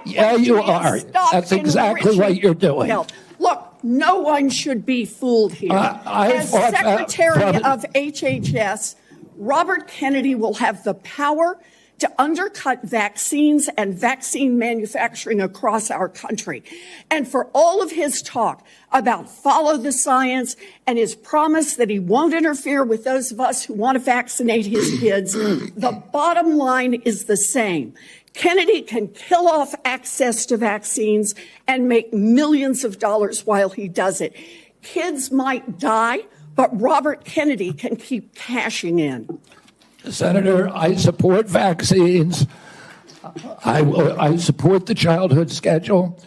Yeah, you are. That's exactly what you're doing. Look, no one should be fooled here. As Secretary of HHS, Robert Kennedy will have the power to undercut vaccines and vaccine manufacturing across our country. And for all of his talk about follow the science and his promise that he won't interfere with those of us who want to vaccinate his kids, the bottom line is the same. Kennedy can kill off access to vaccines and make millions of dollars while he does it. Kids might die, but Robert Kennedy can keep cashing in. Senator, I support vaccines. I support the childhood schedule.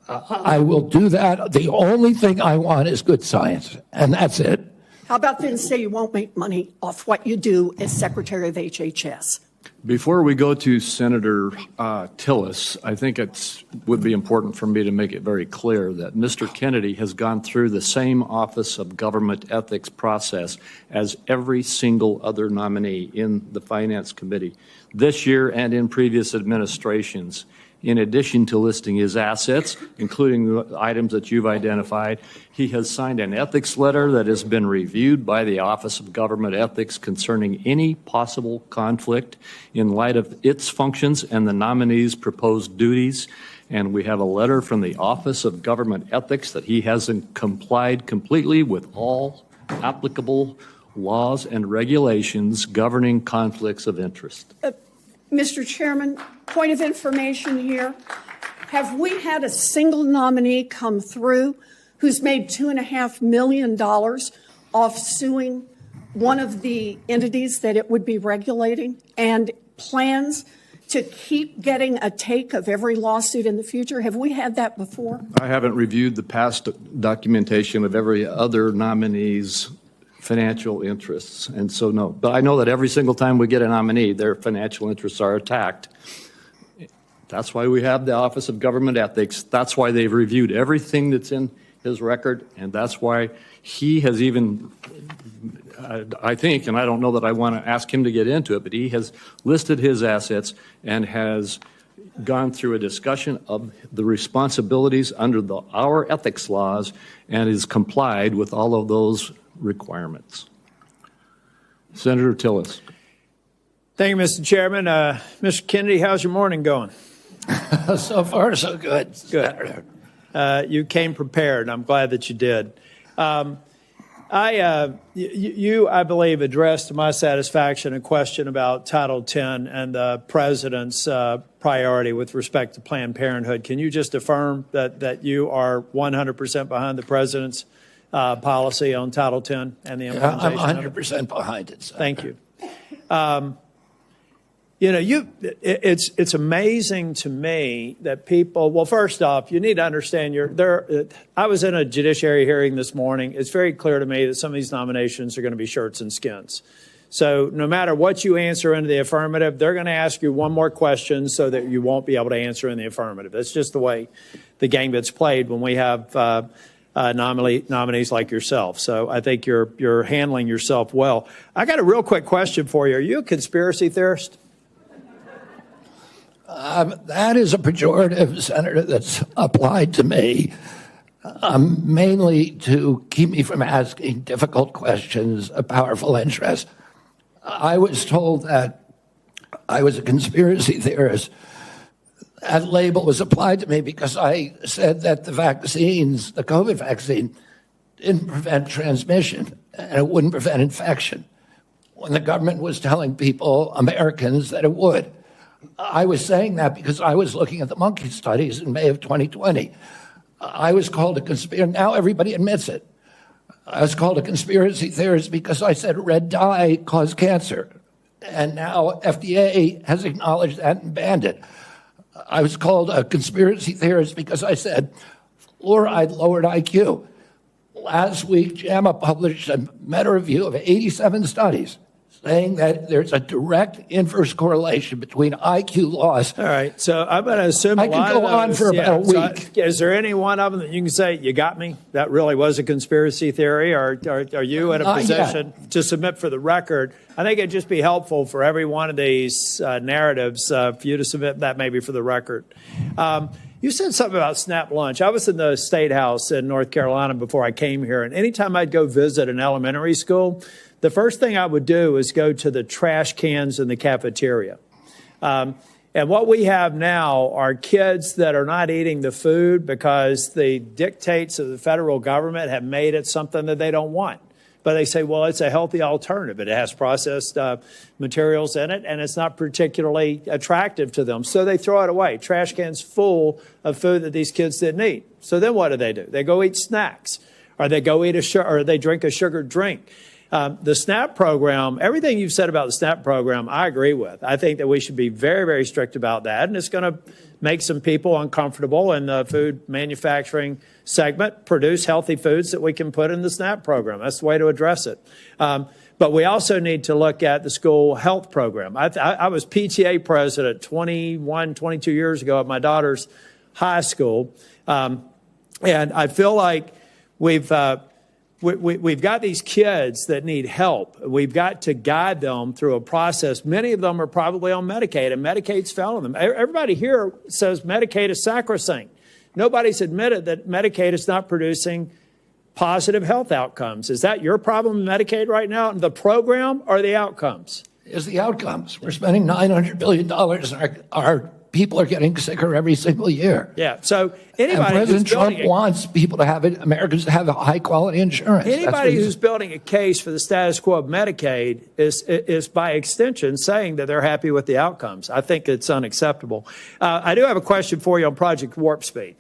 I will do that. The only thing I want is good science, and that's it. How about then say you won't make money off what you do as Secretary of HHS? Before we go to Senator Tillis, I think it would be important for me to make it very clear that Mr. Kennedy has gone through the same Office of Government Ethics process as every single other nominee in the Finance Committee this year and in previous administrations. In addition to listing his assets, including the items that you've identified, he has signed an ethics letter that has been reviewed by the Office of Government Ethics concerning any possible conflict in light of its functions and the nominee's proposed duties. And we have a letter from the Office of Government Ethics that he hasn't complied completely with all applicable laws and regulations governing conflicts of interest. Mr. Chairman, point of information here. Have we had a single nominee come through who's made $2.5 million off suing one of the entities that it would be regulating and plans to keep getting a take of every lawsuit in the future? Have we had that before? I haven't reviewed the past documentation of every other nominee's financial interests, and so no. But I know that every single time we get a nominee, their financial interests are attacked. That's why we have the Office of Government Ethics. That's why they've reviewed everything that's in his record, and that's why he has even, I think, and I don't know that I want to ask him to get into it, but he has listed his assets and has gone through a discussion of the responsibilities under our ethics laws and is complied with all of those requirements. Senator Tillis. Thank you, Mr. Chairman. Mr. Kennedy, how's your morning going? So far, so good. Good. You came prepared. I'm glad that you did. You, I believe, addressed to my satisfaction a question about Title X and the president's priority with respect to Planned Parenthood. Can you just affirm that you are 100% behind the president's policy on Title X and the implementation? I'm 100% behind it, Senator. Thank you. You know, it's amazing to me that people, well, first off, you need to understand I was in a judiciary hearing this morning. It's very clear to me that some of these nominations are going to be shirts and skins. So no matter what you answer in the affirmative, they're going to ask you one more question so that you won't be able to answer in the affirmative. That's just the way the game gets played when we have nominees like yourself. So I think you're handling yourself well. I got a real quick question for you. Are you a conspiracy theorist? That is a pejorative, Senator, that's applied to me, mainly to keep me from asking difficult questions of powerful interests. I was told that I was a conspiracy theorist. That label was applied to me because I said that the vaccines, the COVID vaccine, didn't prevent transmission and it wouldn't prevent infection, when the government was telling people, Americans, that it would. I was saying that because I was looking at the monkey studies in May of 2020. I was called a conspiracy. Now everybody admits it. I was called a conspiracy theorist because I said red dye caused cancer. And now FDA has acknowledged that and banned it. I was called a conspiracy theorist because I said fluoride lowered IQ. Last week, JAMA published a meta-review of 87 studies saying that there's a direct inverse correlation between IQ loss. All right, so I'm going to assume I could go on for about a week. So is there any one of them that you can say, you got me, that really was a conspiracy theory, or are you in a position to submit for the record? I think it'd just be helpful for every one of these narratives for you to submit that maybe for the record. You said something about SNAP lunch. I was in the State House in North Carolina before I came here, and anytime I'd go visit an elementary school, the first thing I would do is go to the trash cans in the cafeteria. And what we have now are kids that are not eating the food because the dictates of the federal government have made it something that they don't want. But they say, well, it's a healthy alternative. It has processed materials in it, and it's not particularly attractive to them. So they throw it away. Trash cans full of food that these kids didn't eat. So then what do? They go eat snacks, or they go eat or they drink a sugared drink. The SNAP program, everything you've said about the SNAP program, I agree with. I think that we should be very, very strict about that, and it's going to make some people uncomfortable in the food manufacturing segment, produce healthy foods that we can put in the SNAP program. That's the way to address it. But we also need to look at the school health program. I was PTA president 22 years ago at my daughter's high school, and I feel like we've got these kids that need help. We've got to guide them through a process. Many of them are probably on Medicaid, and Medicaid's failing them. Everybody here says Medicaid is sacrosanct. Nobody's admitted that Medicaid is not producing positive health outcomes. Is that your problem with Medicaid right now, the program or the outcomes? It's the outcomes. We're spending $900 billion in our people are getting sicker every single year. Yeah. So And anybody who's President Trump building wants people to have it, Americans to have high quality insurance. anybody who's building a case for the status quo of Medicaid is by extension saying that they're happy with the outcomes. I think it's unacceptable. I do have a question for you on Project Warp Speed.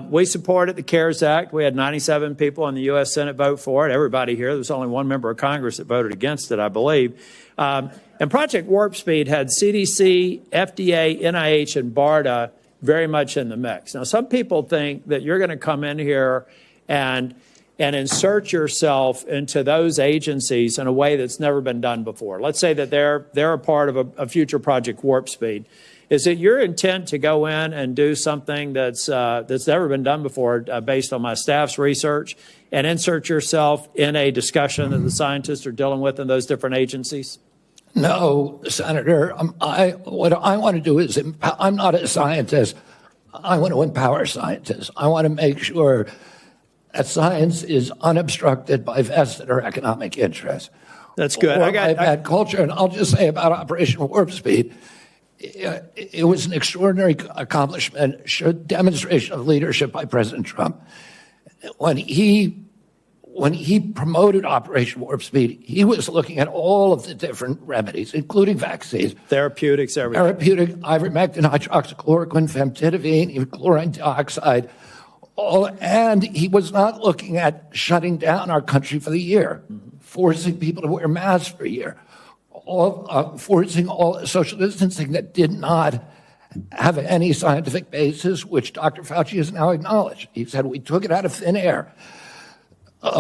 We supported the CARES Act. We had 97 people in the U.S. Senate vote for it. Everybody here. There was only one member of Congress that voted against it, I believe. And Project Warp Speed had CDC, FDA, NIH, and BARDA very much in the mix. Now, some people think that you're going to come in here and insert yourself into those agencies in a way that's never been done before. Let's say that they're a part of a future Project Warp Speed. Is it your intent to go in and do something that's never been done before, based on my staff's research, and insert yourself in a discussion that the scientists are dealing with in those different agencies? No, Senator. What I want to do is, I'm not a scientist. I want to empower scientists. I want to make sure that science is unobstructed by vested or economic interests. That's good. Or by bad culture. And I'll just say about Operation Warp Speed, it was an extraordinary accomplishment, demonstration of leadership by President Trump. When he promoted Operation Warp Speed, he was looking at all of the different remedies, including vaccines. Therapeutics, everything. Therapeutic, ivermectin, hydroxychloroquine, famotidine, even chlorine dioxide. And he was not looking at shutting down our country for the year, forcing people to wear masks for a year, forcing all social distancing that did not have any scientific basis, which Dr. Fauci has now acknowledged. He said, we took it out of thin air. But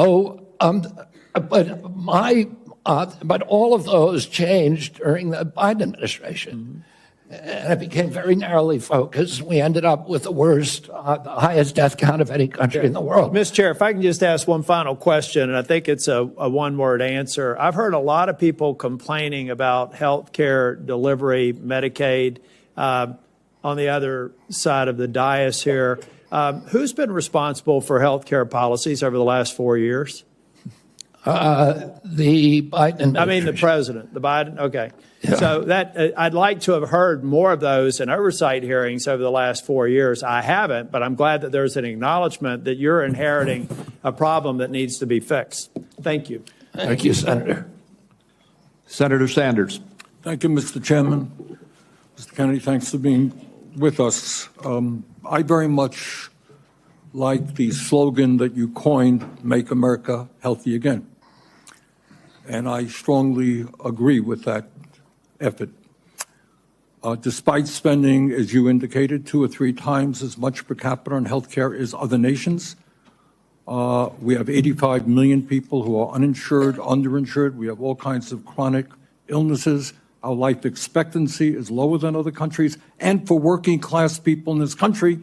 all of those changed during the Biden administration. And it became very narrowly focused. We ended up with the worst, the highest death count of any country in the world. Mr. Chair, if I can just ask one final question, and I think it's a one-word answer. I've heard a lot of people complaining about health care delivery, Medicaid, on the other side of the dais here. Who's been responsible for health care policies over the last 4 years? The Biden administration. I mean, the president, the Biden. Okay. Yeah. So I'd like to have heard more of those in oversight hearings over the last 4 years. I haven't, but I'm glad that there's an acknowledgement that you're inheriting a problem that needs to be fixed. Thank you. Thank you, Senator. Senator Sanders. Thank you, Mr. Chairman. Mr. Kennedy, thanks for being with us. I very much like the slogan that you coined, Make America Healthy Again. And I strongly agree with that effort. Despite spending, as you indicated, 2 or 3 times as much per capita on health care as other nations, we have 85 million people who are uninsured, underinsured. We have all kinds of chronic illnesses. Our life expectancy is lower than other countries. And for working class people in this country,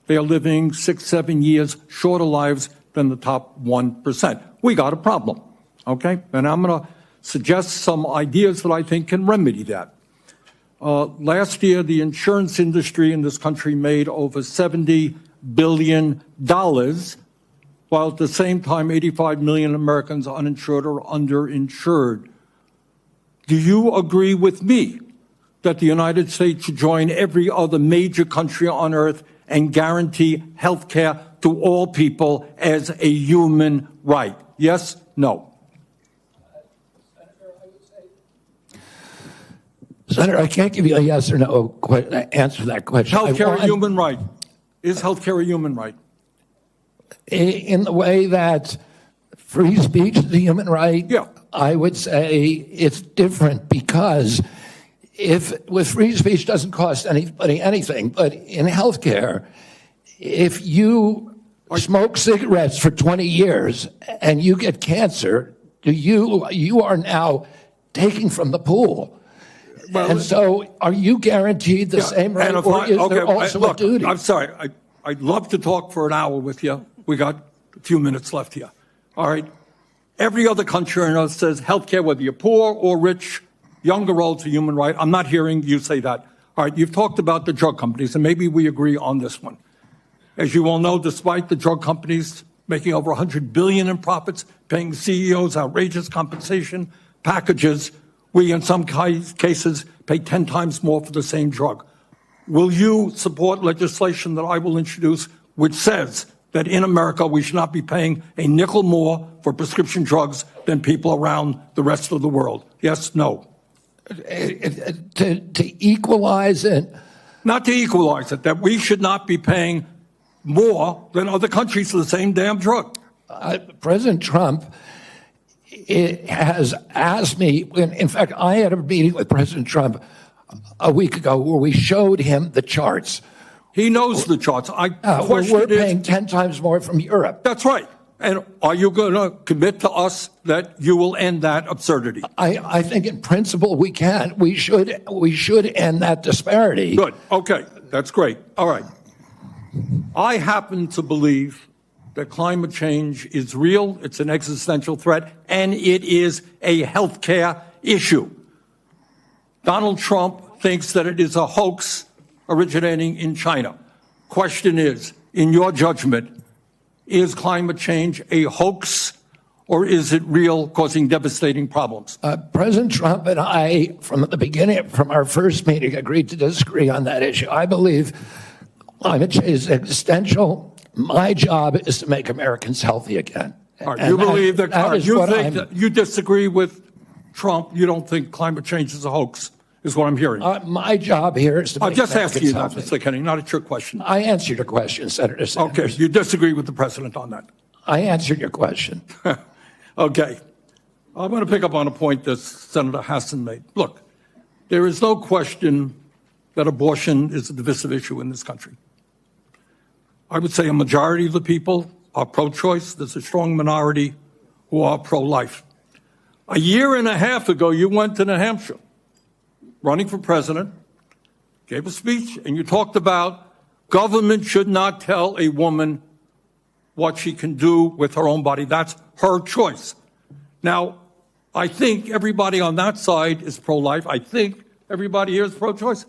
they are living 6, 7 years shorter lives than the top 1%. We got a problem, okay? And I'm going to suggest some ideas that I think can remedy that. Last year, the insurance industry in this country made over $70 billion, while at the same time, 85 million Americans are uninsured or underinsured. Do you agree with me that the United States should join every other major country on earth and guarantee health care to all people as a human right? Yes? No? Senator, I can't give you a yes or no answer to that question. Health care a human right? Is health care a human right? In the way that free speech is a human right, yeah. I would say it's different, because with free speech doesn't cost anybody anything, but in health care, if you smoke cigarettes for 20 years and you get cancer, you are now taking from the pool. Well, and so are you guaranteed the same right, or is there also a duty? I'm sorry. I'd love to talk for an hour with you. We got a few minutes left here. All right. Every other country on earth says health care, whether you're poor or rich, young or old, is a human right. I'm not hearing you say that. All right. You've talked about the drug companies, and maybe we agree on this one. As you all know, despite the drug companies making over $100 billion in profits, paying CEOs outrageous compensation packages, we, in some cases, pay 10 times more for the same drug. will you support legislation that I will introduce which says that in America we should not be paying a nickel more for prescription drugs than people around the rest of the world? Yes, no? To equalize it? Not to equalize it, that we should not be paying more than other countries for the same damn drug. President Trump has asked me, in fact, I had a meeting with President Trump a week ago where we showed him the charts. He knows the charts. We're paying 10 times more from Europe. That's right. And are you going to commit to us that you will end that absurdity? I think in principle we can. We should end that disparity. Good. Okay. That's great. All right. I happen to believe that climate change is real, it's an existential threat, and it is a health care issue. Donald Trump thinks that it is a hoax originating in China. Question is, in your judgment, is climate change a hoax or is it real, causing devastating problems? President Trump and I, from the beginning, from our first meeting, agreed to disagree on that issue. I believe climate change is existential. My job is to make Americans healthy again. All right, you believe that you disagree with Trump. You don't think climate change is a hoax, is what I'm hearing. My job here is to make just Americans asking you that, healthy. Mr. Kennedy, not a trick question. I answered your question, Senator Sanders. Okay, you disagree with the president on that. I answered your question. Okay. I'm going to pick up on a point that Senator Hassan made. Look, there is no question that abortion is a divisive issue in this country. I would say a majority of the people are pro-choice. There's a strong minority who are pro-life. A year and a half ago, you went to New Hampshire, running for president, gave a speech, and you talked about government should not tell a woman what she can do with her own body. That's her choice. Now, I think everybody on that side is pro-life. I think everybody here is pro-choice.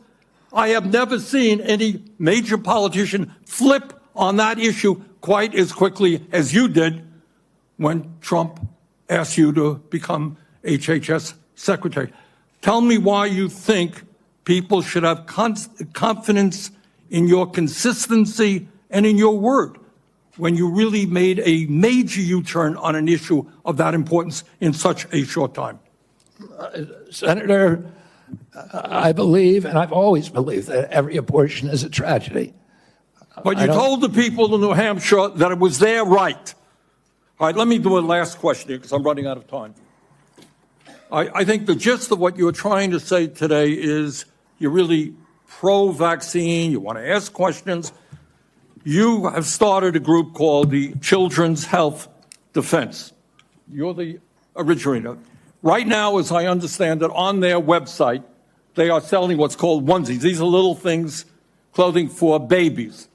I have never seen any major politician flip on that issue quite as quickly as you did when Trump asked you to become HHS secretary. Tell me why you think people should have confidence in your consistency and in your word when you really made a major U-turn on an issue of that importance in such a short time. Senator, I believe, and I've always believed, that every abortion is a tragedy. But you told the people in New Hampshire that it was their right. All right, let me do a last question here because I'm running out of time. I think the gist of what you're trying to say today is you're really pro-vaccine, you want to ask questions. You have started a group called the Children's Health Defense. You're the originator. Right now, as I understand it, on their website, they are selling what's called onesies. These are little things, clothing for babies.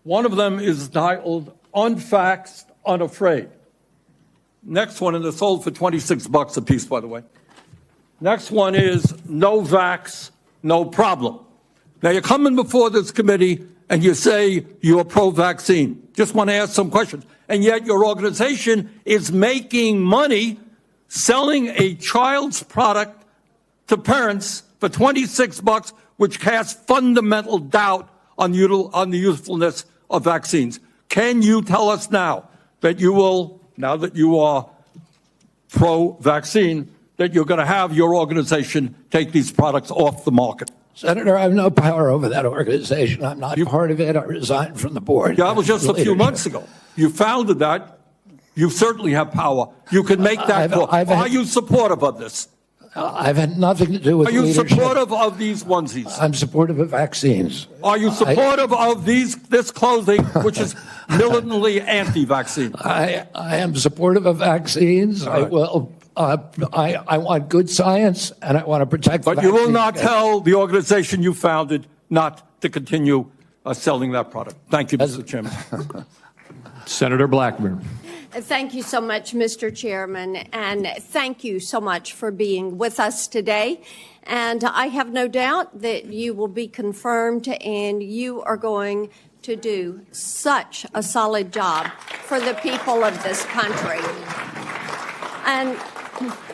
One of them is titled Unvaxxed, Unafraid. Next one, and they're sold for $26 a piece, by the way. Next one is No Vax, No Problem. Now, you're coming before this committee and you say you're pro-vaccine. Just want to ask some questions. And yet your organization is making money selling a child's product to parents for $26, which casts fundamental doubt on the usefulness of vaccines. Can you tell us now that you will, now that you are pro-vaccine, that you're going to have your organization take these products off the market? Senator, I have no power over that organization. I'm not part of it. I resigned from the board. Yeah, that was just a few months ago. You founded that. You certainly have power. You can make that call. Are you supportive of this? I've had nothing to do with leadership. Are you supportive of these onesies? I'm supportive of vaccines. Are you supportive of this clothing, which is militantly anti-vaccine? I am supportive of vaccines. Right. I will. I want good science, and I want to protect the But you will not tell the organization you founded not to continue selling that product. Thank you, Mr. Chairman. Senator Blackburn. Thank you so much, Mr. Chairman, and thank you so much for being with us today. And I have no doubt that you will be confirmed and you are going to do such a solid job for the people of this country. And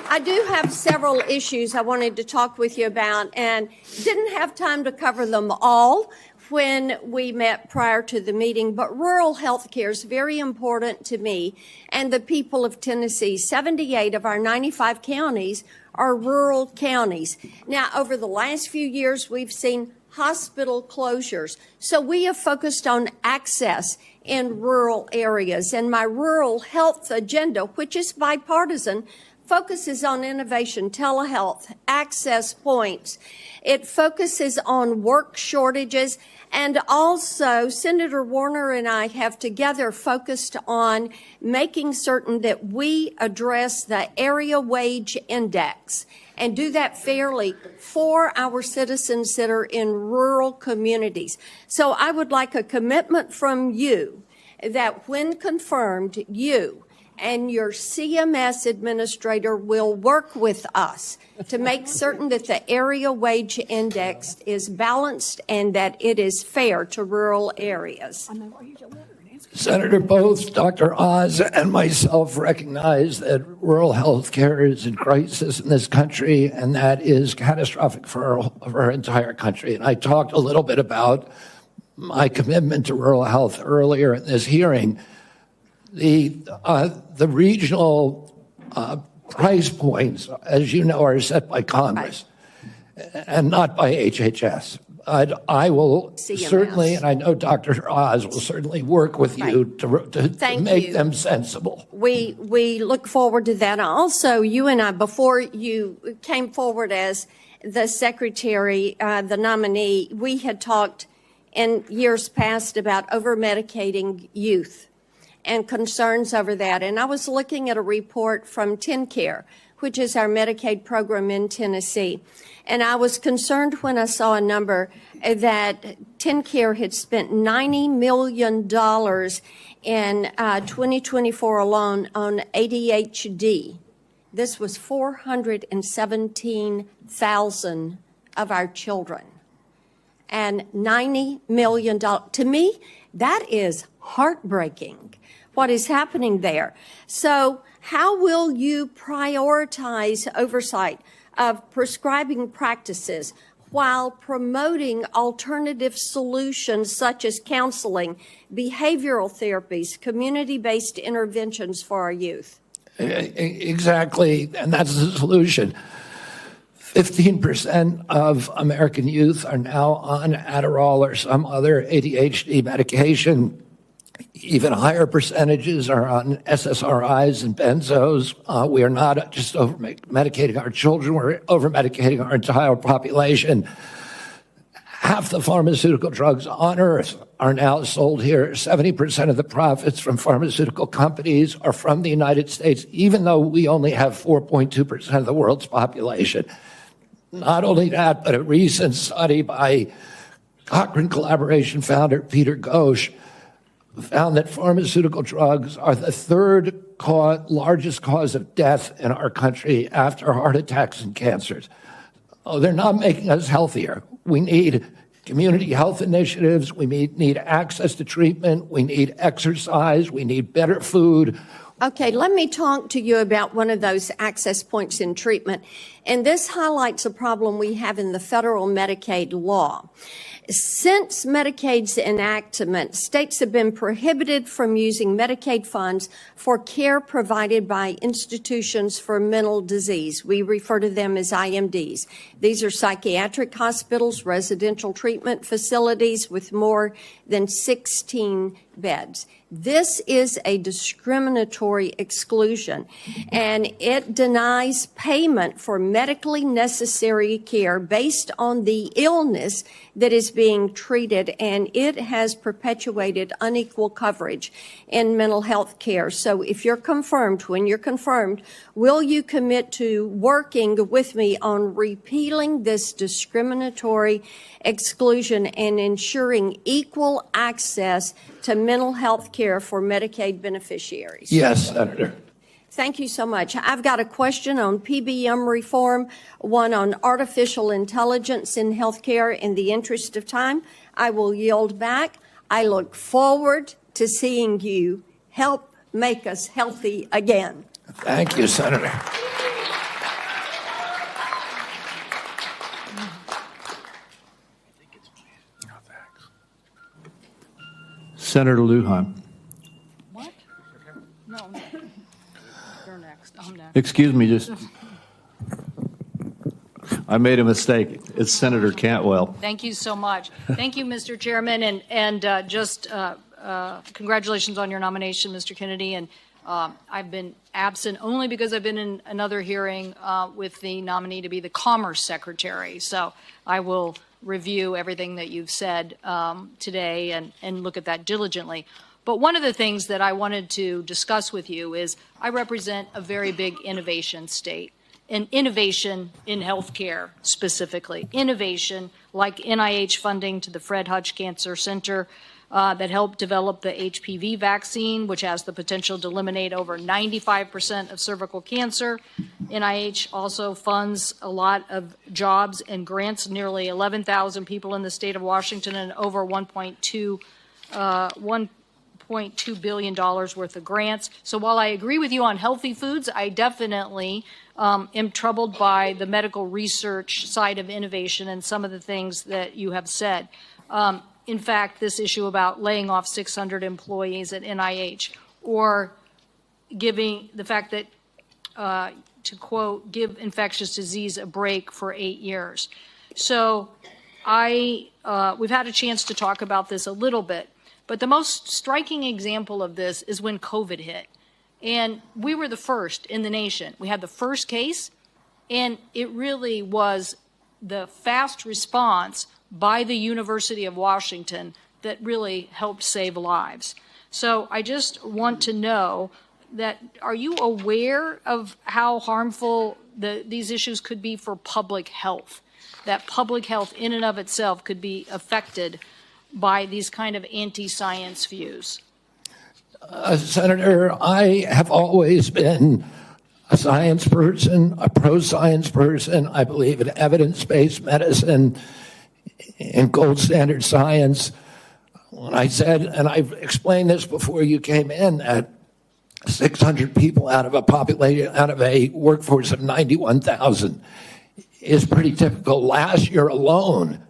I do have several issues I wanted to talk with you about, and didn't have time to cover them all when we met prior to the meeting, but rural health care is very important to me and the people of Tennessee. 78 of our 95 counties are rural counties. Now, over the last few years, we've seen hospital closures. So we have focused on access in rural areas. And my rural health agenda, which is bipartisan, focuses on innovation, telehealth, access points. It focuses on work shortages. And also, Senator Warner and I have together focused on making certain that we address the area wage index and do that fairly for our citizens that are in rural communities. So I would like a commitment from you that when confirmed, you and your CMS administrator will work with us to make certain that the area wage index is balanced and that it is fair to rural areas. Senator, both Dr. Oz and myself recognize that rural health care is in crisis in this country, and that is catastrophic for our entire country. And I talked a little bit about my commitment to rural health earlier in this hearing. The regional price points, as you know, are set by Congress and not by HHS. I will CMS. Certainly, and I know Dr. Oz will certainly work with you to make them sensible. We look forward to that. Also, you and I, before you came forward as the secretary, the nominee, we had talked in years past about over-medicating youth and concerns over that. And I was looking at a report from TennCare, which is our Medicaid program in Tennessee. And I was concerned when I saw a number that TennCare had spent $90 million in 2024 alone on ADHD. This was 417,000 of our children. And $90 million. To me, that is heartbreaking, what is happening there. So how will you prioritize oversight of prescribing practices while promoting alternative solutions such as counseling, behavioral therapies, community-based interventions for our youth? Exactly, and that's the solution. 15% of American youth are now on Adderall or some other ADHD medication. Even higher percentages are on SSRIs and benzos. We are not just over-medicating our children, we're over-medicating our entire population. Half the pharmaceutical drugs on Earth are now sold here. 70% of the profits from pharmaceutical companies are from the United States, even though we only have 4.2% of the world's population. Not only that, but a recent study by Cochrane Collaboration founder Peter Ghosh found that pharmaceutical drugs are the third largest cause of death in our country after heart attacks and cancers. Oh, they're not making us healthier. We need community health initiatives. We need access to treatment. We need exercise. We need better food. Okay, let me talk to you about one of those access points in treatment. And this highlights a problem we have in the federal Medicaid law. Since Medicaid's enactment, states have been prohibited from using Medicaid funds for care provided by institutions for mental disease. We refer to them as IMDs. These are psychiatric hospitals, residential treatment facilities with more than 16 beds. This is a discriminatory exclusion, and it denies payment for medically necessary care based on the illness that is being treated, and it has perpetuated unequal coverage in mental health care. So if you're confirmed, when you're confirmed, will you commit to working with me on repealing this discriminatory exclusion and ensuring equal access to mental health care for Medicaid beneficiaries? Yes, Senator. Thank you so much. I've got a question on PBM reform, one on artificial intelligence in healthcare. In the interest of time, I will yield back. I look forward to seeing you help make us healthy again. Thank you, Senator. Senator Lujan. What? No. You're next. I'm next. Excuse me, I made a mistake. It's Senator Cantwell. Thank you so much. Thank you, Mr. Chairman, and congratulations on your nomination, Mr. Kennedy. And I've been absent only because I've been in another hearing with the nominee to be the Commerce Secretary. So I will review everything that you've said today and look at that diligently. But one of the things that I wanted to discuss with you is I represent a very big innovation state. And innovation in healthcare specifically. Innovation like NIH funding to the Fred Hutch Cancer Center that helped develop the HPV vaccine, which has the potential to eliminate over 95% of cervical cancer. NIH also funds a lot of jobs and grants, nearly 11,000 people in the state of Washington and over $1.2 billion worth of grants. So while I agree with you on healthy foods, I definitely am troubled by the medical research side of innovation and some of the things that you have said. In fact, this issue about laying off 600 employees at NIH, or giving the fact that, to quote, give infectious disease a break for 8 years. So we've had a chance to talk about this a little bit, but the most striking example of this is when COVID hit. And we were the first in the nation. We had the first case, and it really was the fast response by the University of Washington that really helped save lives. So I just want to know that, are you aware of how harmful these issues could be for public health? That public health in and of itself could be affected by these kind of anti-science views? Senator, I have always been a science person, a pro-science person. I believe in evidence-based medicine and gold standard science. When I said, and I've explained this before you came in, that 600 people out of a workforce of 91,000 is pretty typical. Last year alone,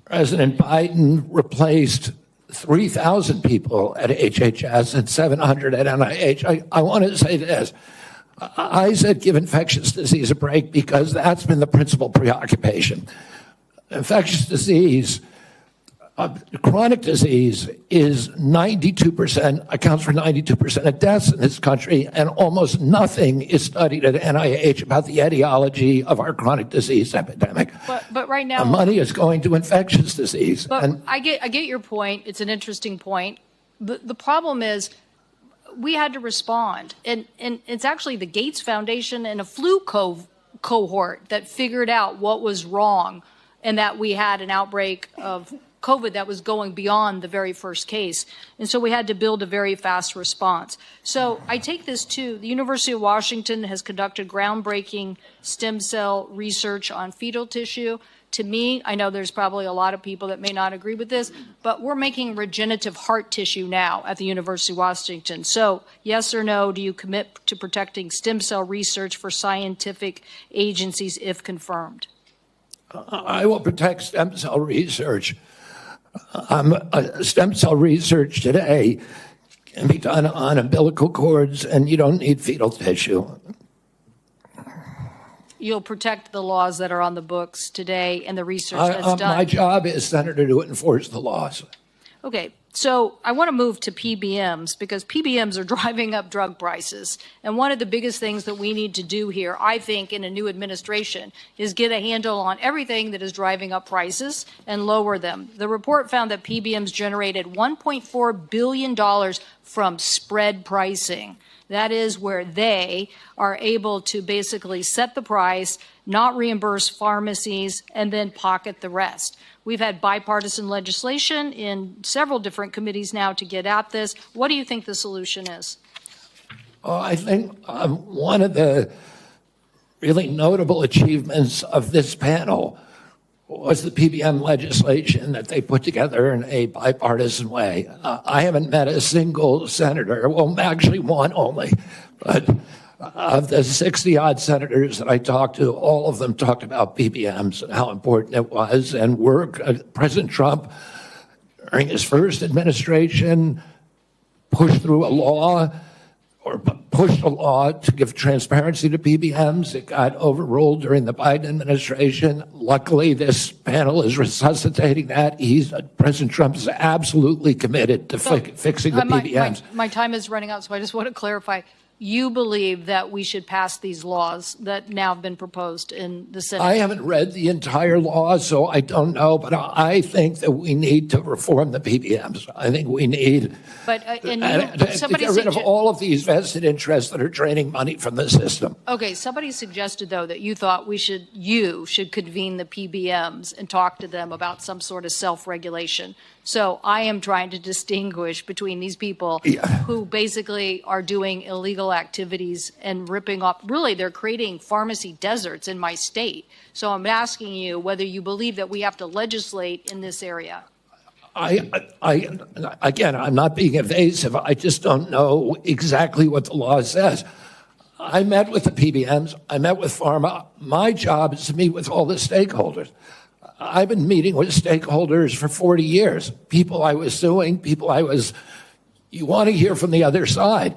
President Biden replaced 3,000 people at HHS and 700 at NIH. I want to say this. I said give infectious disease a break because that's been the principal preoccupation. Infectious disease, chronic disease is 92%, accounts for 92% of deaths in this country, and almost nothing is studied at NIH about the etiology of our chronic disease epidemic. But right now, money is going to infectious disease. But I get your point. It's an interesting point. The problem is we had to respond, and it's actually the Gates Foundation and a flu cohort that figured out what was wrong, and that we had an outbreak of COVID that was going beyond the very first case. And so we had to build a very fast response. So I take this too. The University of Washington has conducted groundbreaking stem cell research on fetal tissue. To me, I know there's probably a lot of people that may not agree with this, but we're making regenerative heart tissue now at the University of Washington. So yes or no, do you commit to protecting stem cell research for scientific agencies if confirmed? I will protect stem cell research. Stem cell research today can be done on umbilical cords, and you don't need fetal tissue. You'll protect the laws that are on the books today and the research that's done. My job is, Senator, to enforce the laws. Okay, so I want to move to PBMs because PBMs are driving up drug prices. And one of the biggest things that we need to do here, I think, in a new administration is get a handle on everything that is driving up prices and lower them. The report found that PBMs generated $1.4 billion from spread pricing. That is where they are able to basically set the price, not reimburse pharmacies, and then pocket the rest. We've had bipartisan legislation in several different committees now to get at this. What do you think the solution is? I think one of the really notable achievements of this panel was the PBM legislation that they put together in a bipartisan way. I haven't met a single senator, well, actually one only, but of the 60-odd senators that I talked to, all of them talked about PBMs and how important it was. And President Trump during his first administration, pushed through a law to give transparency to PBMs. It got overruled during the Biden administration. Luckily, this panel is resuscitating that. President Trump is absolutely committed to fixing the PBMs. My time is running out, so I just want to clarify. You believe that we should pass these laws that now have been proposed in the Senate? I haven't read the entire law, so I don't know, but I think that we need to reform the PBMs. I think we need to get rid of all of these vested interests that are draining money from the system. Okay, somebody suggested, though, that you thought you should convene the PBMs and talk to them about some sort of self-regulation. So I am trying to distinguish between these people who basically are doing illegal activities and ripping off. Really, they're creating pharmacy deserts in my state. So I'm asking you whether you believe that we have to legislate in this area. Again, I'm not being evasive. I just don't know exactly what the law says. I met with the PBMs. I met with pharma. My job is to meet with all the stakeholders. I've been meeting with stakeholders for 40 years. People I was suing, you want to hear from the other side.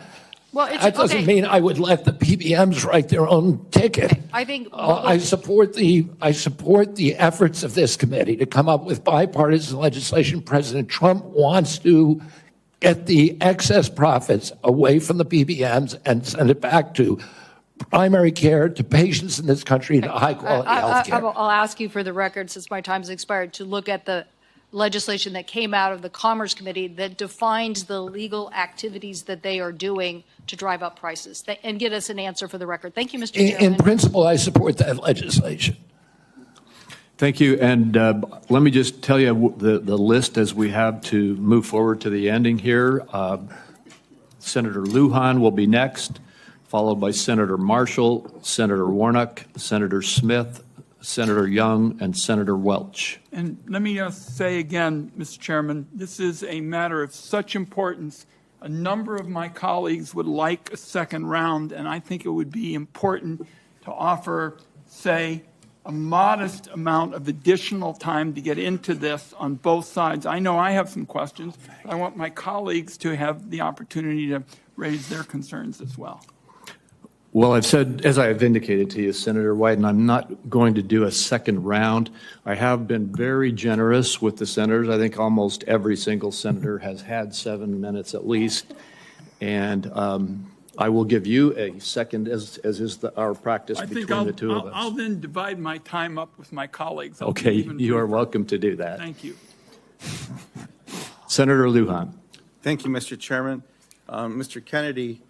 Well, that doesn't mean I would let the PBMs write their own ticket. I think I support the efforts of this committee to come up with bipartisan legislation. President Trump wants to get the excess profits away from the PBMs and send it back to primary care, to patients in this country, to high-quality health care. I'll ask you for the record, since my time's expired, to look at the legislation that came out of the Commerce Committee that defines the legal activities that they are doing to drive up prices, and get us an answer for the record. Thank you, Mr. Chairman. In principle, I support that legislation. Thank you. And let me just tell you the list as we have to move forward to the ending here. Senator Lujan will be next, followed by Senator Marshall, Senator Warnock, Senator Smith, Senator Young, and Senator Welch. And let me say again, Mr. Chairman, this is a matter of such importance. A number of my colleagues would like a second round, and I think it would be important to offer, say, a modest amount of additional time to get into this on both sides. I know I have some questions, but I want my colleagues to have the opportunity to raise their concerns as well. Well, I've said, as I have indicated to you, Senator Wyden, I'm not going to do a second round. I have been very generous with the senators. I think almost every single senator has had 7 minutes at least. And I will give you a second, as is our practice between the two of us. I'll then divide my time up with my colleagues. Okay, you are welcome to do that. Thank you. Senator Lujan. Thank you, Mr. Chairman. Mr. Kennedy,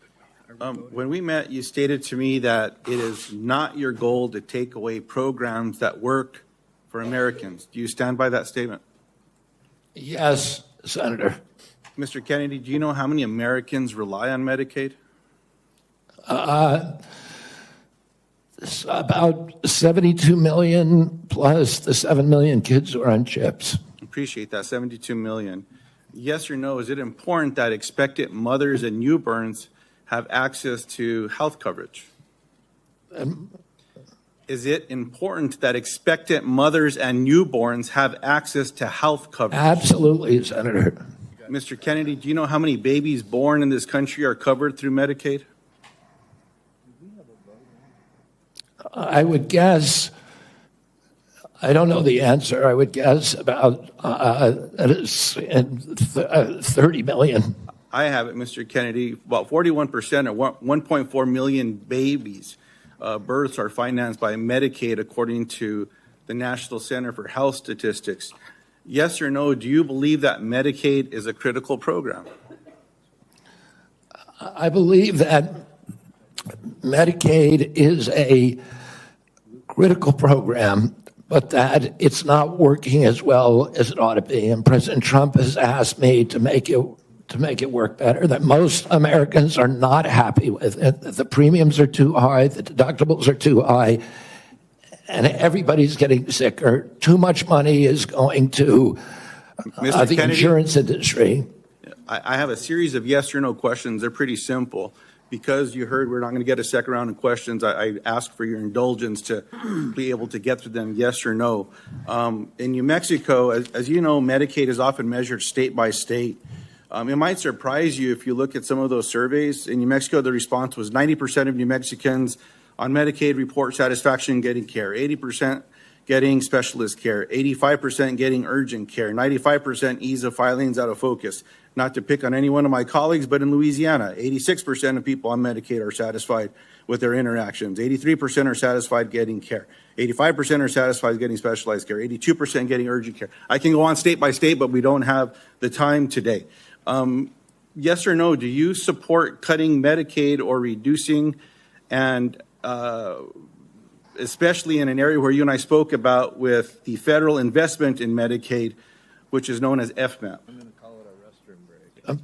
when we met, you stated to me that it is not your goal to take away programs that work for Americans. Do you stand by that statement? Yes, Senator. Mr. Kennedy, do you know how many Americans rely on Medicaid? It's about 72 million plus the 7 million kids who are on chips. Appreciate that, 72 million. Yes or no, is it important that expectant mothers and newborns have access to health coverage? Is it important that expectant mothers and newborns have access to health coverage? Absolutely, Senator. Mr. Kennedy, do you know how many babies born in this country are covered through Medicaid? I would guess, I don't know the answer, I would guess about 30 million. I have it, Mr. Kennedy. About 41% or 1.4 million babies births are financed by Medicaid, according to the National Center for Health Statistics. Yes or no, do you believe that Medicaid is a critical program? I believe that Medicaid is a critical program, but that it's not working as well as it ought to be. And President Trump has asked me to make it work better, that most Americans are not happy with it, that the premiums are too high, the deductibles are too high, and everybody's getting sicker. Too much money is going to the insurance industry. I have a series of yes or no questions. They're pretty simple. because you heard we're not going to get a second round of questions, I ask for your indulgence to be able to get through them, yes or no. In New Mexico, as you know, Medicaid is often measured state by state. It might surprise you if you look at some of those surveys. In New Mexico, the response was 90% of New Mexicans on Medicaid report satisfaction getting care, 80% getting specialist care, 85% getting urgent care, 95% ease of filings out of focus. Not to pick on any one of my colleagues, but in Louisiana, 86% of people on Medicaid are satisfied with their interactions. 83% are satisfied getting care. 85% are satisfied getting specialized care. 82% getting urgent care. I can go on state by state, but we don't have the time today. Yes or no, do you support cutting Medicaid or reducing, and especially in an area where you and I spoke about with the federal investment in Medicaid, which is known as FMAP?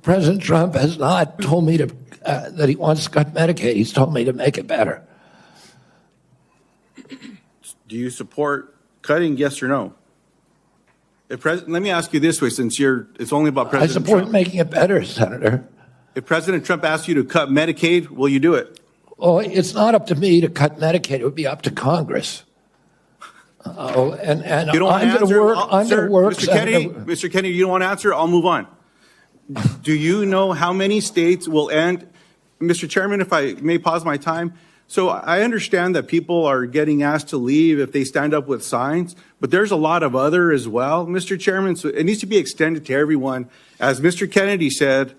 President Trump has not told me to that he wants to cut Medicaid. He's told me to make it better. Do you support cutting, yes or no? Let me ask you this way, since it's only about President Trump. I support making it better, Senator. If President Trump asks you to cut Medicaid, will you do it? Well, it's not up to me to cut Medicaid. It would be up to Congress. And you don't I'm going to work. Mr. Kennedy, you don't want to answer? I'll move on. Do you know how many states will end? Mr. Chairman, if I may pause my time. So I understand that people are getting asked to leave if they stand up with signs, but there's a lot of other as well, Mr. Chairman. So it needs to be extended to everyone. As Mr. Kennedy said,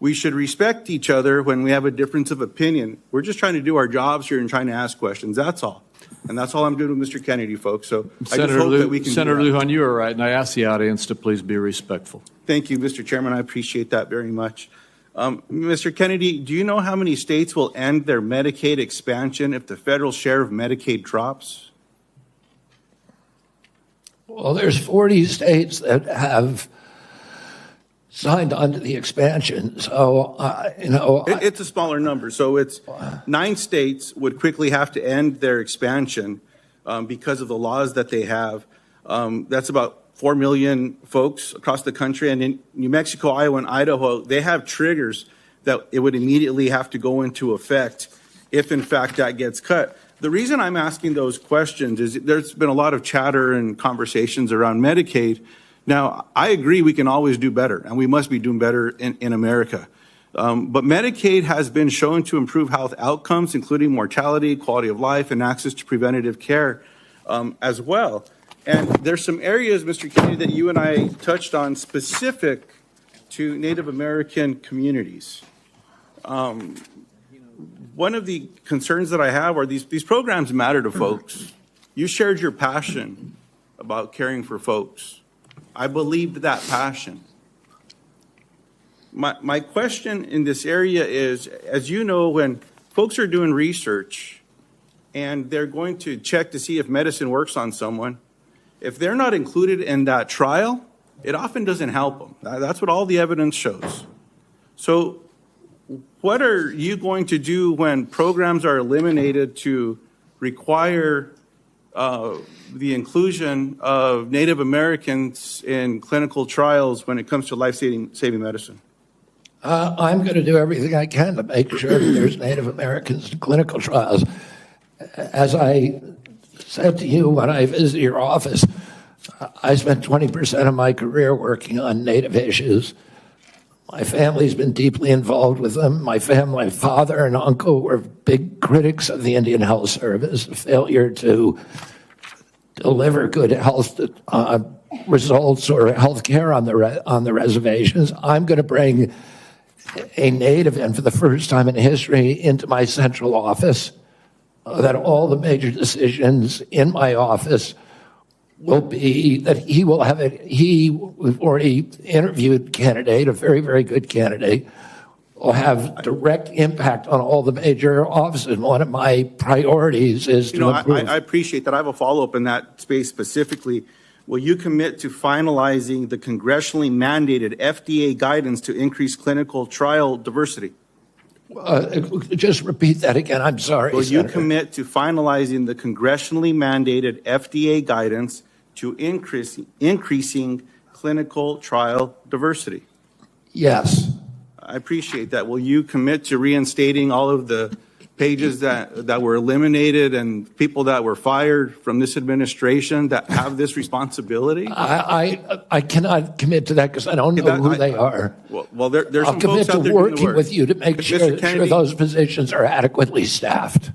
we should respect each other when we have a difference of opinion. We're just trying to do our jobs here and trying to ask questions. That's all. And that's all I'm doing with Mr. Kennedy, folks. So I just hope that we can. Senator Lujan, you are right, and I ask the audience to please be respectful. Thank you, Mr. Chairman. I appreciate that very much. Mr. Kennedy, do you know how many states will end their Medicaid expansion if the federal share of Medicaid drops? Well, there's 40 states that have signed on to the expansion. So, it's a smaller number. So it's 9 states would quickly have to end their expansion because of the laws that they have. That's about 4 million folks across the country. And in New Mexico, Iowa, and Idaho, they have triggers that it would immediately have to go into effect if, in fact, that gets cut. The reason I'm asking those questions is there's been a lot of chatter and conversations around Medicaid. Now, I agree we can always do better, and we must be doing better in America. But Medicaid has been shown to improve health outcomes, including mortality, quality of life, and access to preventative care as well. And there's some areas, Mr. Kennedy, that you and I touched on specific to Native American communities. One of the concerns that I have are these programs matter to folks. You shared your passion about caring for folks. I believed that passion. My question in this area is, as you know, when folks are doing research and they're going to check to see if medicine works on someone, if they're not included in that trial, it often doesn't help them. That's what all the evidence shows. So what are you going to do when programs are eliminated to require the inclusion of Native Americans in clinical trials when it comes to life-saving medicine? I'm going to do everything I can to make sure that there's Native Americans in clinical trials. As I said to you when I visited your office, I spent 20% of my career working on Native issues. My family's been deeply involved with them. My father and uncle were big critics of the Indian Health Service, the failure to deliver good health results or health care on the reservations. I'm going to bring a Native in for the first time in history into my central office, that all the major decisions in my office will be that we've already interviewed a candidate, a very, very good candidate, will have direct impact on all the major offices. One of my priorities is to improve. I appreciate that. I have a follow-up in that space specifically. Will you commit to finalizing the congressionally mandated FDA guidance to increase clinical trial diversity? Just repeat that again. I'm sorry. Will you commit to finalizing the congressionally mandated FDA guidance to increasing clinical trial diversity? Yes. I appreciate that. Will you commit to reinstating all of the pages that were eliminated and people that were fired from this administration that have this responsibility? I cannot commit to that because I don't know who they are. Well, there's I'll some commit folks to out there doing the working work. with you to make sure those positions are adequately staffed.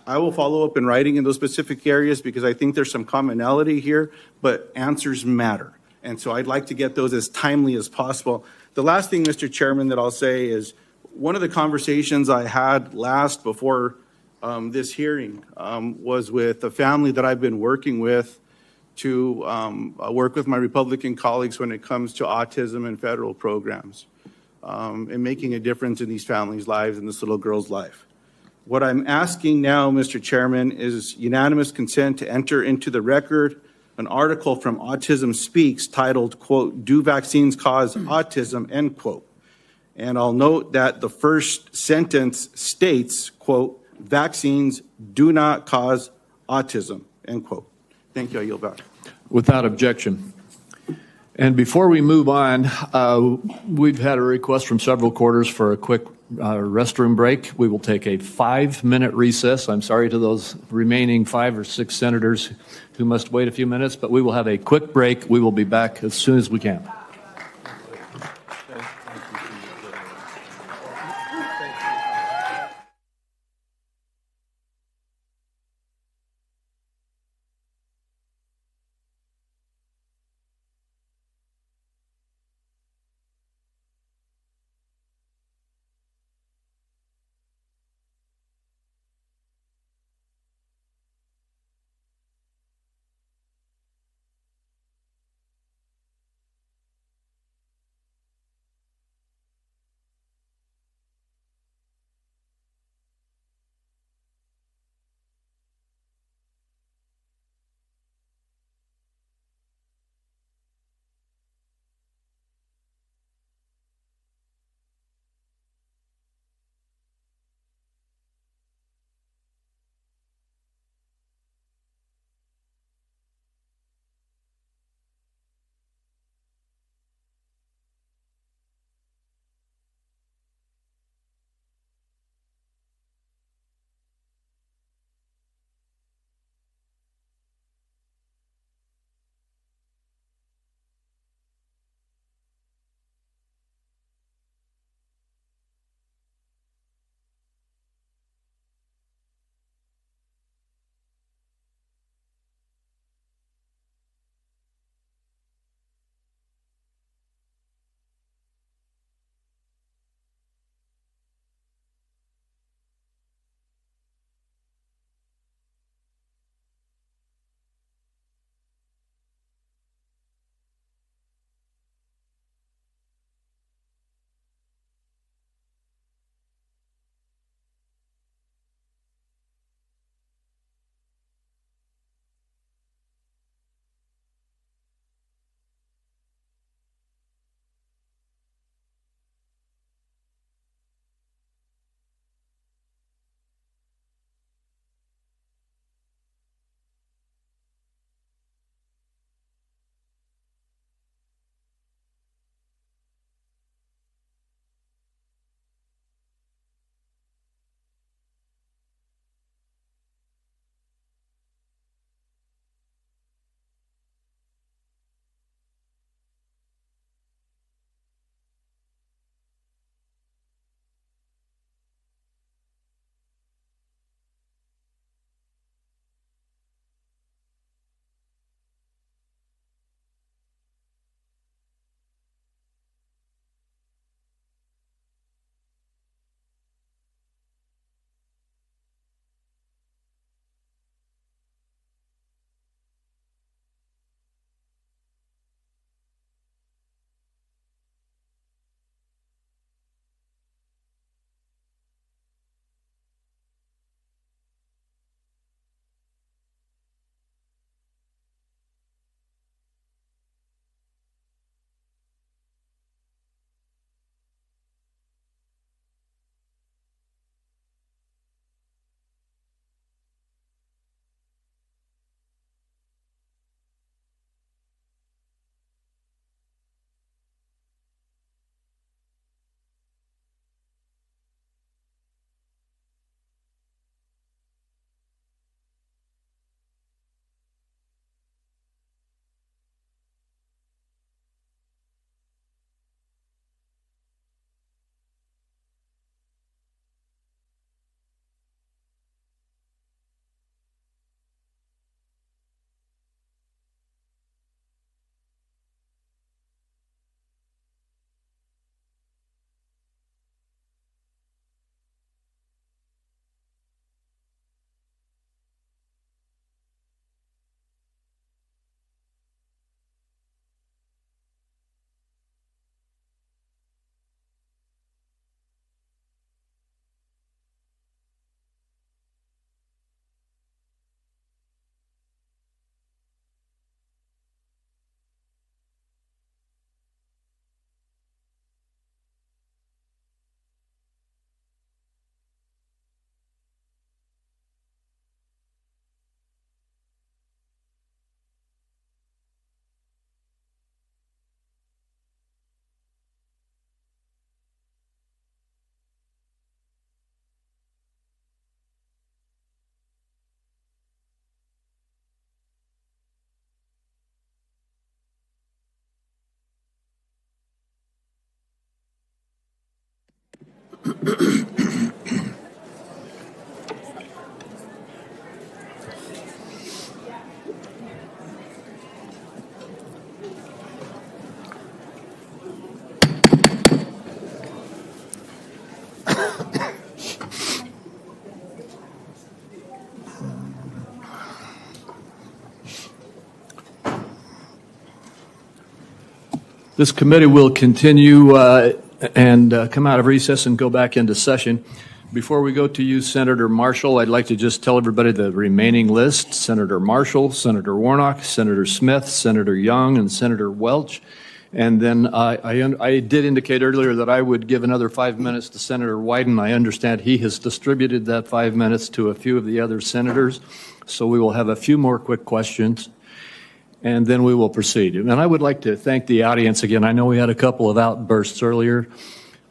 I will follow up in writing in those specific areas because I think there's some commonality here, but answers matter. And so I'd like to get those as timely as possible. The last thing, Mr. Chairman, that I'll say is one of the conversations I had last before this hearing was with a family that I've been working with to work with my Republican colleagues when it comes to autism and federal programs and making a difference in these families' lives and this little girl's life. What I'm asking now, Mr. Chairman, is unanimous consent to enter into the record an article from Autism Speaks titled, quote, "Do Vaccines Cause Autism?" End quote. And I'll note that the first sentence states, quote, "Vaccines do not cause autism," end quote. Thank you. I yield back. Without objection. And before we move on, we've had a request from several quarters for a quick restroom break. We will take a 5-minute recess. I'm sorry to those remaining 5 or 6 senators who must wait a few minutes, but we will have a quick break. We will be back as soon as we can. This committee will continue and come out of recess and go back into session. Before we go to you, Senator Marshall, I'd like to just tell everybody the remaining list. Senator Marshall, Senator Warnock, Senator Smith, Senator Young, and Senator Welch. And then I did indicate earlier that I would give another 5 minutes to Senator Wyden. I understand he has distributed that 5 minutes to a few of the other senators. So we will have a few more quick questions, and then we will proceed. And I would like to thank the audience again. I know we had a couple of outbursts earlier,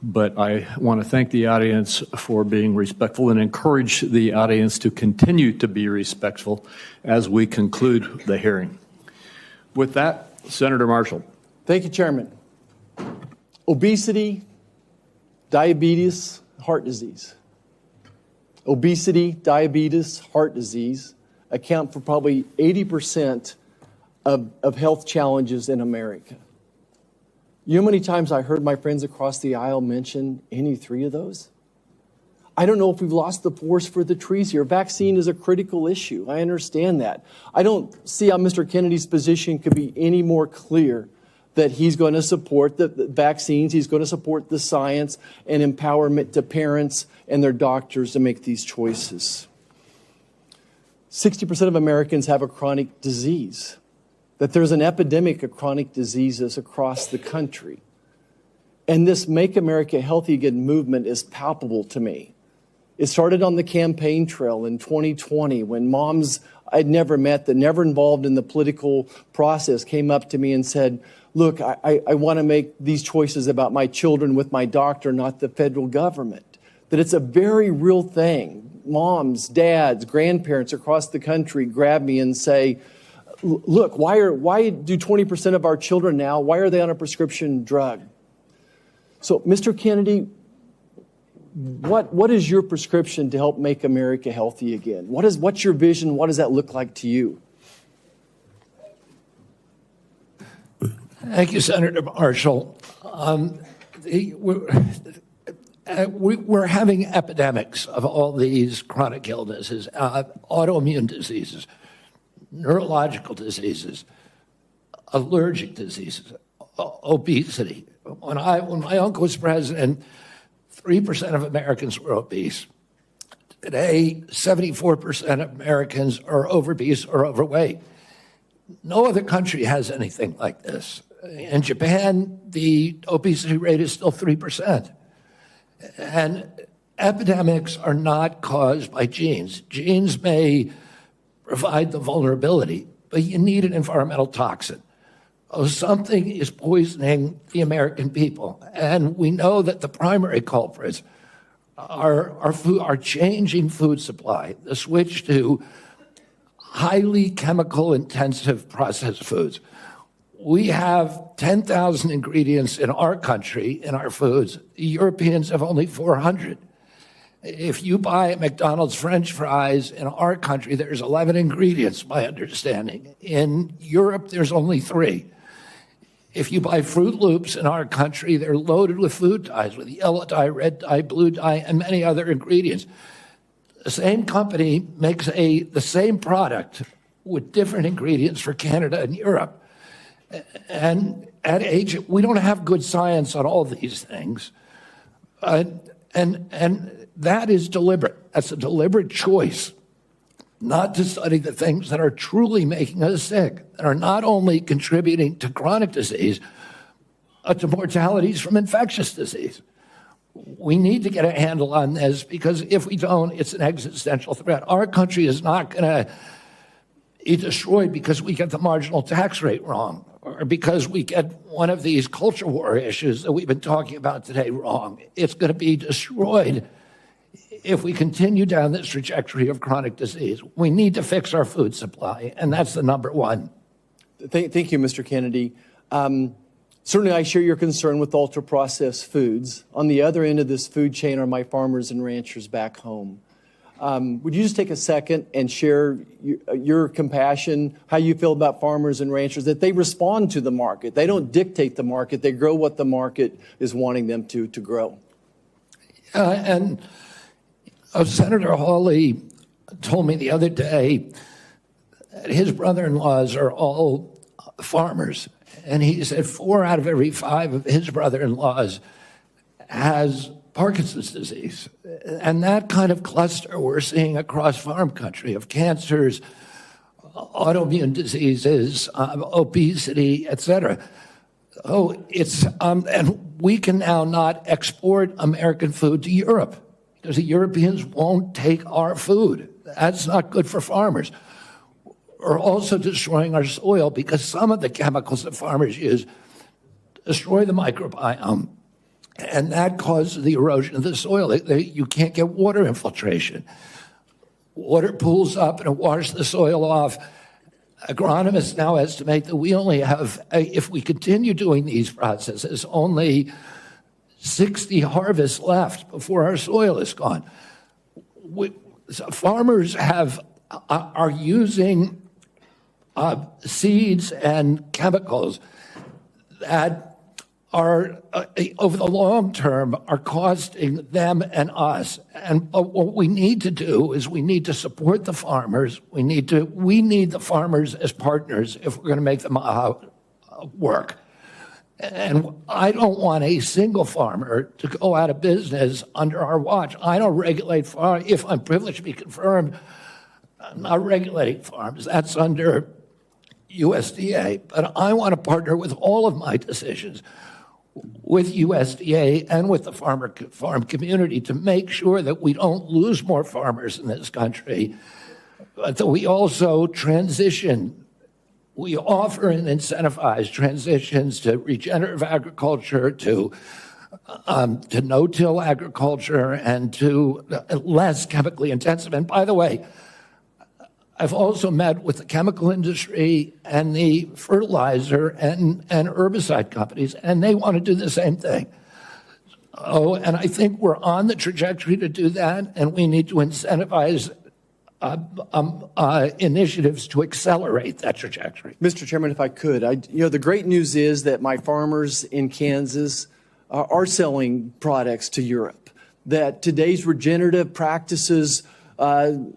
but I want to thank the audience for being respectful and encourage the audience to continue to be respectful as we conclude the hearing. With that, Senator Marshall. Thank you, Chairman. Obesity, diabetes, heart disease. Obesity, diabetes, heart disease account for probably 80% of health challenges in America. You know how many times I heard my friends across the aisle mention any three of those? I don't know if we've lost the forest for the trees here. Vaccine is a critical issue. I understand that. I don't see how Mr. Kennedy's position could be any more clear that he's going to support the vaccines, he's going to support the science and empowerment to parents and their doctors to make these choices. 60% of Americans have a chronic disease, that there's an epidemic of chronic diseases across the country. And this Make America Healthy Again movement is palpable to me. It started on the campaign trail in 2020 when moms I'd never met, that never involved in the political process, came up to me and said, look, I want to make these choices about my children with my doctor, not the federal government. That it's a very real thing. Moms, dads, grandparents across the country grab me and say, look, why do 20% of our children now, why are they on a prescription drug? So, Mr. Kennedy, what is your prescription to help make America healthy again? What's your vision? What does that look like to you? Thank you, Senator Marshall. We're having epidemics of all these chronic illnesses, autoimmune diseases, neurological diseases, allergic diseases, obesity. When my uncle was president, 3% of Americans were obese. Today, 74% of Americans are obese or overweight. No other country has anything like this. In Japan, the obesity rate is still 3%. And epidemics are not caused by genes. Genes may provide the vulnerability, but you need an environmental toxin. Something is poisoning the American people. And we know that the primary culprits are changing food supply, the switch to highly chemical intensive processed foods. We have 10,000 ingredients in our country, in our foods. The Europeans have only 400. If you buy McDonald's French fries in our country, there's 11 ingredients, my understanding. In Europe, there's only 3. If you buy Fruit Loops in our country, they're loaded with food dyes, with yellow dye, red dye, blue dye, and many other ingredients. The same company makes the same product with different ingredients for Canada and Europe. And at age, we don't have good science on all these things. And that is deliberate. That's a deliberate choice not to study the things that are truly making us sick, that are not only contributing to chronic disease, but to mortalities from infectious disease. We need to get a handle on this, because if we don't, it's an existential threat. Our country is not going to be destroyed because we get the marginal tax rate wrong, or because we get one of these culture war issues that we've been talking about today wrong. It's going to be destroyed if we continue down this trajectory of chronic disease. We need to fix our food supply, and that's the number one. Thank you, Mr. Kennedy. Certainly, I share your concern with ultra-processed foods. On the other end of this food chain are my farmers and ranchers back home. Would you just take a second and share your compassion, how you feel about farmers and ranchers, that they respond to the market. They don't dictate the market. They grow what the market is wanting them to grow. And Senator Hawley told me the other day that his brother-in-laws are all farmers. And he said 4 out of every 5 of his brother-in-laws has Parkinson's disease. And that kind of cluster we're seeing across farm country of cancers, autoimmune diseases, obesity, et cetera. Oh, and we can now not export American food to Europe because the Europeans won't take our food. That's not good for farmers. We're also destroying our soil because some of the chemicals that farmers use destroy the microbiome. And that causes the erosion of the soil. You can't get water infiltration. Water pools up and it washes the soil off. Agronomists now estimate that we only have, if we continue doing these processes, only 60 harvests left before our soil is gone. Farmers are using seeds and chemicals that are, over the long term, are costing them and us. And what we need to do is we need to support the farmers. We need the farmers as partners if we're going to make them work. And I don't want a single farmer to go out of business under our watch. I don't regulate farms. If I'm privileged to be confirmed, I'm not regulating farms. That's under USDA. But I want to partner with all of my decisions with USDA and with the farm community to make sure that we don't lose more farmers in this country, but that we also transition. We offer and incentivize transitions to regenerative agriculture, to no-till agriculture, and to less chemically intensive. And by the way, I've also met with the chemical industry and the fertilizer and herbicide companies, and they want to do the same thing. Oh, and I think we're on the trajectory to do that, and we need to incentivize initiatives to accelerate that trajectory. Mr. Chairman, if I could, the great news is that my farmers in Kansas are selling products to Europe, that today's regenerative practices,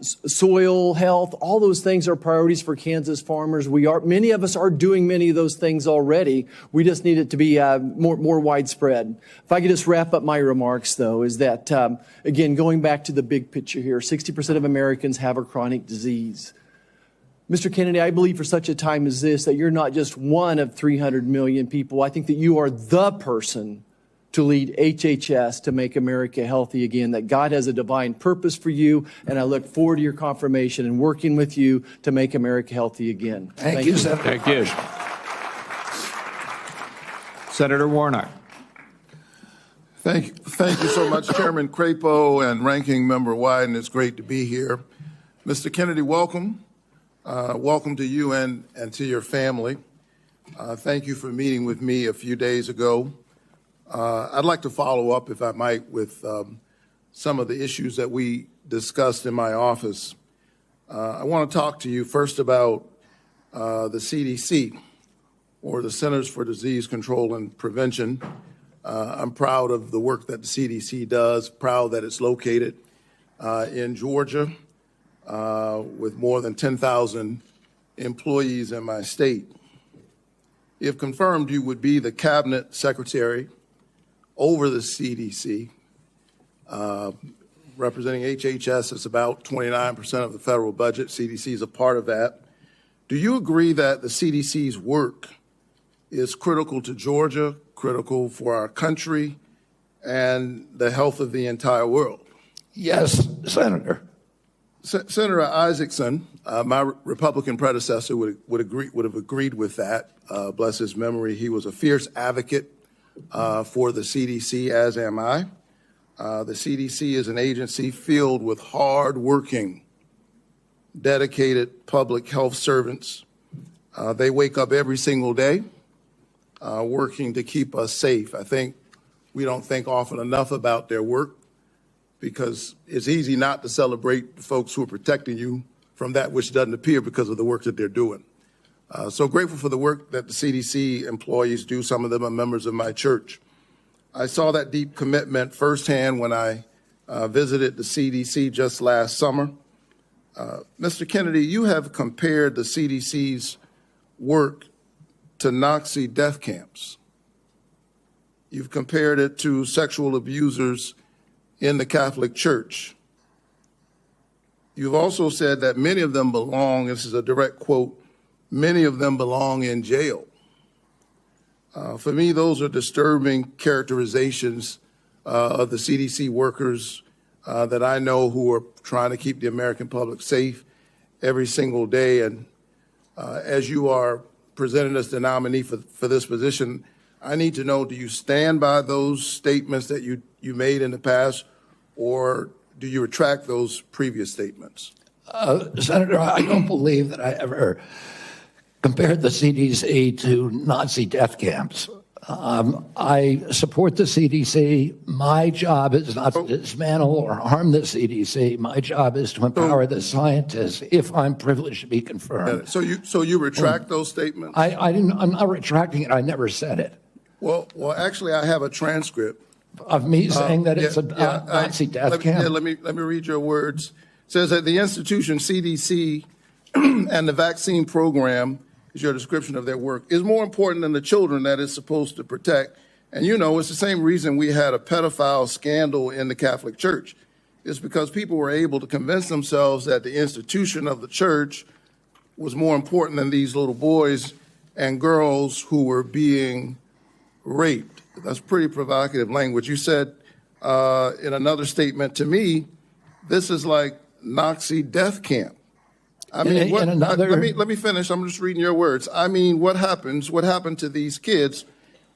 soil health, all those things are priorities for Kansas farmers. Many of us are doing many of those things already. We just need it to be more widespread. If I could just wrap up my remarks, though, is that, again, going back to the big picture here, 60% of Americans have a chronic disease. Mr. Kennedy, I believe for such a time as this that you're not just one of 300 million people. I think that you are the person to lead HHS to make America healthy again, that God has a divine purpose for you, and I look forward to your confirmation and working with you to make America healthy again. Thank you, Senator. Thank you. Senator Warnock. Thank you so much, Chairman Crapo and Ranking Member Wyden. It's great to be here. Mr. Kennedy, welcome. Welcome to you and to your family. Thank you for meeting with me a few days ago. I'd like to follow up, if I might, with some of the issues that we discussed in my office. I want to talk to you first about the CDC, or the Centers for Disease Control and Prevention. I'm proud of the work that the CDC does, proud that it's located in Georgia with more than 10,000 employees in my state. If confirmed, you would be the cabinet secretary over the CDC. Representing HHS, it's about 29% of the federal budget. CDC is a part of that. Do you agree that the CDC's work is critical to Georgia, critical for our country, and the health of the entire world? Yes, Senator. Senator Isaacson, my Republican predecessor, would have agreed with that. Bless his memory. He was a fierce advocate for the CDC, as am I. The CDC is an agency filled with hard-working, dedicated public health servants. They wake up every single day working to keep us safe. I think we don't think often enough about their work because it's easy not to celebrate the folks who are protecting you from that which doesn't appear because of the work that they're doing. So grateful for the work that the CDC employees do. Some of them are members of my church. I saw that deep commitment firsthand when I visited the CDC just last summer. Mr. Kennedy, you have compared the CDC's work to Nazi death camps. You've compared it to sexual abusers in the Catholic Church. You've also said that many of them belong, this is a direct quote, many of them belong in jail. For me, those are disturbing characterizations of the CDC workers that I know who are trying to keep the American public safe every single day. And as you are presented as the nominee for this position, I need to know, do you stand by those statements that you made in the past, or do you retract those previous statements? Senator, I don't believe that I ever compared the CDC to Nazi death camps. I support the CDC. My job is not to dismantle or harm the CDC. My job is to empower the scientists if I'm privileged to be confirmed. So you retract those statements? I'm not retracting it. I never said it. Well, actually, I have a transcript of me saying that it's a Nazi death camp. Yeah, let me read your words. It says that the institution CDC and the vaccine program, is your description of their work, is more important than the children that it's supposed to protect. And you know, it's the same reason we had a pedophile scandal in the Catholic Church. It's because people were able to convince themselves that the institution of the church was more important than these little boys and girls who were being raped. That's pretty provocative language. You said in another statement to me, this is like Nazi death camp. I mean, let me finish. I'm just reading your words. I mean, what happened to these kids?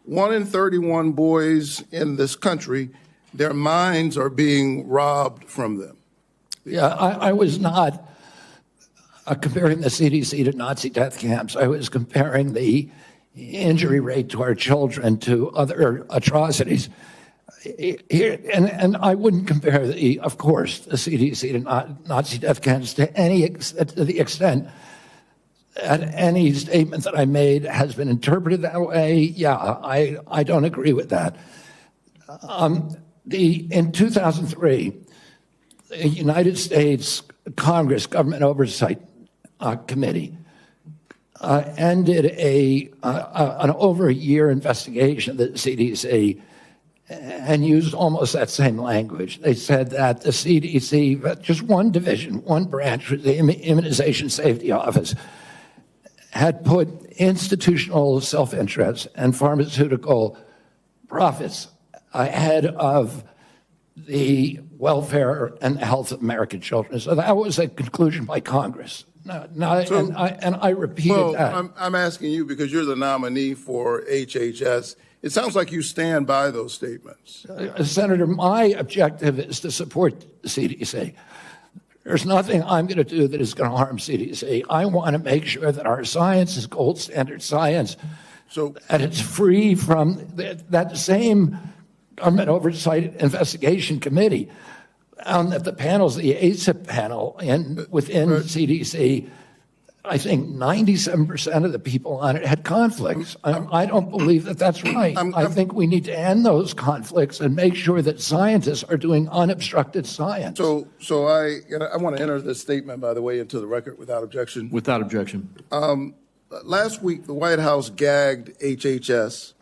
1 in 31 boys in this country, their minds are being robbed from them. Yeah, I was not comparing the CDC to Nazi death camps. I was comparing the injury rate to our children to other atrocities. And I wouldn't compare, of course, the CDC to Nazi death camps to the extent that any statement that I made has been interpreted that way. Yeah, I don't agree with that. In 2003, the United States Congress Government Oversight Committee ended an over a year investigation of the CDC and used almost that same language. They said that the CDC, just one division, one branch, the Immunization Safety Office, had put institutional self-interest and pharmaceutical profits ahead of the welfare and health of American children. So that was a conclusion by Congress. And I repeated that. I'm asking you because you're the nominee for HHS. It sounds like you stand by those statements. Senator, my objective is to support the CDC. There's nothing I'm going to do that is going to harm CDC. I want to make sure that our science is gold standard science, and it's free from that same Government Oversight Investigation Committee found that the panels, the ACIP panel within CDC, I think 97% of the people on it had conflicts. I don't believe that that's right. I think we need to end those conflicts and make sure that scientists are doing unobstructed science. So I want to enter this statement, by the way, into the record without objection. Without objection. Last week, the White House gagged HHS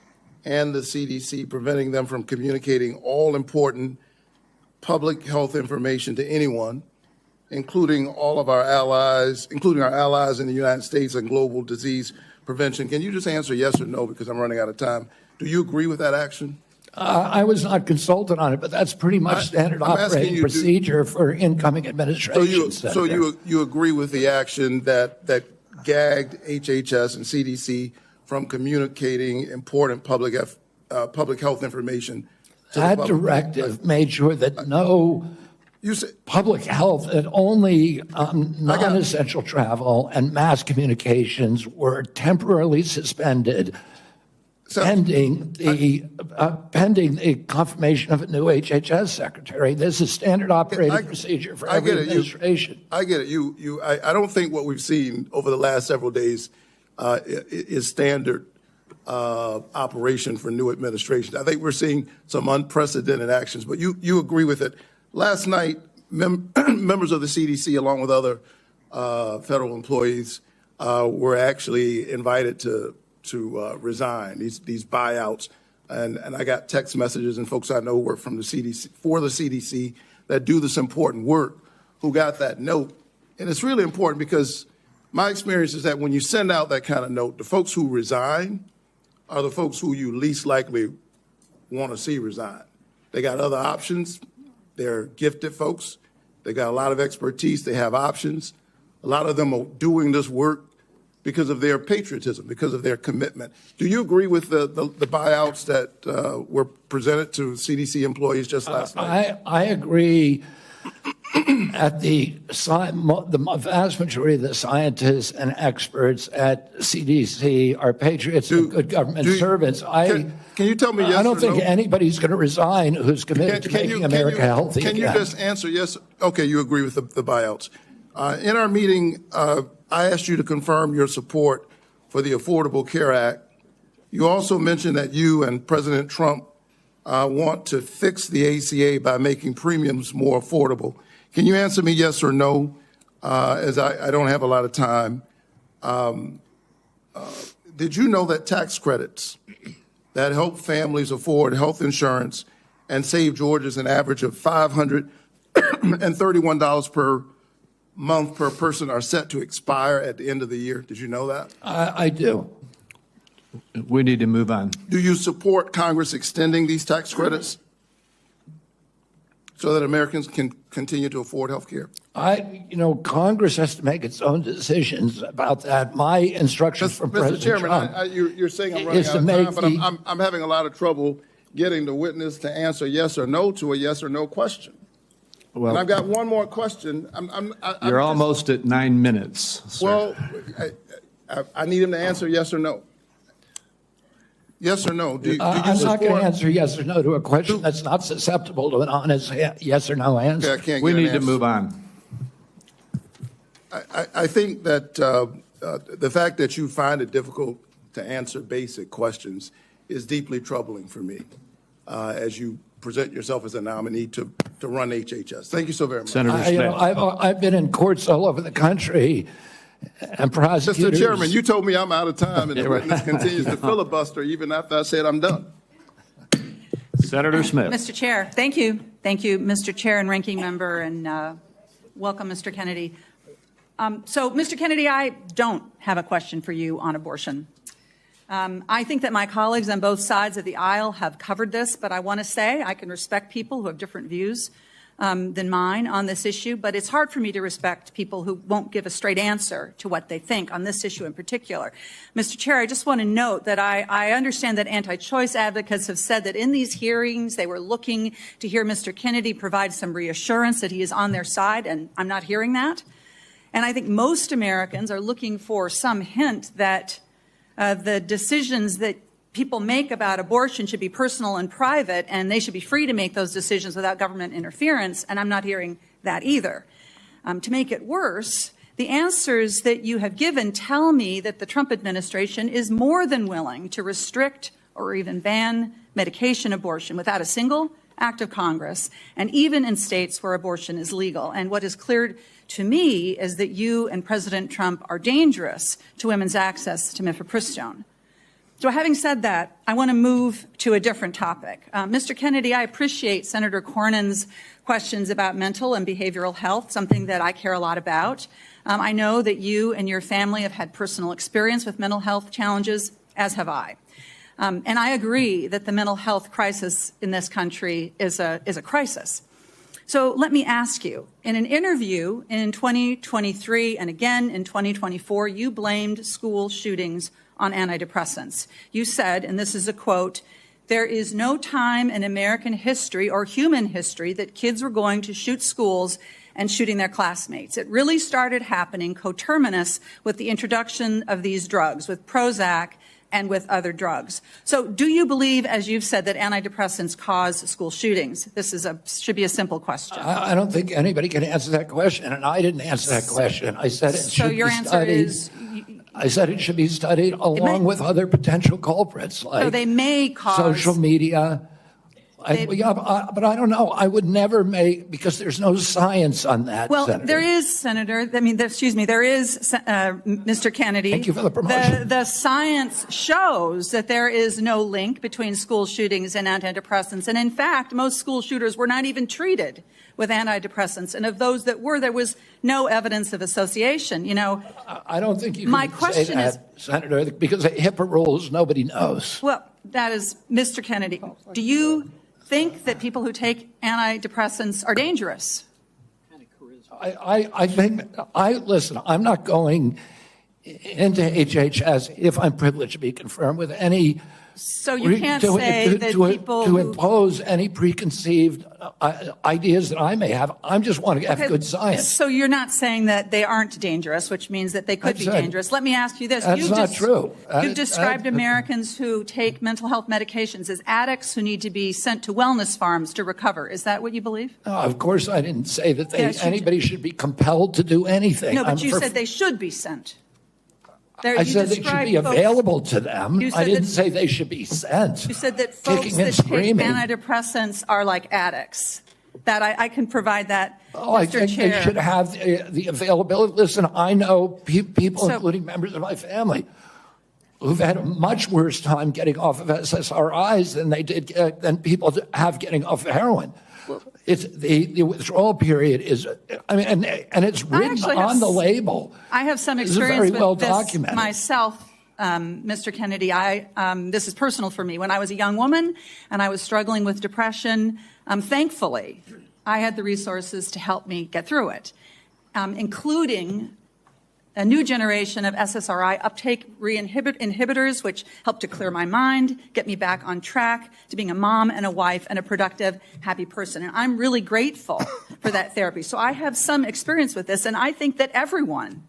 and the CDC, preventing them from communicating all important public health information to anyone, including all of our allies, including our allies in the United States and global disease prevention. Can you just answer yes or no, because I'm running out of time? Do you agree with that action? I was not consulted on it, but that's pretty much standard operating procedure for incoming administration. So you agree with the action that gagged HHS and CDC from communicating important public health information? That directive made sure that no public health, that only non-essential travel and mass communications were temporarily suspended pending the confirmation of a new HHS secretary. This is standard operating procedure for every administration. I get it. I don't think what we've seen over the last several days is standard operation for new administrations. I think we're seeing some unprecedented actions, but you agree with it. Last night, members of the CDC, along with other federal employees, were actually invited to resign, these buyouts. And I got text messages and folks I know who work from the CDC, for the CDC, that do this important work, who got that note. And it's really important because my experience is that when you send out that kind of note, the folks who resign are the folks who you least likely want to see resign. They got other options. They're gifted folks. They got a lot of expertise. They have options. A lot of them are doing this work because of their patriotism, because of their commitment. Do you agree with the buyouts that were presented to CDC employees just last night? I agree. At the vast majority of the scientists and experts at CDC are patriots and good government servants. Can you tell me yes or no? I don't think anybody's going to resign who's committed to making America healthy again. Can you just answer yes? Okay, you agree with the buyouts. In our meeting, I asked you to confirm your support for the Affordable Care Act. You also mentioned that you and President Trump want to fix the ACA by making premiums more affordable. Can you answer me yes or no, as I don't have a lot of time? Did you know that tax credits that help families afford health insurance and save Georgians an average of $531 per month per person are set to expire at the end of the year? Did you know that? I do. We need to move on. Do you support Congress extending these tax credits so that Americans can continue to afford health care? Congress has to make its own decisions about that. My instructions from President Chairman, Trump you're saying I'm running out of time, but I'm having a lot of trouble getting the witness to answer yes or no to a yes or no question. Well, and I've got one more question. You're almost at 9 minutes, sir. Well, I need him to answer yes or no. Yes or no? Do you I'm not going support? to answer yes or no to a question that's not susceptible to an honest yes or no answer. Okay, I can't we get an need to answer. move on. I think that the fact that you find it difficult to answer basic questions is deeply troubling for me as you present yourself as a nominee to run HHS. Thank you so very much. Senator Smith. I've been in courts all over the country, and prosecutors. Mr. Chairman, you told me I'm out of time, and the witness continues to filibuster even after I said I'm done. Senator Smith. Mr. Chair, thank you. Thank you, Mr. Chair and Ranking Member, and welcome, Mr. Kennedy. So, Mr. Kennedy, I don't have a question for you on abortion. I think that my colleagues on both sides of the aisle have covered this, but I want to say I can respect people who have different views than mine on this issue, but it's hard for me to respect people who won't give a straight answer to what they think on this issue in particular. Mr. Chair, I just want to note that I understand that anti-choice advocates have said that in these hearings they were looking to hear Mr. Kennedy provide some reassurance that he is on their side, and I'm not hearing that. And I think most Americans are looking for some hint that the decisions that people make about abortion should be personal and private, and they should be free to make those decisions without government interference, and I'm not hearing that either. To make it worse, the answers that you have given tell me that the Trump administration is more than willing to restrict or even ban medication abortion without a single act of Congress, and even in states where abortion is legal. And what is clear to me is that you and President Trump are dangerous to women's access to mifepristone. So having said that, I want to move to a different topic. Mr. Kennedy, I appreciate Senator Cornyn's questions about mental and behavioral health, something that I care a lot about. I know that you and your family have had personal experience with mental health challenges, as have I. And I agree that the mental health crisis in this country is a crisis. So let me ask you, in an interview in 2023 and again in 2024, you blamed school shootings on antidepressants. You said, and this is a quote, "There is no time in American history or human history that kids were going to shoot schools and shooting their classmates. It really started happening coterminous with the introduction of these drugs, with Prozac, and with other drugs. So do you believe, as you've said, that antidepressants cause school shootings? This should be a simple question. I don't think anybody can answer that question, and I didn't answer that question. I said it should your be answer studied. is I said it should be studied along with other potential culprits like so they may cause social media. But I don't know. I would never make, because there's no science on that. Well, Senator. there is, Senator. There is, Mr. Kennedy. Thank you for the promotion. The science shows that there is no link between school shootings and antidepressants. And in fact, most school shooters were not even treated with antidepressants. And of those that were, there was no evidence of association. You know, I don't think you can say that, Senator, because of HIPAA rules, nobody knows. Well, that is, Mr. Kennedy, do you think that people who take antidepressants are dangerous? I think, listen, I'm not going into HHS if I'm privileged to be confirmed with any. So you can't say that people to impose any preconceived ideas that I may have. I just want to have good science. So you're not saying that they aren't dangerous, which means that they could be dangerous. Let me ask you this. That's not true. You've described Americans who take mental health medications as addicts who need to be sent to wellness farms to recover. Is that what you believe? No, of course I didn't say that anybody should be compelled to do anything. No, but you said they should be sent. I said they should be available to them. I didn't say they should be sent. You said that folks that take antidepressants are like addicts. That I can provide that, Oh, I think they should have the availability. Listen, I know people, including members of my family, who've had a much worse time getting off of SSRIs than they did than people have getting off of heroin. It's the withdrawal period is, I mean, and it's written on the label. I have some experience very well with this documented. myself, Mr. Kennedy. This is personal for me. When I was a young woman and I was struggling with depression, thankfully, I had the resources to help me get through it, including a new generation of SSRI uptake inhibitors, which helped to clear my mind, get me back on track to being a mom and a wife and a productive, happy person. And I'm really grateful for that therapy. So I have some experience with this, and I think that everyone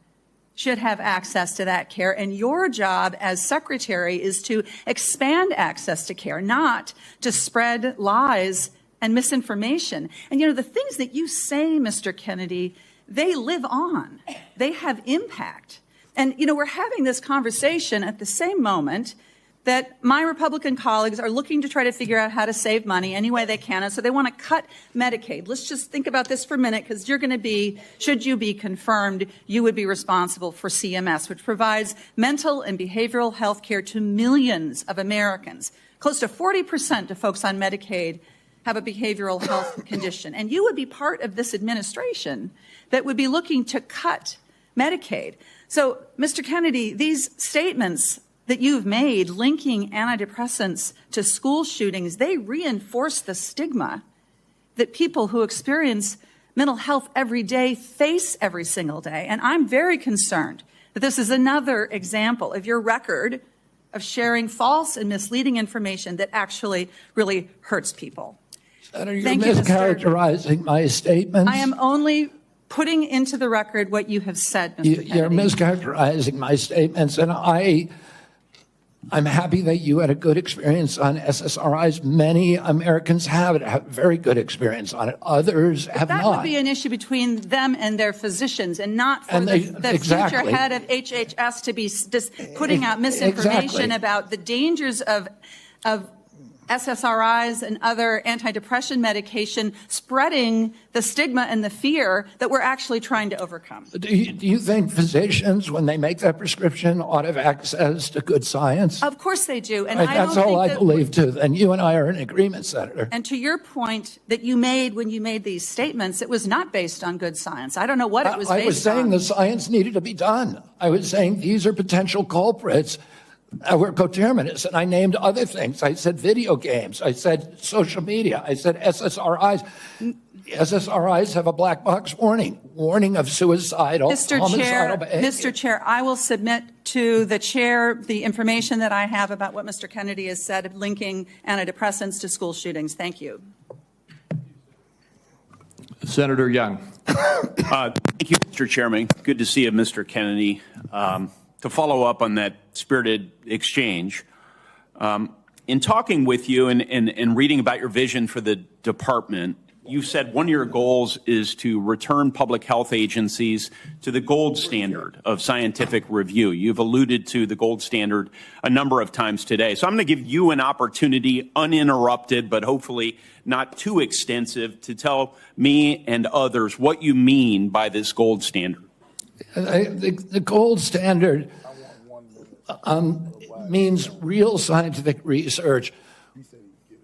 should have access to that care. And your job as secretary is to expand access to care, not to spread lies and misinformation. And, you know, the things that you say, Mr. Kennedy, they live on. They have impact. And, you know, we're having this conversation at the same moment that my Republican colleagues are looking to try to figure out how to save money any way they can. And so they want to cut Medicaid. Let's just think about this for a minute, because you're going to be, should you be confirmed, you would be responsible for CMS, which provides mental and behavioral health care to millions of Americans. Close to 40% of folks on Medicaid have a behavioral health condition. And you would be part of this administration that would be looking to cut Medicaid. So, Mr. Kennedy, these statements that you've made linking antidepressants to school shootings, they reinforce the stigma that people who experience mental health every day face every single day. And I'm very concerned that this is another example of your record of sharing false and misleading information that actually really hurts people. Senator, you're mischaracterizing my statements. I am only putting into the record what you have said, Mr. Kennedy. You're mischaracterizing my statements, and I'm happy that you had a good experience on SSRIs. Many Americans have very good experience on it. Others have not. That would be an issue between them and their physicians, and not for the future head of HHS to be just putting out misinformation about the dangers of SSRIs and other antidepressant medication, spreading the stigma and the fear that we're actually trying to overcome. Do you think physicians, when they make that prescription, ought to have access to good science? Of course they do. And that's all I believe, too. And you and I are in agreement, Senator. And to your point that you made when you made these statements, it was not based on good science. I don't know what it was based on. I was saying the science needed to be done. I was saying these are potential culprits. We're coterminous, and I named other things. I said video games. I said social media. I said SSRIs. SSRIs have a black box warning of homicidal behavior. Mr. Chair, I will submit to the chair the information that I have about what Mr. Kennedy has said, linking antidepressants to school shootings. Thank you. Senator Young. Thank you, Mr. Chairman. Good to see you, Mr. Kennedy. to follow up on that spirited exchange, in talking with you and reading about your vision for the department, you said one of your goals is to return public health agencies to the gold standard of scientific review. You've alluded to the gold standard a number of times today. So I'm going to give you an opportunity, uninterrupted, but hopefully not too extensive, to tell me and others what you mean by this gold standard. The gold standard means real scientific research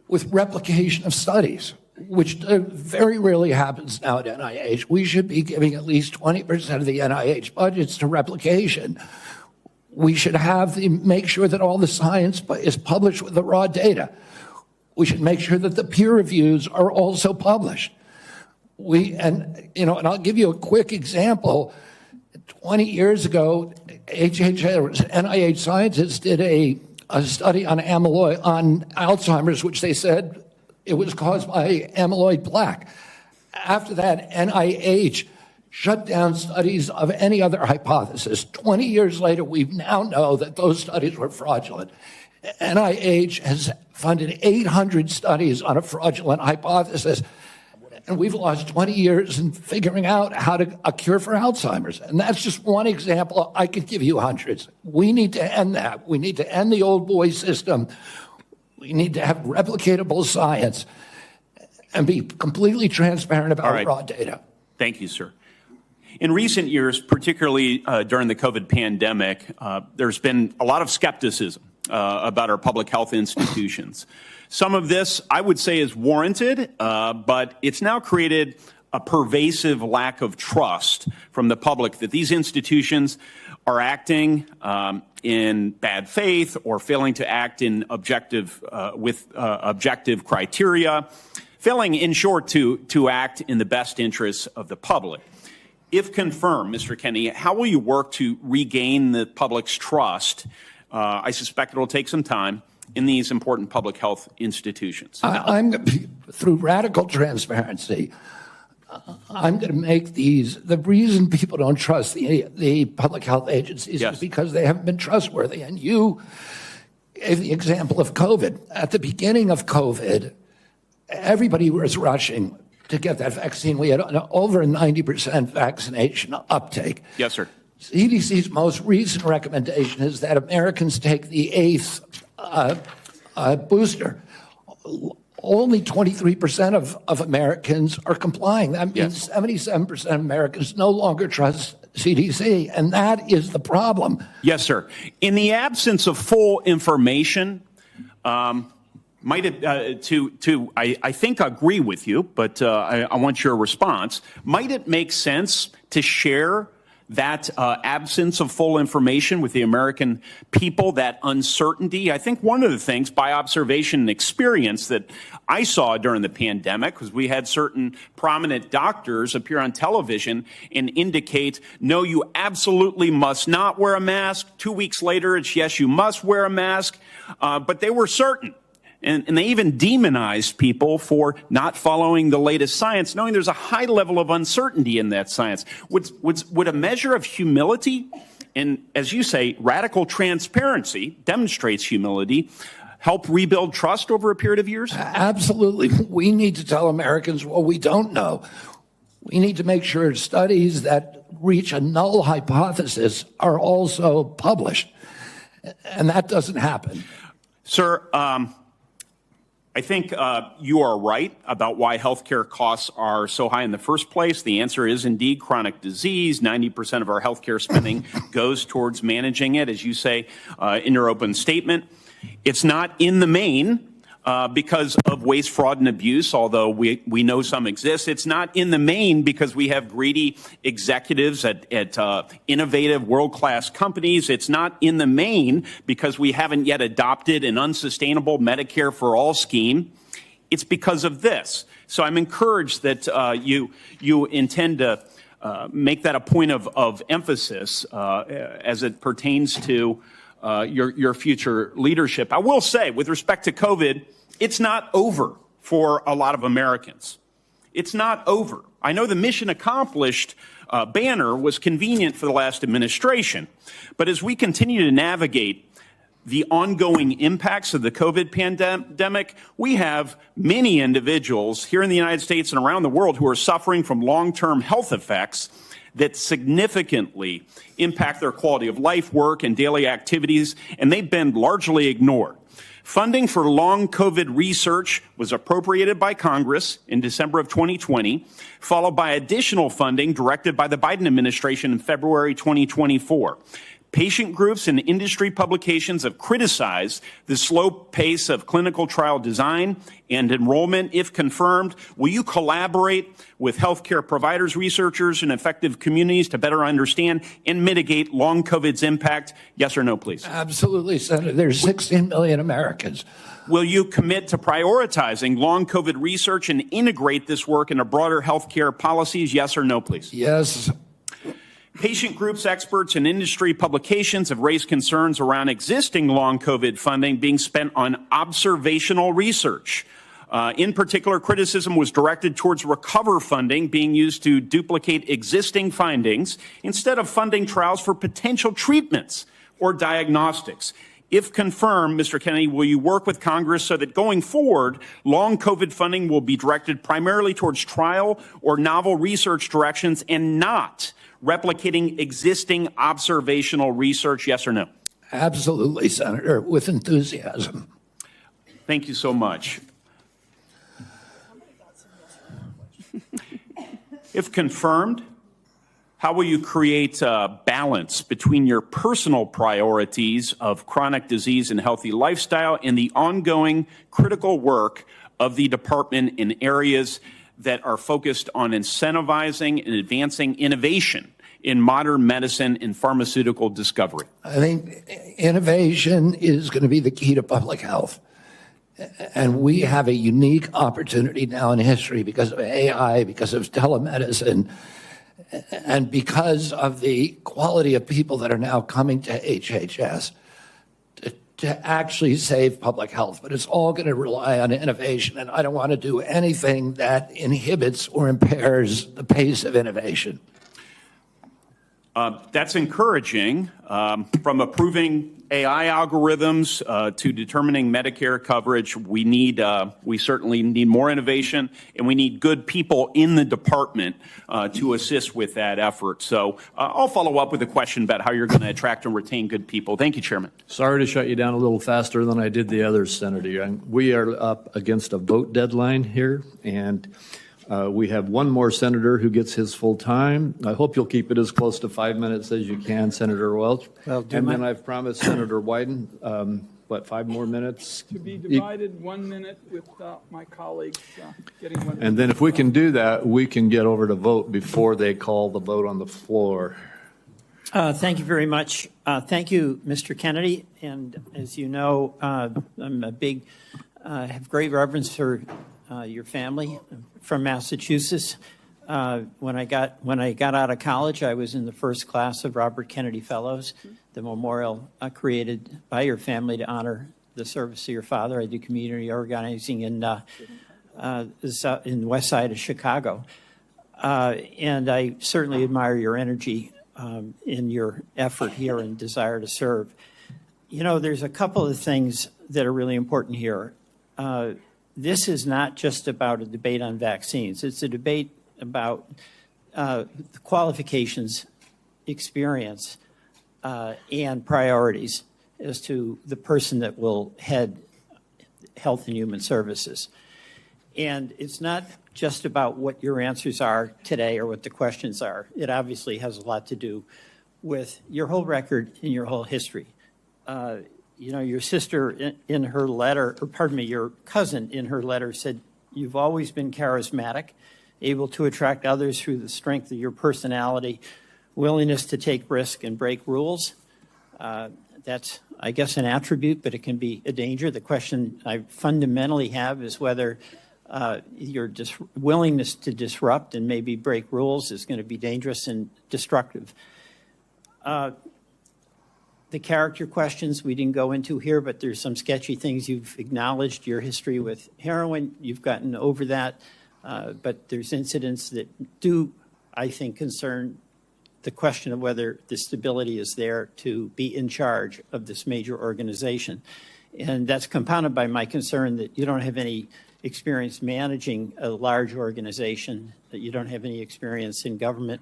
with replication of studies, which very rarely happens now at NIH. We should be giving at least 20% of the NIH budgets to replication. We should make sure that all the science is published with the raw data. We should make sure that the peer reviews are also published. And I'll give you a quick example. 20 years ago, NIH scientists did a study on Alzheimer's, which they said it was caused by amyloid plaque. After that, NIH shut down studies of any other hypothesis. 20 years later, we now know that those studies were fraudulent. NIH has funded 800 studies on a fraudulent hypothesis, and we've lost 20 years in figuring out a cure for Alzheimer's. And that's just one example. I could give you hundreds. We need to end that. We need to end the old boy system. We need to have replicatable science and be completely transparent about raw data. Thank you, sir. In recent years, particularly during the COVID pandemic, there's been a lot of skepticism about our public health institutions. Some of this, I would say, is warranted, but it's now created a pervasive lack of trust from the public that these institutions are acting in bad faith or failing to act in objective criteria, failing, in short, to act in the best interests of the public. If confirmed, Mr. Kennedy, how will you work to regain the public's trust? I suspect it will take some time in these important public health institutions. Through radical transparency, I'm going to make the reason people don't trust the public health agencies is because they haven't been trustworthy. And you gave the example of COVID. At the beginning of COVID, everybody was rushing to get that vaccine. We had over 90% vaccination uptake. Yes, sir. CDC's most recent recommendation is that Americans take the 8th booster. Only 23% of Americans are complying. That means 77% of Americans no longer trust CDC, and that is the problem. Yes, sir. In the absence of full information, might it, I think agree with you, but I want your response. Might it make sense to share that absence of full information with the American people, that uncertainty? I think one of the things by observation and experience that I saw during the pandemic was we had certain prominent doctors appear on television and indicate, no, you absolutely must not wear a mask. 2 weeks later, it's yes, you must wear a mask. But they were certain. And they even demonized people for not following the latest science, knowing there's a high level of uncertainty in that science. Would a measure of humility and, as you say, radical transparency demonstrates humility, help rebuild trust over a period of years? Absolutely. We need to tell Americans what we don't know. We need to make sure studies that reach a null hypothesis are also published. And that doesn't happen. Sir, I think you are right about why healthcare costs are so high in the first place. The answer is indeed chronic disease. 90% of our healthcare spending goes towards managing it, as you say in your open statement. It's not in the main because of waste, fraud, and abuse, although we know some exist. It's not in the main because we have greedy executives at innovative, world-class companies. It's not in the main because we haven't yet adopted an unsustainable Medicare for all scheme. It's because of this. So I'm encouraged that you intend to make that a point of emphasis as it pertains to your future leadership. I will say, with respect to COVID, it's not over for a lot of Americans. It's not over. I know the mission accomplished banner was convenient for the last administration. But as we continue to navigate the ongoing impacts of the COVID pandemic, we have many individuals here in the United States and around the world who are suffering from long-term health effects that significantly impact their quality of life, work, and daily activities, and they've been largely ignored. Funding for long COVID research was appropriated by Congress in December of 2020, followed by additional funding directed by the Biden administration in February 2024. Patient groups and industry publications have criticized the slow pace of clinical trial design and enrollment. If confirmed, will you collaborate with healthcare providers, researchers, and effective communities to better understand and mitigate long COVID's impact? Yes or no, please? Absolutely, Senator. There's 16 million Americans. Will you commit to prioritizing long COVID research and integrate this work into broader healthcare policies? Yes or no, please? Yes. Patient groups, experts, and industry publications have raised concerns around existing long COVID funding being spent on observational research. In particular, criticism was directed towards recover funding being used to duplicate existing findings instead of funding trials for potential treatments or diagnostics. If confirmed, Mr. Kennedy, will you work with Congress so that going forward, long COVID funding will be directed primarily towards trial or novel research directions and not replicating existing observational research? Yes or no? Absolutely, Senator, with enthusiasm. Thank you so much. If confirmed, how will you create a balance between your personal priorities of chronic disease and healthy lifestyle and the ongoing critical work of the department in areas that are focused on incentivizing and advancing innovation in modern medicine and pharmaceutical discovery? I think innovation is going to be the key to public health. And we have a unique opportunity now in history because of AI, because of telemedicine, and because of the quality of people that are now coming to HHS to actually save public health. But it's all going to rely on innovation, and I don't want to do anything that inhibits or impairs the pace of innovation. That's encouraging. From approving AI algorithms to determining Medicare coverage, we certainly need more innovation, and we need good people in the department to assist with that effort. So I'll follow up with a question about how you're going to attract and retain good people. Thank you, Chairman. Sorry to shut you down a little faster than I did the others, Senator. We are up against a vote deadline here, and we have one more senator who gets his full time. I hope you'll keep it as close to 5 minutes as you can, Senator Welch. And then I've promised Senator Wyden, 5 more minutes? To be divided 1 minute with my colleagues getting 1 minute. And then if we can do that, we can get over to vote before they call the vote on the floor. Thank you very much. Thank you, Mr. Kennedy. And as you know, I'm have great reverence for your family. From Massachusetts. When I got out of college, I was in the first class of Robert Kennedy Fellows, the memorial created by your family to honor the service of your father. I do community organizing in the west side of Chicago. And I certainly admire your energy in your effort here and desire to serve. You know, there's a couple of things that are really important here. This is not just about a debate on vaccines. It's a debate about the qualifications, experience, and priorities as to the person that will head Health and Human Services. And it's not just about what your answers are today or what the questions are. It obviously has a lot to do with your whole record and your whole history. You know, your sister in her letter, or pardon me, your cousin in her letter said, you've always been charismatic, able to attract others through the strength of your personality, willingness to take risk and break rules. That's, I guess, an attribute, but it can be a danger. The question I fundamentally have is whether your willingness to disrupt and maybe break rules is going to be dangerous and destructive. The character questions we didn't go into here, but there's some sketchy things. You've acknowledged your history with heroin. You've gotten over that, but there's incidents that do, I think, concern the question of whether the stability is there to be in charge of this major organization. And that's compounded by my concern that you don't have any experience managing a large organization, that you don't have any experience in government.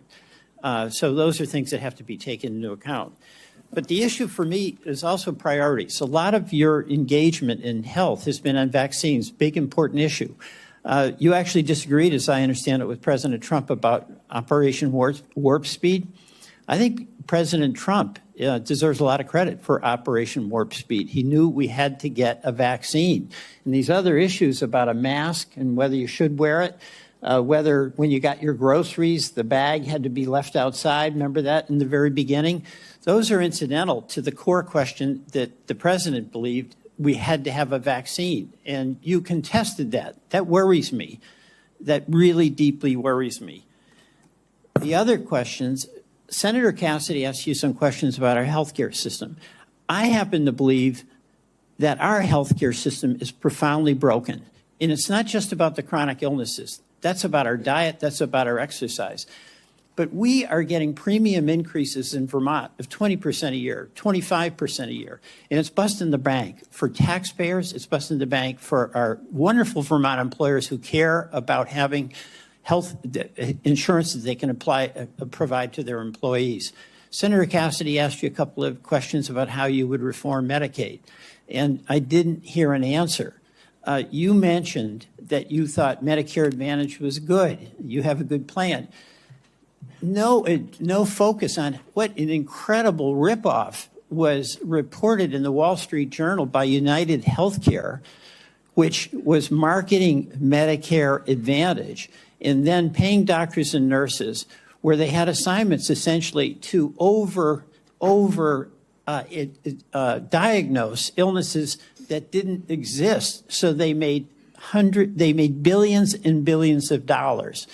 So those are things that have to be taken into account. But the issue for me is also priorities. A lot of your engagement in health has been on vaccines, big important issue. You actually disagreed, as I understand it, with President Trump about Operation Warp Speed. I think President Trump deserves a lot of credit for Operation Warp Speed. He knew we had to get a vaccine. And these other issues about a mask and whether you should wear it, whether when you got your groceries, the bag had to be left outside, remember that in the very beginning? Those are incidental to the core question that the president believed we had to have a vaccine. And you contested that. That worries me. That really deeply worries me. The other questions, Senator Cassidy asked you some questions about our healthcare system. I happen to believe that our healthcare system is profoundly broken. And it's not just about the chronic illnesses. That's about our diet. That's about our exercise. But we are getting premium increases in Vermont of 20% a year, 25% a year. And it's busting the bank for taxpayers. It's busting the bank for our wonderful Vermont employers who care about having health insurance that they can provide to their employees. Senator Cassidy asked you a couple of questions about how you would reform Medicaid, and I didn't hear an answer. You mentioned that you thought Medicare Advantage was good. You have a good plan. No focus on what an incredible ripoff was reported in the Wall Street Journal by United Healthcare, which was marketing Medicare Advantage and then paying doctors and nurses where they had assignments essentially to diagnose illnesses that didn't exist. So they made billions and billions of dollars.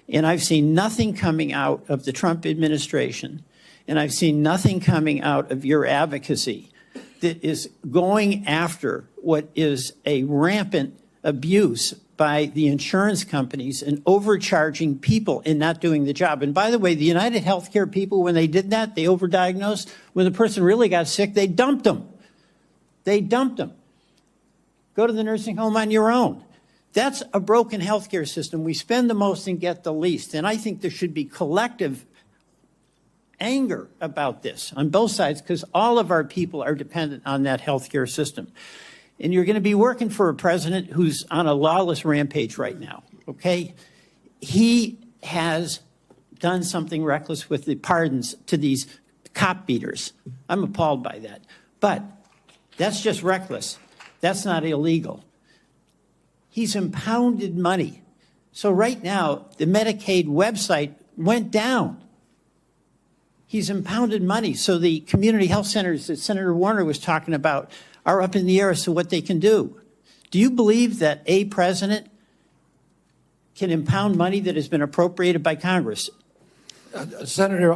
And I've seen nothing coming out of the Trump administration, and I've seen nothing coming out of your advocacy that is going after what is a rampant abuse by the insurance companies and overcharging people and not doing the job. And by the way, the United Healthcare people, when they did that, they overdiagnosed. When the person really got sick, they dumped them. They dumped them. Go to the nursing home on your own. That's a broken healthcare system. We spend the most and get the least. And I think there should be collective anger about this on both sides because all of our people are dependent on that healthcare system. And you're going to be working for a president who's on a lawless rampage right now, okay? He has done something reckless with the pardons to these cop beaters. I'm appalled by that. But that's just reckless. That's not illegal. He's impounded money. So right now, the Medicaid website went down. He's impounded money. So the community health centers that Senator Warner was talking about are up in the air as to what they can do. Do you believe that a president can impound money that has been appropriated by Congress? Senator,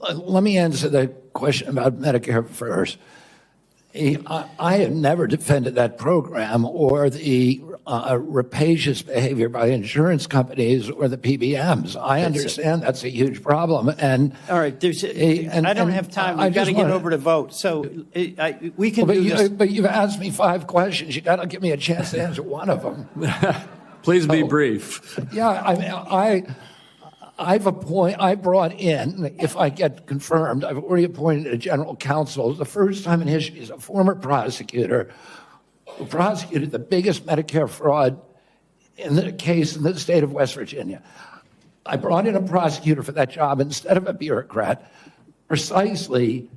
let me answer the question about Medicare first. I have never defended that program or the rapacious behavior by insurance companies or the PBMs. I understand that's a huge problem. And all right, I don't have time. We've got to get over to vote. So we can do this. But you've asked me 5 questions. You got to give me a chance to answer one of them. Please be brief. Yeah, I brought in, if I get confirmed, I've already appointed a general counsel. The first time in history, he's a former prosecutor who prosecuted the biggest Medicare fraud in the case in the state of West Virginia. I brought in a prosecutor for that job instead of a bureaucrat, precisely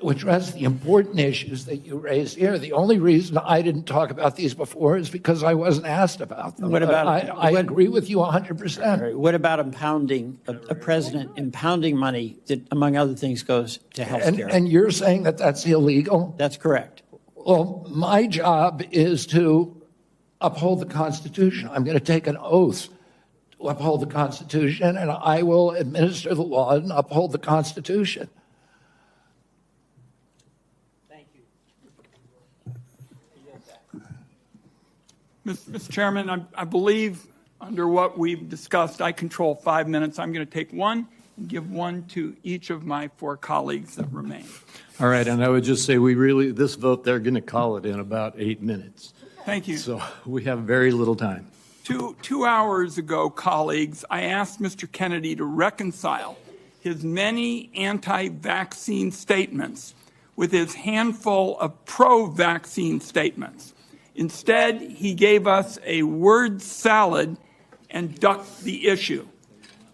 to address the important issues that you raised here. The only reason I didn't talk about these before is because I wasn't asked about them. What about, I agree with you 100%. Right. What about impounding, a president impounding money that, among other things, goes to health care? And you're saying that that's illegal? That's correct. Well, my job is to uphold the Constitution. I'm going to take an oath to uphold the Constitution, and I will administer the law and uphold the Constitution. Mr. Chairman, I believe Under what we've discussed, I control 5 minutes. I'm going to take one and give one to each of my 4 colleagues that remain. All right, and I would just say this vote, they're going to call it in about 8 minutes. Thank you. So we have very little time. 2 hours ago, colleagues, I asked Mr. Kennedy to reconcile his many anti-vaccine statements with his handful of pro-vaccine statements. Instead, he gave us a word salad and ducked the issue.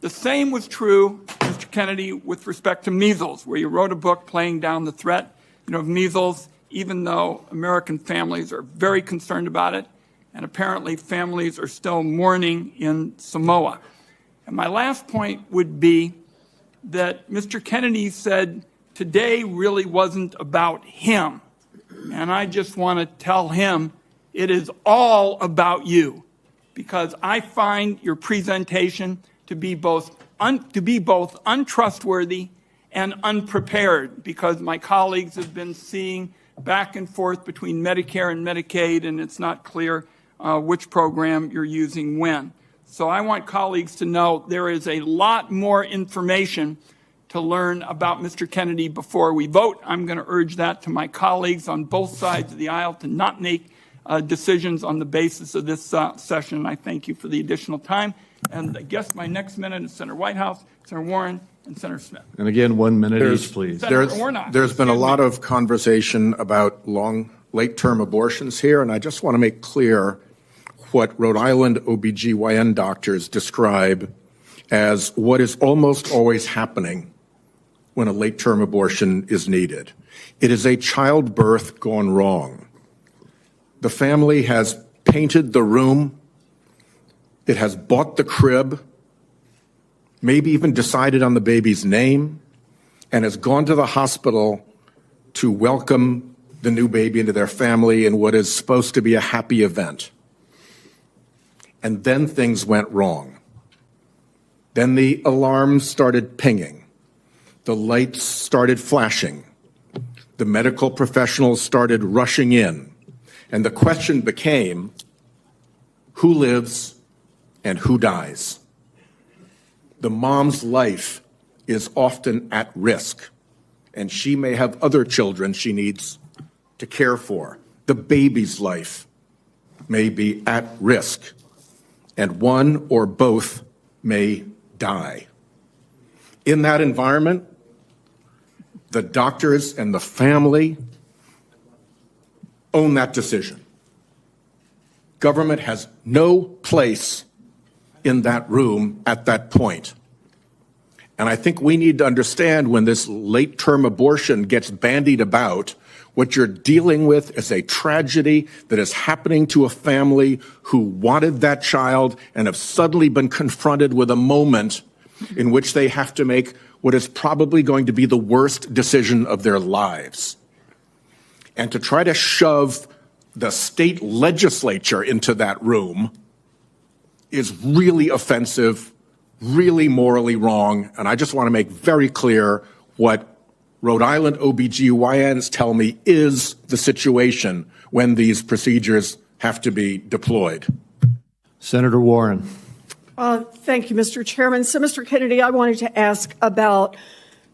The same was true, Mr. Kennedy, with respect to measles, where you wrote a book playing down the threat of measles, even though American families are very concerned about it, and apparently families are still mourning in Samoa. And my last point would be that Mr. Kennedy said today really wasn't about him. And I just want to tell him it is all about you, because I find your presentation to be both untrustworthy and unprepared, because my colleagues have been seeing back and forth between Medicare and Medicaid, and it's not clear which program you're using when. So I want colleagues to know there is a lot more information to learn about Mr. Kennedy before we vote. I'm going to urge that to my colleagues on both sides of the aisle to not make decisions on the basis of this session. I thank you for the additional time. And I guess my next minute is Senator Whitehouse, Senator Warren, and Senator Smith. And again, 1 minute each, please. There's been a lot of conversation about late-term abortions here, and I just want to make clear what Rhode Island OBGYN doctors describe as what is almost always happening when a late-term abortion is needed. It is a childbirth gone wrong. The family has painted the room. It has bought the crib, maybe even decided on the baby's name, and has gone to the hospital to welcome the new baby into their family in what is supposed to be a happy event. And then things went wrong. Then the alarms started pinging. The lights started flashing. The medical professionals started rushing in. And the question became, who lives and who dies? The mom's life is often at risk, and she may have other children she needs to care for. The baby's life may be at risk, and one or both may die. In that environment, the doctors and the family own that decision. Government has no place in that room at that point. And I think we need to understand when this late-term abortion gets bandied about, what you're dealing with is a tragedy that is happening to a family who wanted that child and have suddenly been confronted with a moment in which they have to make what is probably going to be the worst decision of their lives. And to try to shove the state legislature into that room is really offensive, really morally wrong. And I just want to make very clear what Rhode Island OBGYNs tell me is the situation when these procedures have to be deployed. Senator Warren. Thank you, Mr. Chairman. So, Mr. Kennedy, I wanted to ask about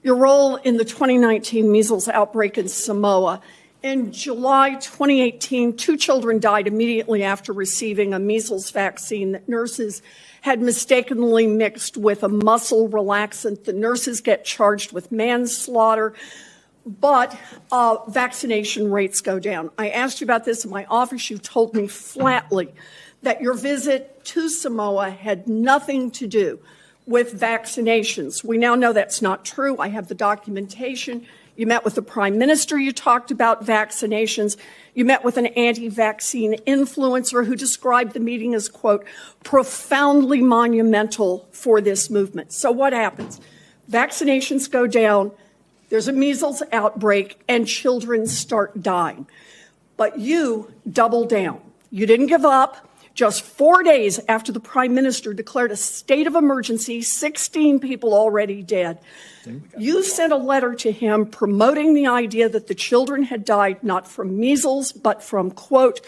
your role in the 2019 measles outbreak in Samoa. In July 2018, 2 children died immediately after receiving a measles vaccine that nurses had mistakenly mixed with a muscle relaxant. The nurses get charged with manslaughter, but vaccination rates go down. I asked you about this in my office. You told me flatly that your visit to Samoa had nothing to do with vaccinations. We now know that's not true. I have the documentation. You met with the Prime Minister. You talked about vaccinations. You met with an anti-vaccine influencer who described the meeting as, quote, profoundly monumental for this movement. So what happens? Vaccinations go down. There's a measles outbreak and children start dying. But you double down. You didn't give up. Just 4 days after the Prime Minister declared a state of emergency, 16 people already dead. You sent a letter to him promoting the idea that the children had died not from measles, but from, quote,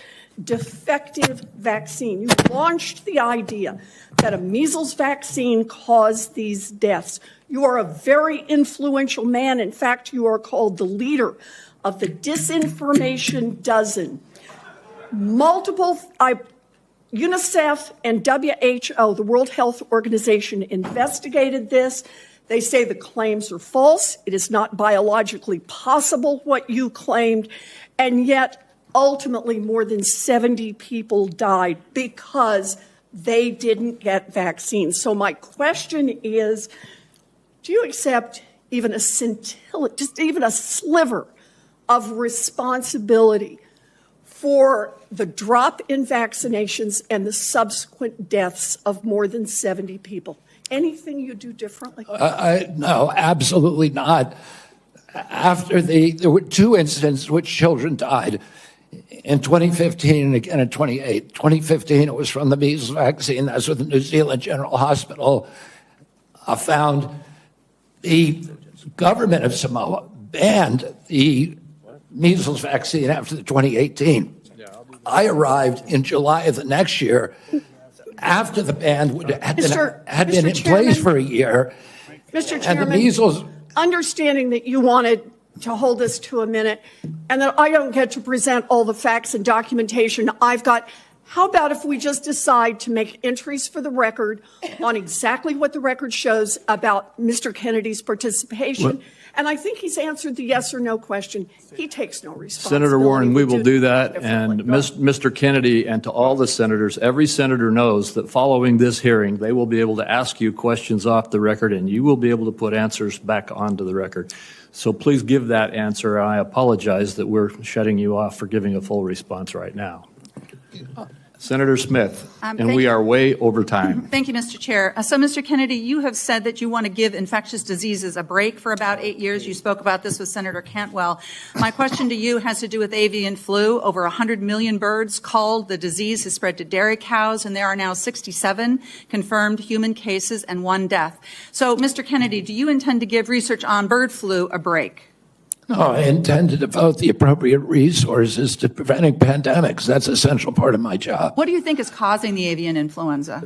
defective vaccine. You launched the idea that a measles vaccine caused these deaths. You are a very influential man. In fact, you are called the leader of the Disinformation Dozen. UNICEF and WHO, the World Health Organization, investigated this. They say the claims are false. It is not biologically possible what you claimed. And yet, ultimately, more than 70 people died because they didn't get vaccines. So my question is, do you accept even a scintilla, just even a sliver of responsibility for the drop in vaccinations and the subsequent deaths of more than 70 people? Anything you do differently? No, absolutely not. There were 2 incidents in which children died. In 2015 and again in 2008. 2015, it was from the measles vaccine. That's what the New Zealand General Hospital found. The government of Samoa banned the measles vaccine after the 2018. I arrived in July of the next year after the ban had been in place for a year. Mr. Chairman, and the measles. Understanding that you wanted to hold us to a minute and that I don't get to present all the facts and documentation I've got, how about if we just decide to make entries for the record on exactly what the record shows about Mr. Kennedy's participation? And I think he's answered the yes or no question. He takes no responsibility. Senator Warren, we will do that. And Mr. Kennedy, and to all the senators, every senator knows that following this hearing, they will be able to ask you questions off the record, and you will be able to put answers back onto the record. So please give that answer. I apologize that we're shutting you off for giving a full response right now. Senator Smith, and we are way over time. Thank you, Mr. Chair. So, Mr. Kennedy, you have said that you want to give infectious diseases a break for about 8 years. You spoke about this with Senator Cantwell. My question to you has to do with avian flu. Over 100 million birds called. The disease has spread to dairy cows, and there are now 67 confirmed human cases and 1 death. So, Mr. Kennedy, do you intend to give research on bird flu a break? No, I intend to devote the appropriate resources to preventing pandemics. That's a central part of my job. What do you think is causing the avian influenza?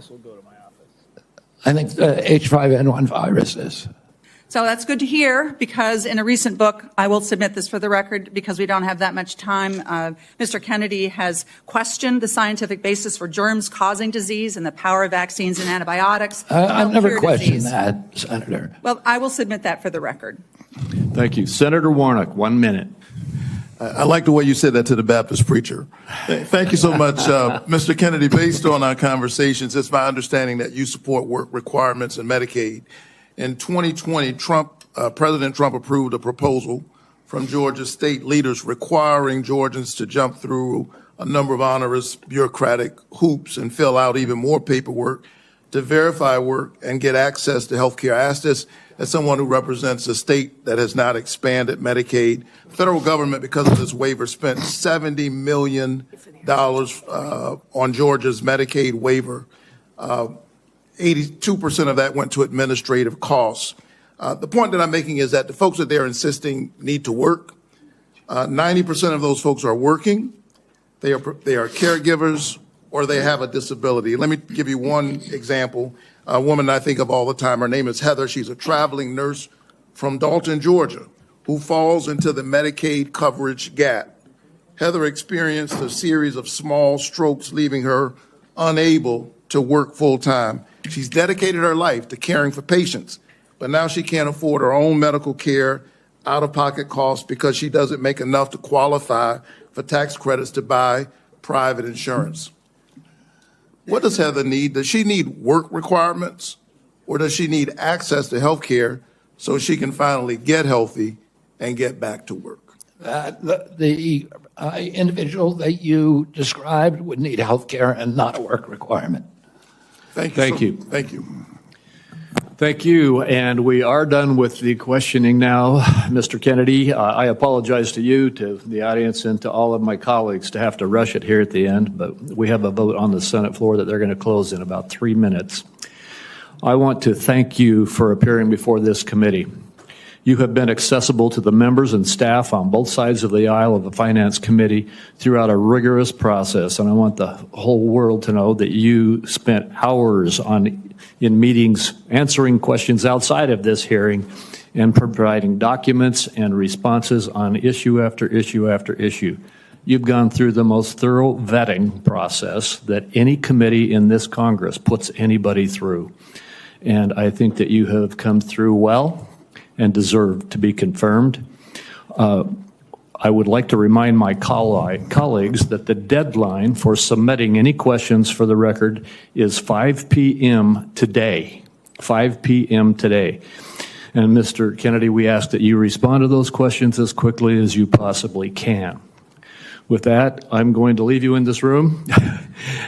I think the H5N1 virus is. So that's good to hear, because in a recent book, I will submit this for the record because we don't have that much time, Mr. Kennedy has questioned the scientific basis for germs causing disease and the power of vaccines and antibiotics. I've never questioned that, Senator. Well, I will submit that for the record. Thank you. Senator Warnock, 1 minute. I like the way you said that to the Baptist preacher. Thank you so much, Mr. Kennedy. Based on our conversations, it's my understanding that you support work requirements in Medicaid. In 2020, President Trump approved a proposal from Georgia state leaders requiring Georgians to jump through a number of onerous bureaucratic hoops and fill out even more paperwork to verify work and get access to health care. I ask this as someone who represents a state that has not expanded Medicaid. The federal government, because of this waiver, spent $70 million on Georgia's Medicaid waiver. 82% of that went to administrative costs. The point that I'm making is that the folks that they're insisting need to work, 90% of those folks are working, they are caregivers, or they have a disability. Let me give you one example. A woman I think of all the time, her name is Heather. She's a traveling nurse from Dalton, Georgia, who falls into the Medicaid coverage gap. Heather experienced a series of small strokes, leaving her unable to work full time. She's dedicated her life to caring for patients, but now she can't afford her own medical care, out-of-pocket costs, because she doesn't make enough to qualify for tax credits to buy private insurance. What does Heather need? Does she need work requirements, or does she need access to health care so she can finally get healthy and get back to work? The individual that you described would need health care and not a work requirement. Thank you. Thank you. Thank you. Thank you. And we are done with the questioning now. Mr. Kennedy, I apologize to you, to the audience, and to all of my colleagues to have to rush it here at the end, but we have a vote on the Senate floor that they're going to close in about 3 minutes. I want to thank you for appearing before this committee. You have been accessible to the members and staff on both sides of the aisle of the Finance Committee throughout a rigorous process, and I want the whole world to know that you spent hours in meetings answering questions outside of this hearing and providing documents and responses on issue after issue after issue. You've gone through the most thorough vetting process that any committee in this Congress puts anybody through, and I think that you have come through well and deserve to be confirmed. I would like to remind my colleagues that the deadline for submitting any questions for the record is 5 p.m. today. 5 p.m. today. And Mr. Kennedy, we ask that you respond to those questions as quickly as you possibly can. With that, I'm going to leave you in this room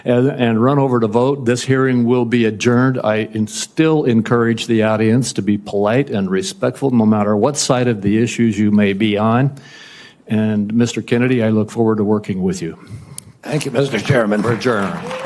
and run over to vote. This hearing will be adjourned. I still encourage the audience to be polite and respectful no matter what side of the issues you may be on. And Mr. Kennedy, I look forward to working with you. Thank you, Mr. Chairman. We're adjourned.